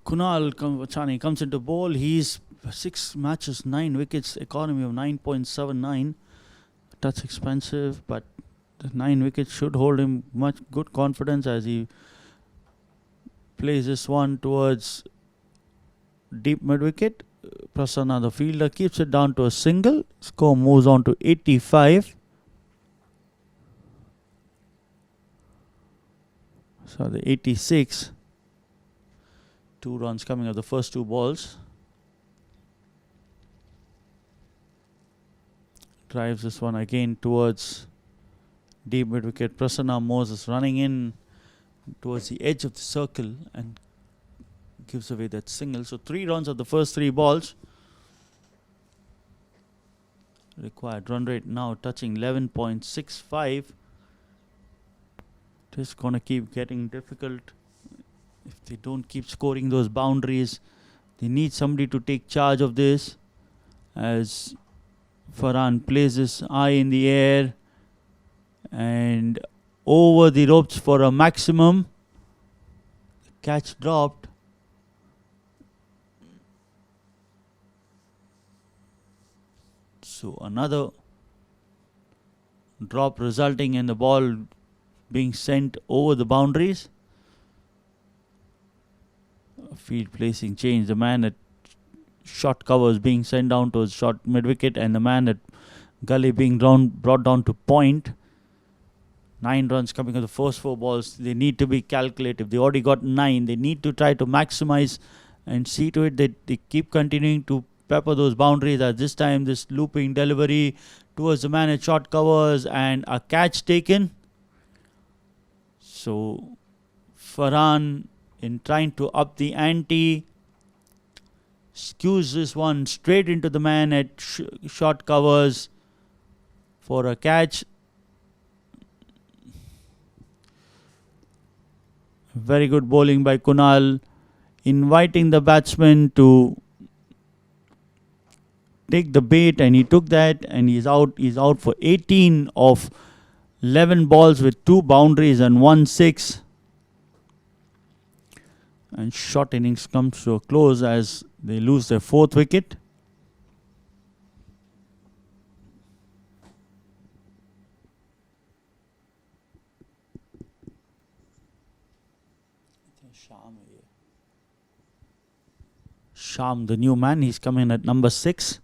Kunal Chani comes into ball. He's 6 matches, 9 wickets, economy of 9.79. That's expensive, but The 9 wickets should hold him much good confidence as he plays this one towards deep mid wicket. Prasanna, the fielder, keeps it down to a single. Score moves on to 85. So the 86. 2 runs coming of the first 2 balls. Drives this one again towards deep mid wicket. Prasanna Moses running in towards the edge of the circle and gives away that single. So 3 runs of the first 3 balls. Required run rate now touching 11.65. It is going to keep getting difficult if they don't keep scoring those boundaries. They need somebody to take charge of this as Farhan plays his eye in the air and over the ropes for a maximum. Catch dropped. So another drop resulting in the ball being sent over the boundaries. Field placing change. The man at short covers being sent down to short mid wicket and the man at gully being brought down to point. 9 runs coming of the first 4 balls. They need to be calculative. They already got 9. They need to try to maximize and see to it that they keep continuing to pepper those boundaries. At this time, this looping delivery towards the man at short covers and a catch taken. So Farhan, in trying to up the ante, skews this one straight into the man at short covers for a catch. Very good bowling by Kunal, inviting the batsman to take the bait, and he took that and he's out. He's out for 18 of 11 balls with 2 boundaries and 1 6. And short innings comes to a close as they lose their 4th wicket. Sham, the new man, he's coming at number 6.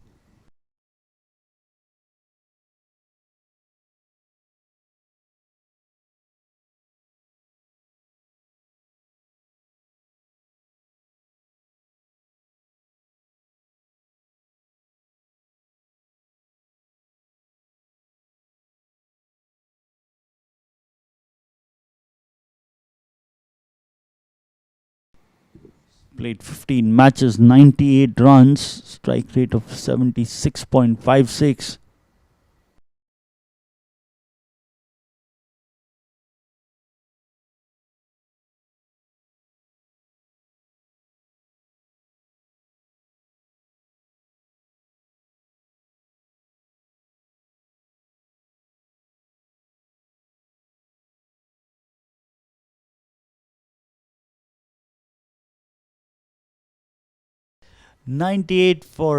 Played 15 matches, 98 runs, strike rate of 76.56. Ninety-three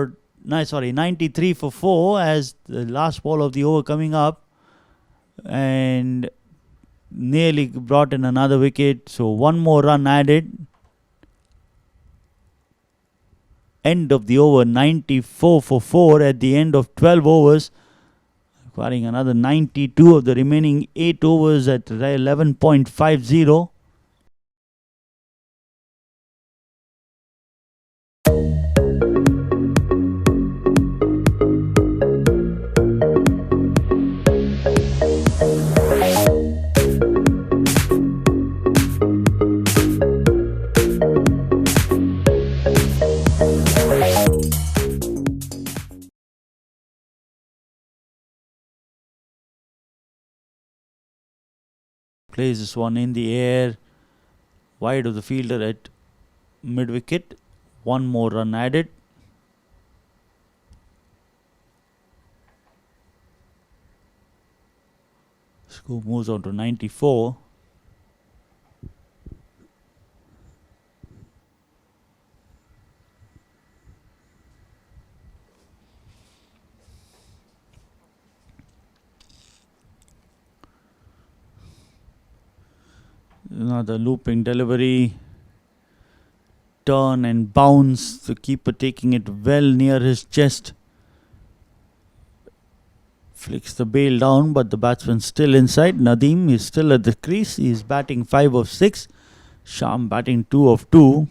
for 4 as the last ball of the over coming up, and nearly brought in another wicket. So 1 more run added. End of the over, 94 for 4 at the end of 12 overs, requiring another 92 of the remaining 8 overs at 11.50. Plays this one in the air, wide of the fielder at mid wicket. 1 more run added. Score moves on to 94. Another looping delivery. Turn and bounce. The keeper taking it well near his chest. Flicks the bail down, but the batsman still inside. Nadeem is still at the crease. He is batting 5 of 6. Sham batting 2 of 2.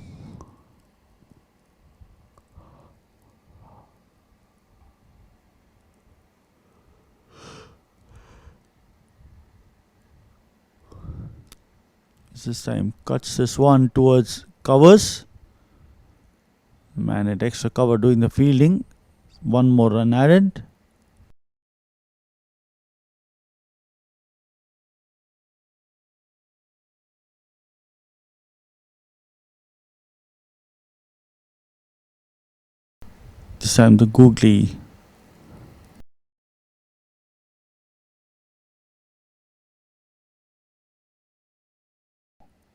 This time cuts this one towards covers. Man at extra cover doing the fielding. One more run added. This time the googly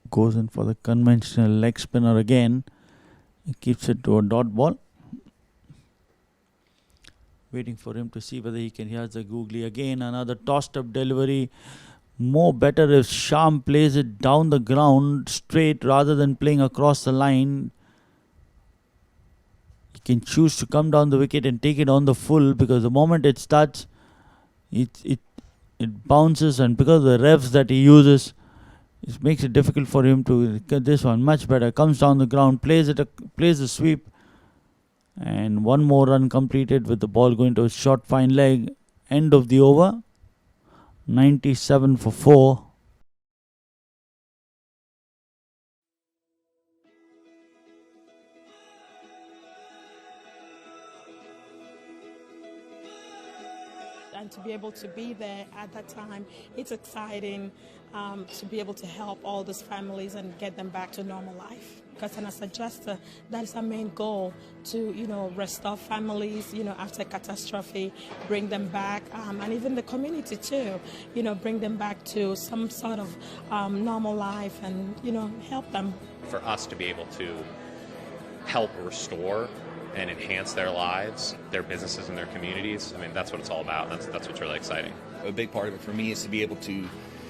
goes in for the conventional leg spinner again. He keeps it to a dot ball. Waiting for him to see whether he can hear the googly again. Another tossed up delivery. More better if Sham plays it down the ground straight rather than playing across the line. He can choose to come down the wicket and take it on the full, because the moment it starts, it bounces, and because of the revs that he uses, it makes it difficult for him to get this one. Much better. Comes down the ground, plays the sweep, and one more run completed with the ball going to a short fine leg. End of the over. 97 for 4. And to be able to be there at that time, it's exciting to be able to help all these families and get them back to normal life. Because as a adjuster, that is our main goal, to restore families after catastrophe, bring them back, and even the community too, bring them back to some sort of normal life, and help them. For us to be able to help restore and enhance their lives, their businesses, and their communities, I mean, that's what it's all about. That's what's really exciting. A big part of it for me is to be able to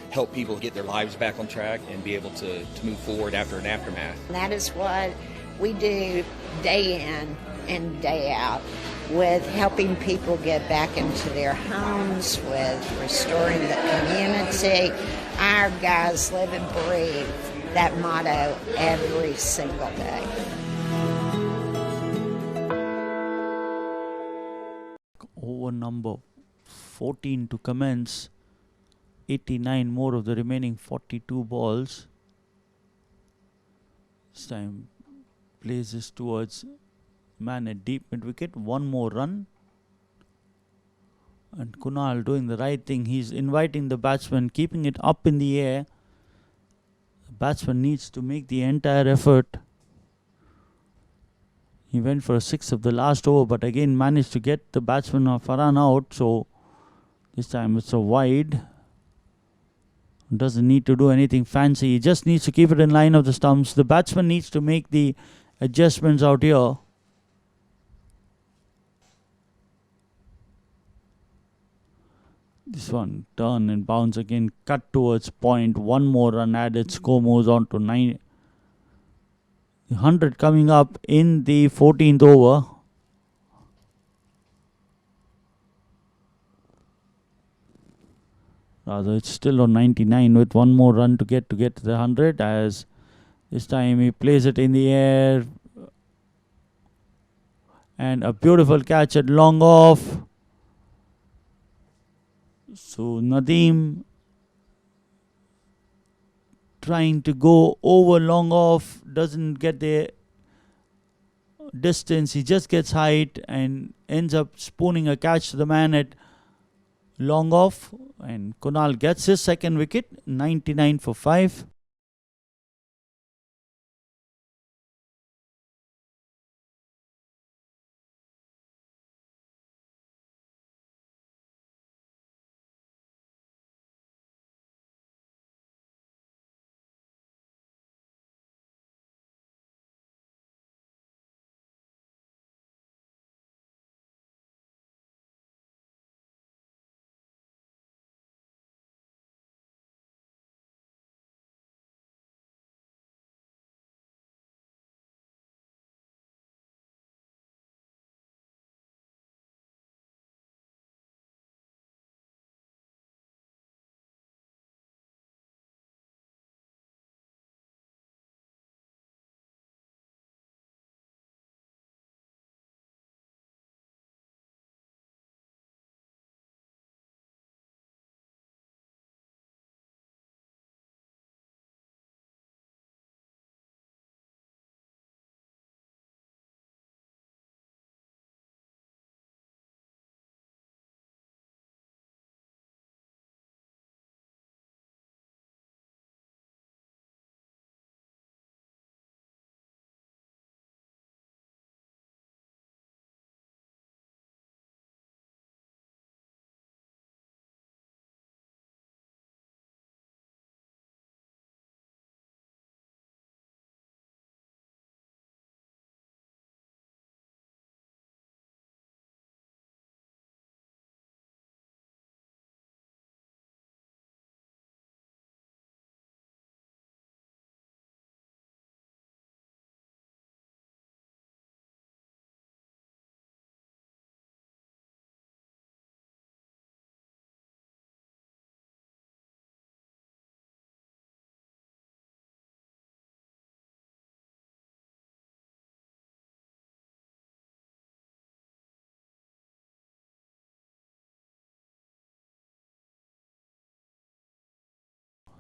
help people get their lives back on track and be able to move forward after an aftermath. And that is what we do day in and day out, with helping people get back into their homes, with restoring the community. Our guys live and breathe that motto every single day. Over number 14 to commence. 89 more of the remaining 42 balls. This time plays this towards man at deep mid wicket. One more run. And Kunal doing the right thing. He's inviting the batsman, keeping it up in the air. The batsman needs to make the entire effort. He went for a 6 of the last over, but again managed to get the batsman Farhan out. So this time it's a wide. Doesn't need to do anything fancy. He just needs to keep it in line of the stumps. The batsman needs to make the adjustments out here. This one, turn and bounce again, cut towards point. One more run added. Score moves on to 100 coming up in the 14th over. Rather, it's still on 99 with one more run to get to the 100, as this time he plays it in the air. And a beautiful catch at long off. So Nadeem trying to go over long off, doesn't get the distance. He just gets height and ends up spooning a catch to the man at long off. And Kunal gets his second wicket. 99 for 5.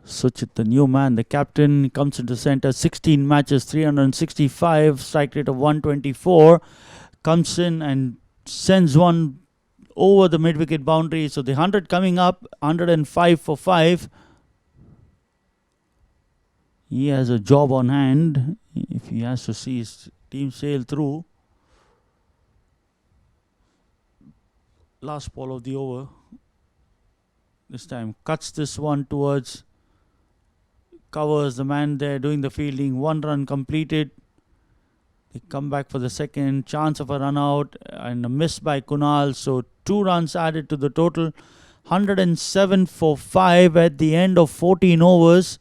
Suchit, the new man, the captain, comes into center. 16 matches, 365, strike rate of 124. Comes in and sends one over the mid-wicket boundary. So the 100 coming up, 105 for 5. He has a job on hand if he has to see his team sail through. Last ball of the over. This time cuts this one towards, covers the man there doing the fielding. 1 run completed. They come back for the second. Chance of a run out and a miss by Kunal. So 2 runs added to the total. 107 for 5 at the end of 14 overs.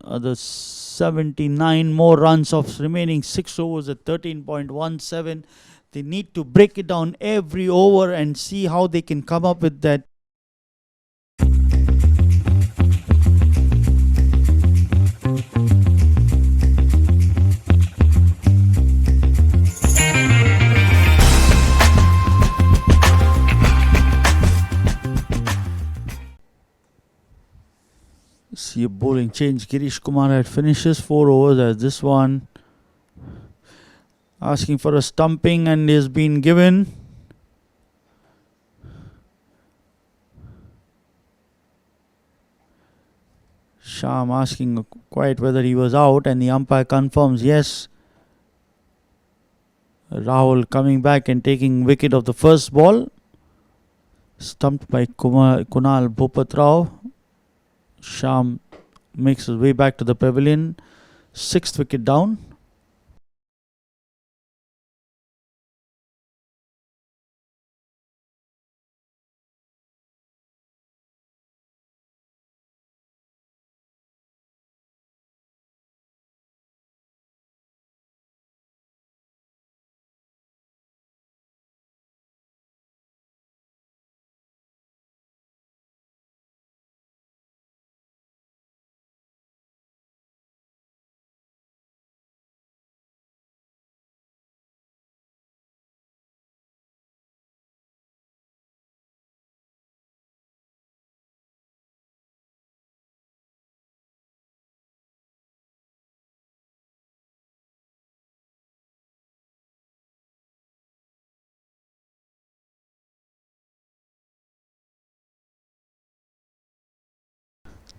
The 79 more runs of remaining 6 overs at 13.17. They need to break it down every over and see how they can come up with that. See a bowling change. Girish Kumar had finishes 4 overs as this one. Asking for a stumping and is being given. Sham asking quite whether he was out and the umpire confirms yes. Rahul coming back and taking wicket of the first ball. Stumped by Kunal Bhupatrao. Sham makes his way back to the pavilion. 6th wicket down.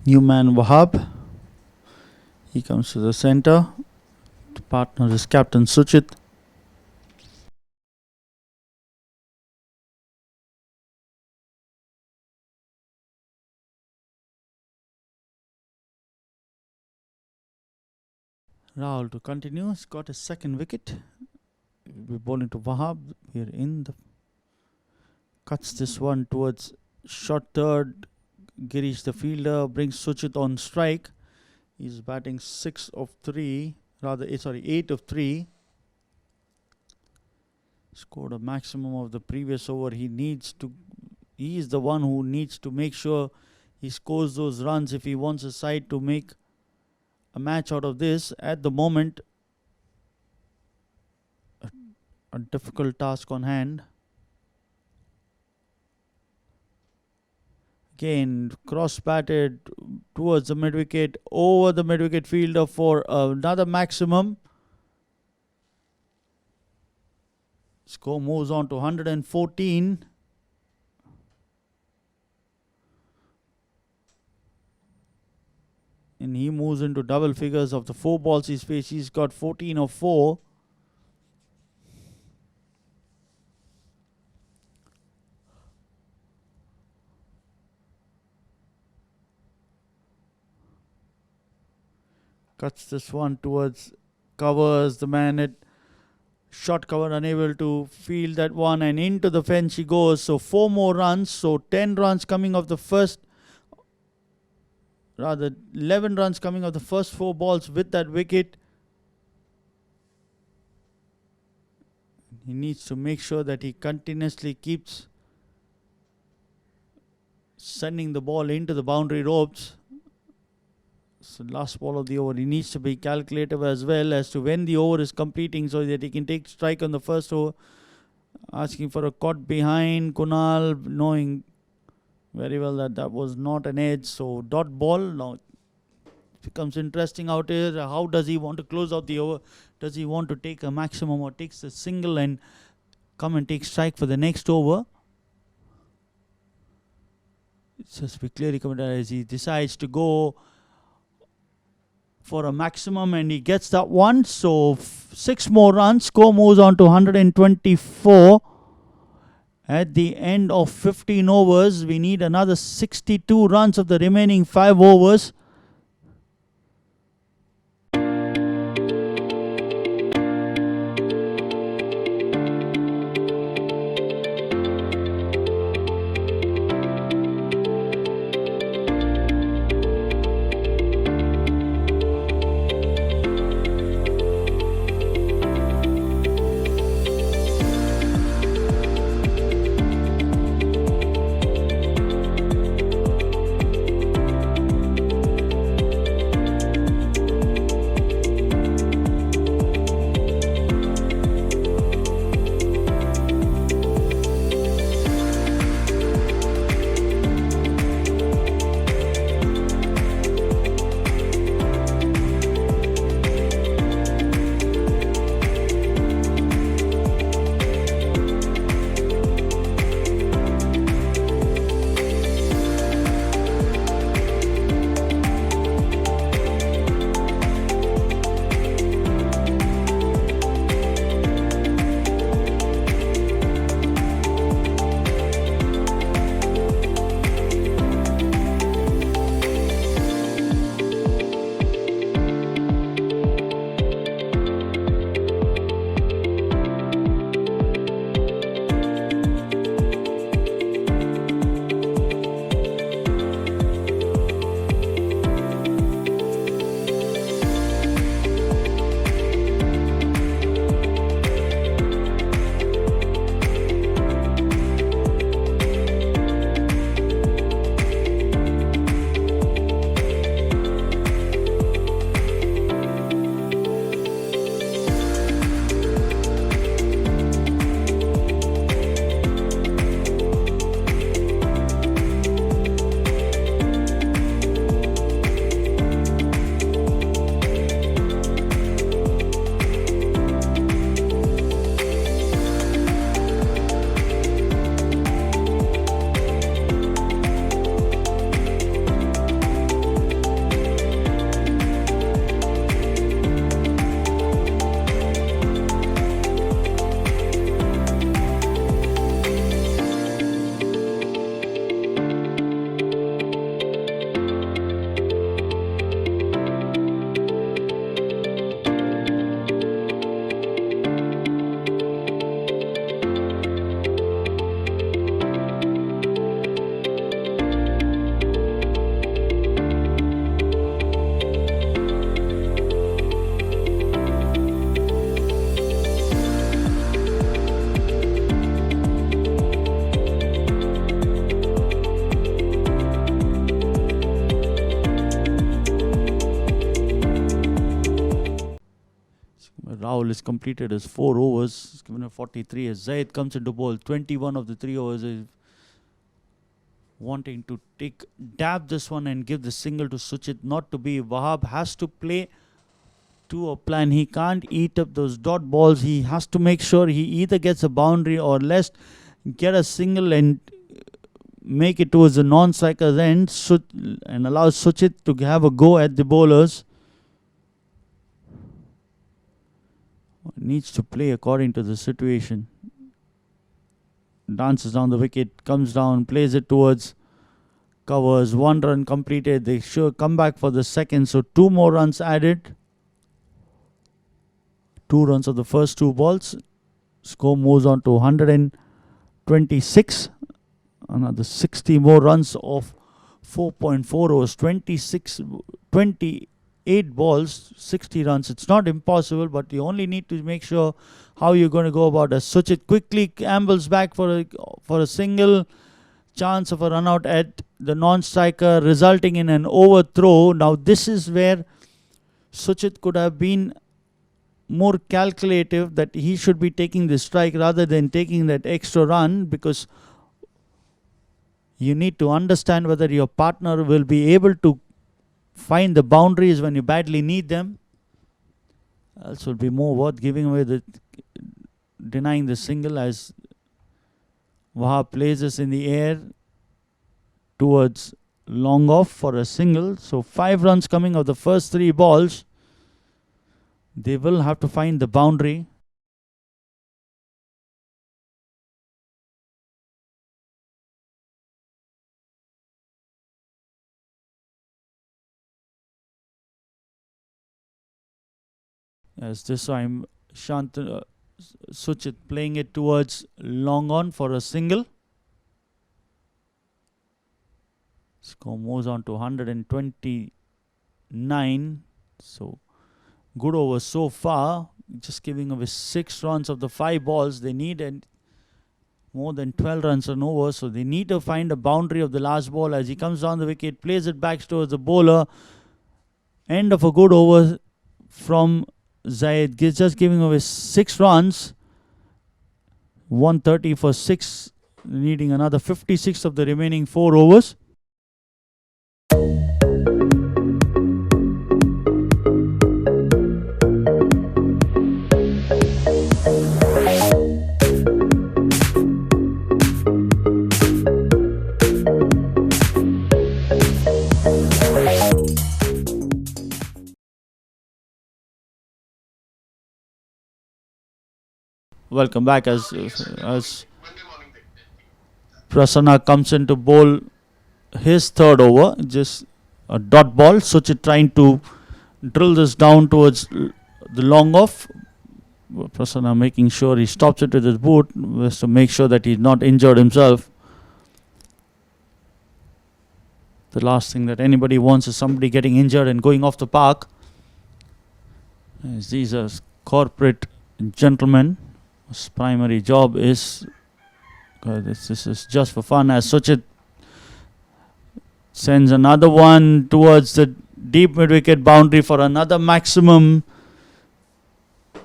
New man Wahab. He comes to the center. The partner is Captain Suchit. Rahul to continue. He's got his 2nd wicket. We're bowling to Wahab. We're in the. Cuts this one towards short 3rd. Girish, the fielder, brings Suchit on strike. He's batting 8 of 3. Scored a maximum of the previous over. He is the one who needs to make sure he scores those runs if he wants a side to make a match out of this. At the moment, a difficult task on hand. Again, cross batted towards the mid wicket, over the mid wicket fielder for another maximum. Score moves on to 114. And he moves into double figures of the 4 balls he's faced. He's got 14 of 4. Cuts this one towards, covers the man at short cover, unable to field that one, and into the fence he goes. So 4 more runs. So 10 runs coming off the first, 11 runs coming off the first 4 balls with that wicket. He needs to make sure that he continuously keeps sending the ball into the boundary ropes. So last ball of the over, he needs to be calculative as well as to when the over is completing so that he can take strike on the first over. Asking for a caught behind. Kunal knowing Very well that was not an edge. So dot ball. Now it becomes interesting out here. How does he want to close out the over? Does he want to take a maximum or takes a single and come and take strike for the next over? It's just be clearly commented as he decides to go for a maximum and he gets that one. So 6 more runs. Score moves on to 124. At the end of 15 overs, we need another 62 runs of the remaining 5 overs. Rahul has completed his 4 overs. He's given a 43 as Zaid comes into ball. 21 of the 3 overs is wanting to dab this one and give the single to Suchit. Not to be. Wahab has to play to a plan. He can't eat up those dot balls. He has to make sure he either gets a boundary or less get a single and make it towards the non-striker's end and allow Suchit to have a go at the bowlers. Needs to play according to the situation. Dances down the wicket, comes down, plays it towards covers. 1 run completed. They sure come back for the second. So 2 more runs added. 2 runs of the first 2 balls. Score moves on to 126. Another 60 more runs of 4.4 overs. 28 balls, 60 runs. It's not impossible, but you only need to make sure how you're going to go about it. Suchit quickly ambles back for a single. Chance of a run out at the non-striker, resulting in an overthrow. Now this is where Suchit could have been more calculative, that he should be taking the strike rather than taking that extra run, because You need to understand whether your partner will be able to find the boundaries when you badly need them. Else will be more worth giving away denying the single, as Wahab places in the air towards long off for a single. So 5 runs coming of the first 3 balls. They will have to find the boundary. As this time Suchit playing it towards long on for a single. Score moves on to 129. So good over so far. Just giving away 6 runs of the 5 balls. They need more than 12 runs on over. So they need to find a boundary of the last ball. As he comes down the wicket, plays it back towards the bowler. End of a good over from Zaid. Just giving away 6 runs. 130 for 6. Needing another 56 of the remaining 4 overs. Welcome back as Prasanna comes in to bowl his 3rd over. Just a dot ball. Suchit trying to drill this down towards the long off. Prasanna making sure he stops it with his boot just to make sure that he's not injured himself. The last thing that anybody wants is somebody getting injured and going off the park. As these are corporate gentlemen. His primary job is this is just for fun. As Suchit sends another one towards the deep mid-wicket boundary for another maximum.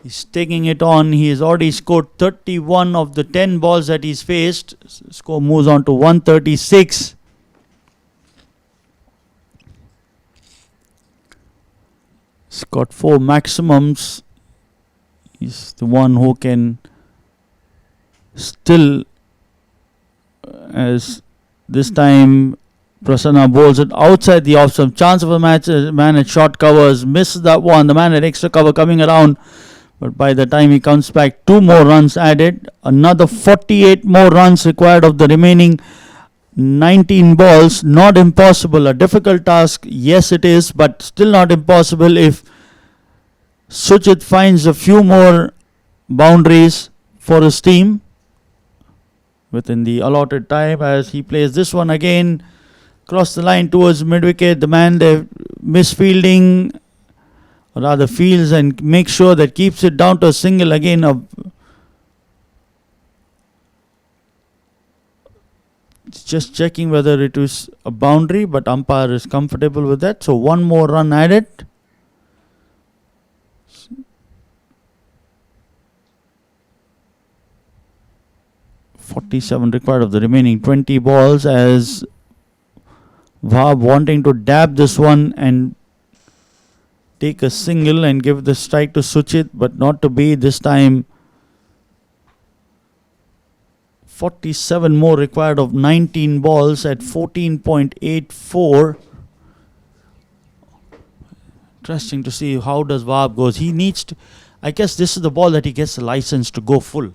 He's taking it on. He has already scored 31 of the 10 balls that he's faced. Score moves on to 136. He's got 4 maximums. He's the one who can still, as this time Prasanna bowls it outside the off stump. Chance of a match. Man at short covers. Misses that one. The man at extra cover coming around. But by the time he comes back, 2 more runs added. Another 48 more runs required of the remaining 19 balls. Not impossible. A difficult task. Yes, it is. But still not impossible if Suchit finds a few more boundaries for his team within the allotted time. As he plays this one again, cross the line towards mid-wicket. The man there misfielding, or rather fields and makes sure that keeps it down to a single again. Just checking whether it was a boundary, but umpire is comfortable with that. So 1 more run added. .47 required of the remaining 20 balls, as Wahab wanting to dab this one and take a single and give the strike to Suchit, but not to be this time. 47 more required of 19 balls at 14.84. Interesting to see how does Wahab goes. He needs to, I guess this is the ball that he gets the license to go full.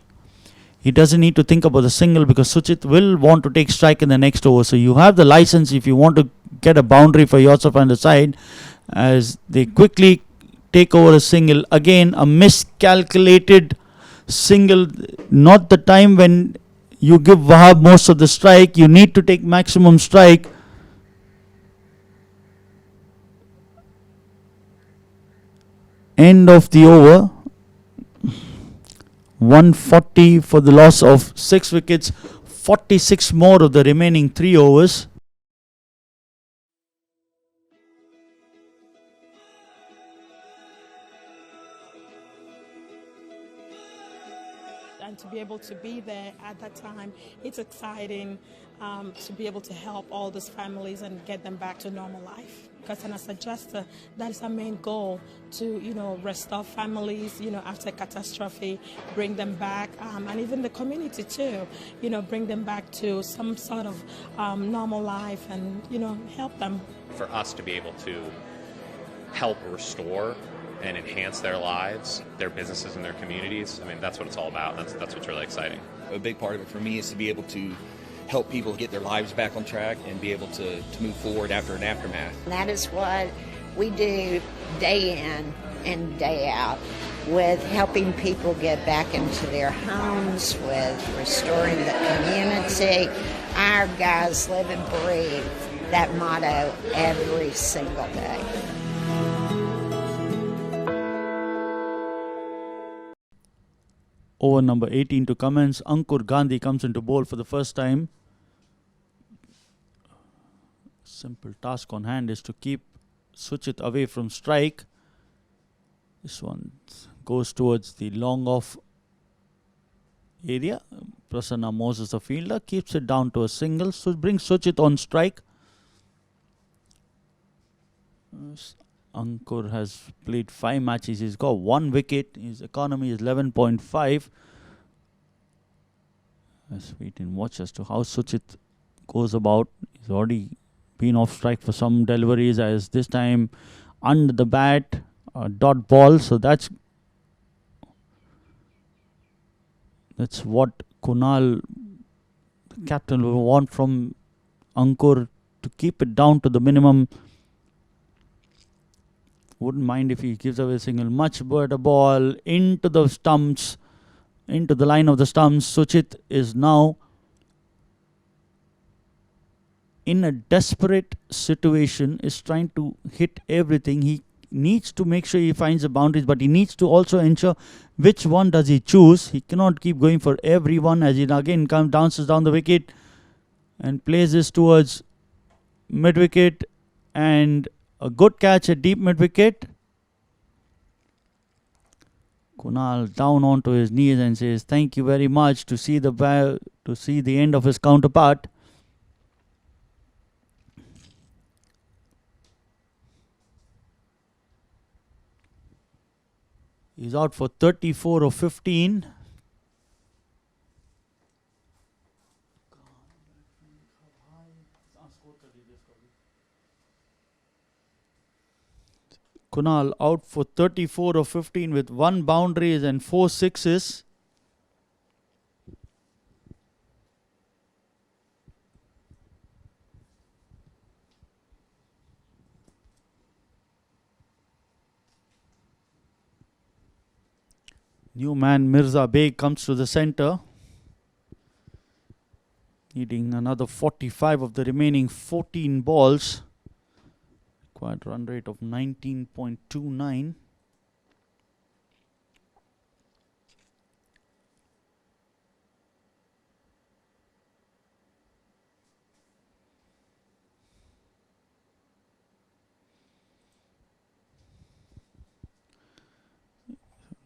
He doesn't need to think about the single because Suchit will want to take strike in the next over. So you have the license if you want to get a boundary for yourself on the side. As they quickly take over a single. Again, a miscalculated single. Not the time when you give Wahab most of the strike. You need to take maximum strike. End of the over. 140 for the loss of 6 wickets. 46 more of the remaining 3 overs. And to be be able to be there at that time, it's exciting to be able to help all these families and get them back to normal life. Because as a adjuster, that is our main goal, to restore families after catastrophe, bring them back, and even the community too, bring them back to some sort of normal life and help them. For us to be able to help restore and enhance their lives, their businesses, and their communities, I mean, that's what it's all about. That's what's really exciting. A big part of it for me is to be able to help people get their lives back on track and be able to move forward after an aftermath. And that is what we do day in and day out, with helping people get back into their homes, with restoring the community. Our guys live and breathe that motto every single day. Over number 18 to commence, Ankur Gandhi comes into bowl for the first time. Simple task on hand is to keep Suchit away from strike. This one goes towards the long off area. Prasanna Moses, the fielder, keeps it down to a single, so brings Suchit on strike. Ankur has played 5 matches. He's got 1 wicket. His economy is 11.5. Let's wait and watch as to how Suchit goes about. He's already been off strike for some deliveries, as this time under the bat, dot ball. So that's what Kunal, the captain, will want from Ankur, to keep it down to the minimum. Wouldn't mind if he gives away a single. Much better ball into the stumps, into the line of the stumps. Suchit is now in a desperate situation, is trying to hit everything. He needs to make sure he finds the boundaries, but he needs to also ensure which one does he choose. He cannot keep going for every one, as he again bounces down the wicket and plays this towards mid-wicket, and a good catch at deep mid-wicket. Kunal down onto his knees and says thank you very much, to see the end of his counterpart. He's out for 34 of 15. Kunal out for 34 of 15 with 1 boundaries and 4 sixes. New man Mirza Beg comes to the center, needing another 45 of the remaining 14 balls. Required run rate of 19.29.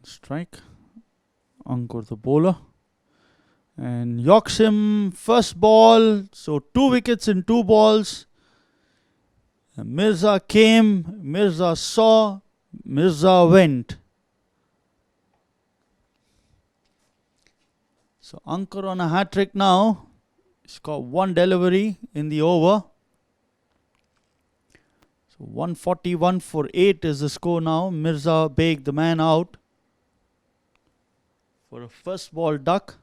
Strike. Ankur the bowler, and yorks him first ball. So 2 wickets in 2 balls. Mirza came, Mirza saw, Mirza went. So Ankur on a hat-trick now. He's got 1 delivery in the over. So 141 for 8 is the score now. Mirza Beg, the man out, for a first ball duck.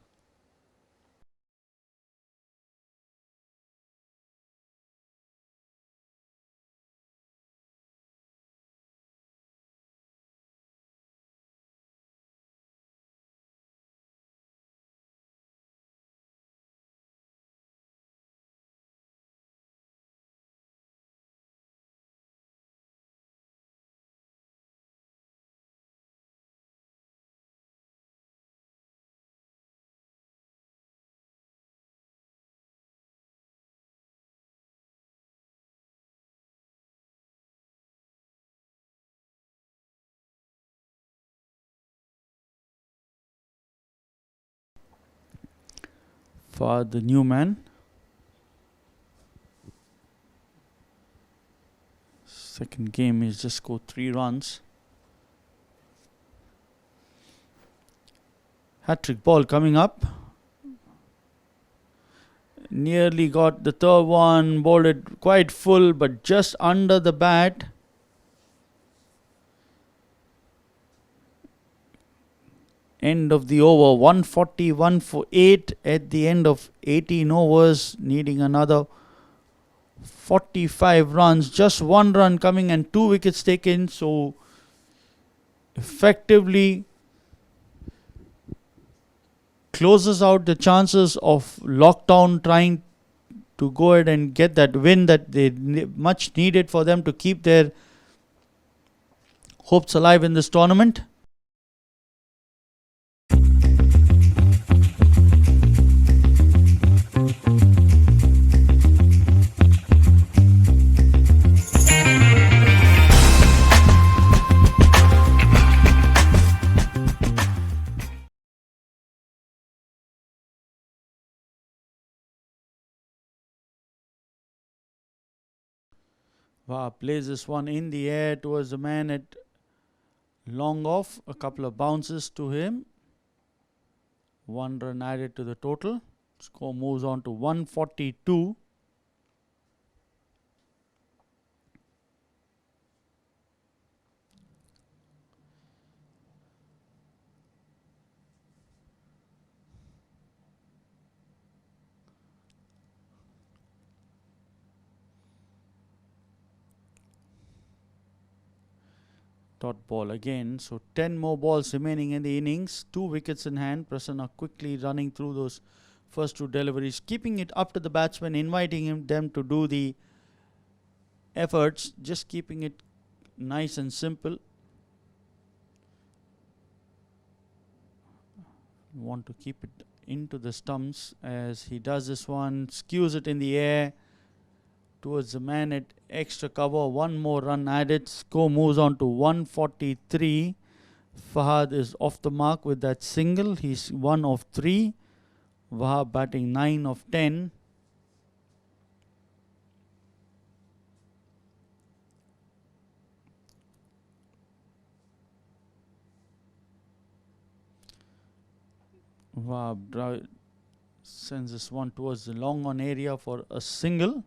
for the new man. Second game is just scored 3 runs. Hat-trick ball coming up. Nearly got the third one, bowled it quite full, but just under the bat. End of the over, 141 for 8 at the end of 18 overs, needing another 45 runs. Just 1 run coming and 2 wickets taken, so effectively closes out the chances of Lockton trying to go ahead and get that win that they much needed for them to keep their hopes alive in this tournament. Wow, plays this one in the air towards the man at long off. A couple of bounces to him. 1 run added to the total. Score moves on to 142. Dot ball again. So 10 more balls remaining in the innings. 2 wickets in hand. Prasanna quickly running through those first 2 deliveries, keeping it up to the batsman, inviting them to do the efforts, just keeping it nice and simple. Want to keep it into the stumps as he does this one, skews it in the air towards the man at extra cover. 1 more run added. Score moves on to 143. Fahad is off the mark with that single. He's 1 of 3. Wahab batting 9 of 10. Wahab sends this one towards the long on area for a single.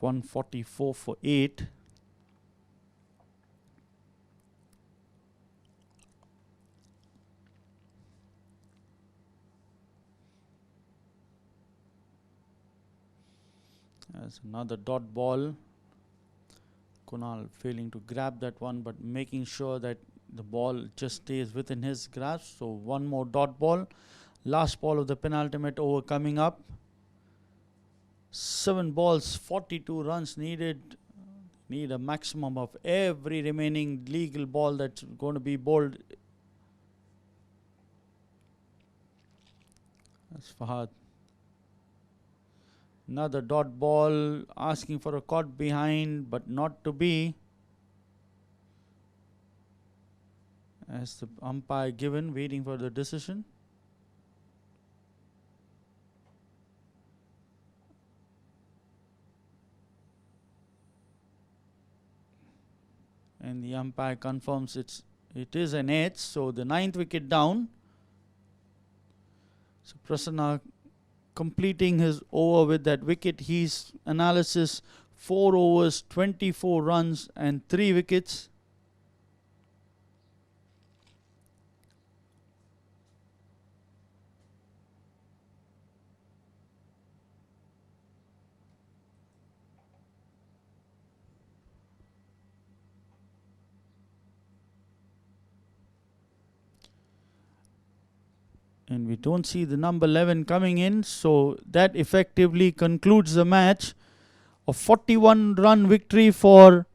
144 for 8. As another dot ball. Kunal failing to grab that one, but making sure that the ball just stays within his grasp. So 1 more dot ball. Last ball of the penultimate over coming up. 7 balls, 42 runs needed. Need a maximum of every remaining legal ball that's going to be bowled. That's Fahad. Another dot ball, asking for a caught behind, but not to be. As the umpire given, waiting for the decision. And the umpire confirms it is an edge. So the 9th wicket down. So Prasanna completing his over with that wicket. His analysis: 4 overs, 24 runs and 3 wickets. And we don't see the number 11 coming in, so that effectively concludes the match. A 41 run victory for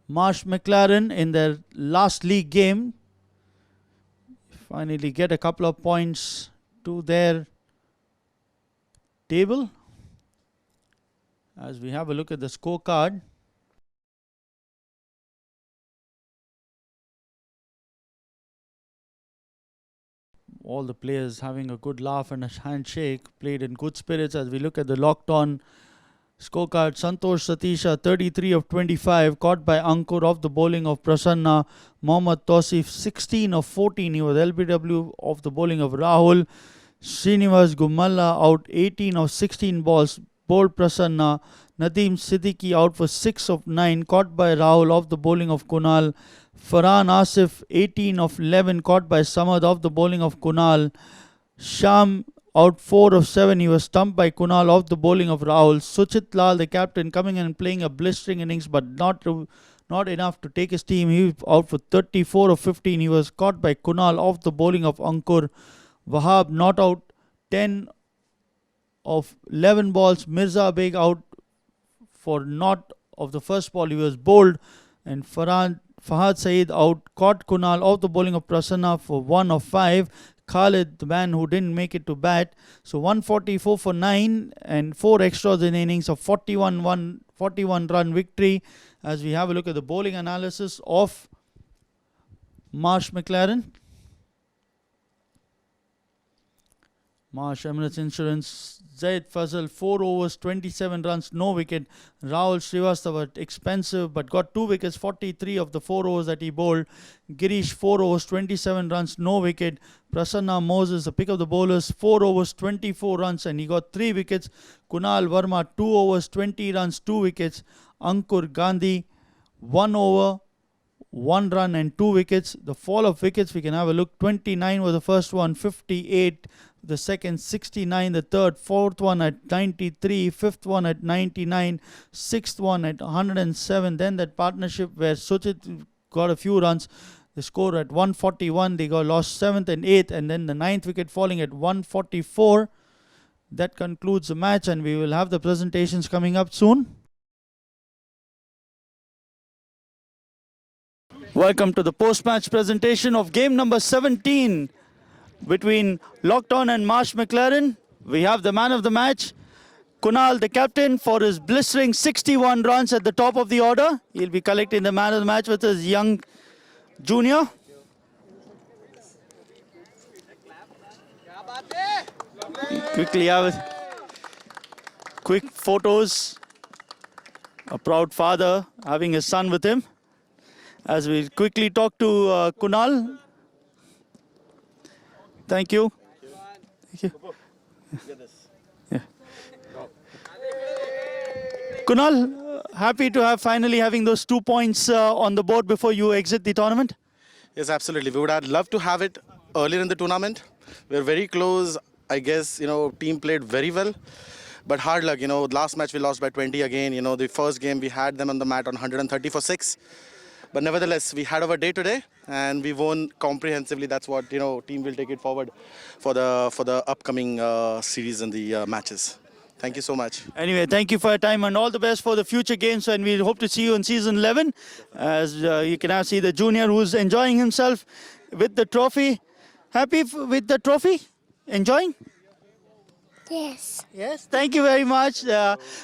Marsh McLaren in their last league game. Finally get a couple of points to their table. As we have a look at the scorecard. all the players having a good laugh and a handshake, played in good spirits. As we look at the Lockton scorecard, Santosh Satisha 33 of 25, caught by Ankur off the bowling of Prasanna. Mohammad Tausif 16 of 14, he was LBW off the bowling of Rahul. Srinivas Gumalla out 18 of 16 balls, bowled Prasanna. Nadeem Siddiqui out for 6 of 9, caught by Rahul off the bowling of Kunal. Farhan Asif 18 of 11, caught by Samad off the bowling of Kunal. Sham out 4 of 7, he was stumped by Kunal off the bowling of Rahul. Suchit Lal, the captain, coming in and playing a blistering innings, but not enough to take his team. He was out for 34 of 15, he was caught by Kunal off the bowling of Ankur. Wahab not out 10 of 11 balls. Mirza Beg out for not of the first ball, he was bowled. And Fahad Saeed out, caught Kunal off the bowling of Prasanna for 1 of 5. Khalid, the man who didn't make it to bat. So 144 for 9 and 4 extras in innings of 41 run victory. As we have a look at the bowling analysis of Marsh McLaren. Marsh Emirates Insurance, Zaid Fazal 4 overs 27 runs, no wicket. Rahul Srivastava expensive but got 2 wickets, 43 of the 4 overs that he bowled. Girish 4 overs 27 runs, no wicket. Prasanna Moses, the pick of the bowlers, 4 overs 24 runs and he got 3 wickets. Kunal Verma 2 overs 20 runs, 2 wickets. Ankur Gandhi 1 over 1 run and 2 wickets. The fall of wickets, we can have a look. 29 was the first one, 58 the second, 69 the third, fourth one at 93, fifth one at 99, sixth one at 107. Then that partnership where Suchit got a few runs, the score at 141, they got lost 7th and 8th, and then the 9th wicket falling at 144. That concludes the match, and we will have the presentations coming up soon. Welcome to the post-match presentation of game number 17 between Lockton and Marsh McLaren. We have the man of the match, Kunal, the captain, for his blistering 61 runs at the top of the order. He'll be collecting the man of the match with his young junior. Quickly have quick photos. A proud father having his son with him. As we quickly talk to Kunal. Thank you. Thank you. Yeah. Kunal, happy to have finally having those 2 points on the board before you exit the tournament. Yes, absolutely. We would have loved to have it earlier in the tournament. We're very close. I guess, team played very well. But hard luck, last match we lost by 20 again. The first game we had them on the mat on 130 for 6. But nevertheless, we had our day today and we won comprehensively. That's what, team will take it forward for the upcoming series and the matches. Thank you so much. Anyway, thank you for your time and all the best for the future games. And we hope to see you in season 11. As you can now see the junior who's enjoying himself with the trophy. Happy with the trophy? Enjoying? Yes. Yes, thank you very much.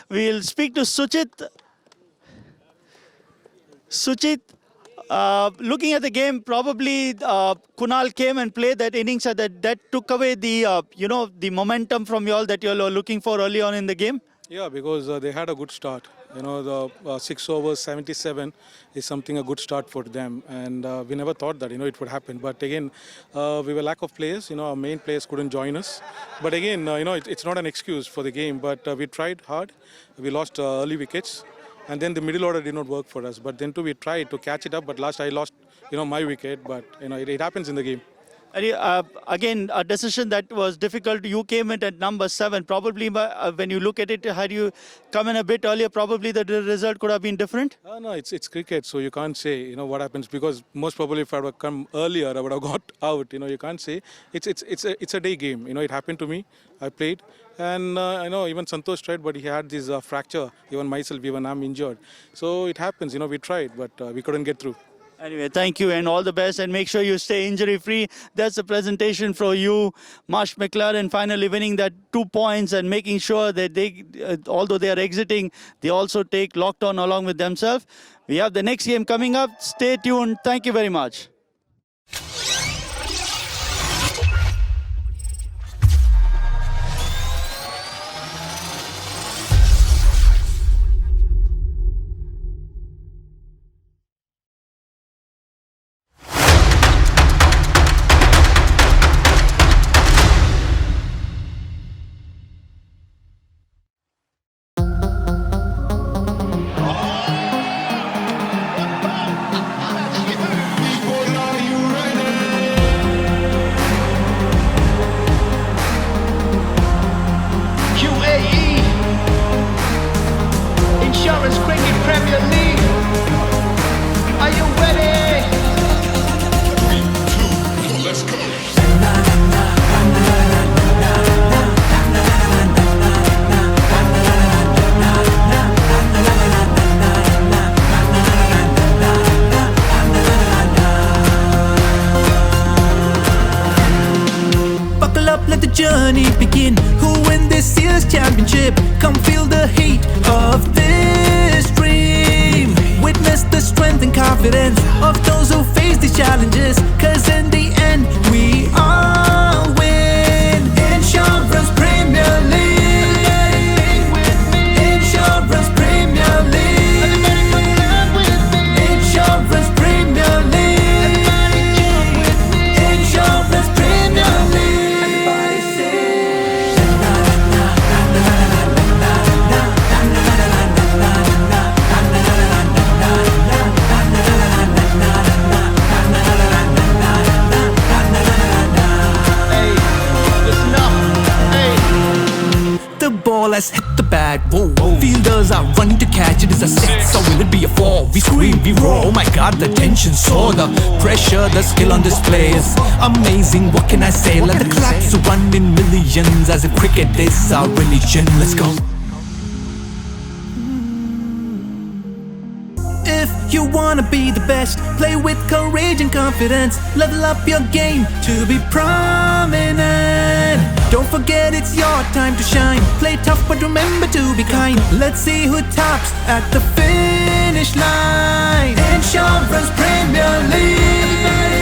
We'll speak to Suchit. Suchit, looking at the game, probably Kunal came and played that innings that took away the the momentum from you all that you all were looking for early on in the game. Yeah, because they had a good start. The 6 overs, 77 is a good start for them. And we never thought that, it would happen. But again, we were lack of players. Our main players couldn't join us. But again, it's not an excuse for the game. But we tried hard. We lost early wickets. And then the middle order did not work for us. But then too, we tried to catch it up. But last I lost, my wicket. But, it happens in the game. Again, a decision that was difficult. You came in at number 7. Probably when you look at it, had you come in a bit earlier, probably the result could have been different? No, it's cricket, so you can't say, what happens. Because most probably if I would have come earlier, I would have got out. You can't say. It's a day game. It happened to me. I played. And I know even Santosh tried, but he had this fracture. Even myself, even I'm injured. So it happens. We tried, but we couldn't get through. Anyway, thank you and all the best, and make sure you stay injury-free. That's the presentation for you. Marsh McLaren finally winning that 2 points and making sure that they, although they are exiting, they also take Lockton along with themselves. We have the next game coming up. Stay tuned. Thank you very much. up, let the journey begin. Who win this year's championship? Come feel the heat of this dream. Witness the strength and confidence of those who face these challenges. Cause in the end, we all win. Insurance Premier League. Insurance Premier League. Insurance Premier League. Insurance Premier League. Everybody say na na na na na the ball has hit the bag, whoa, whoa. Fielders are running to catch it. Is a 6 or will it be a 4? We scream, we roar, oh my god, the tension soar. The pressure, the skill on display is amazing, what can I say? Let the claps run in millions as if cricket is our religion. Let's go. If you wanna be the best, play with courage and confidence. Level up your game to be prominent. Don't forget it's your time to shine. Play tough but remember to be kind. Let's see who tops at the finish line. Insurance Premier League.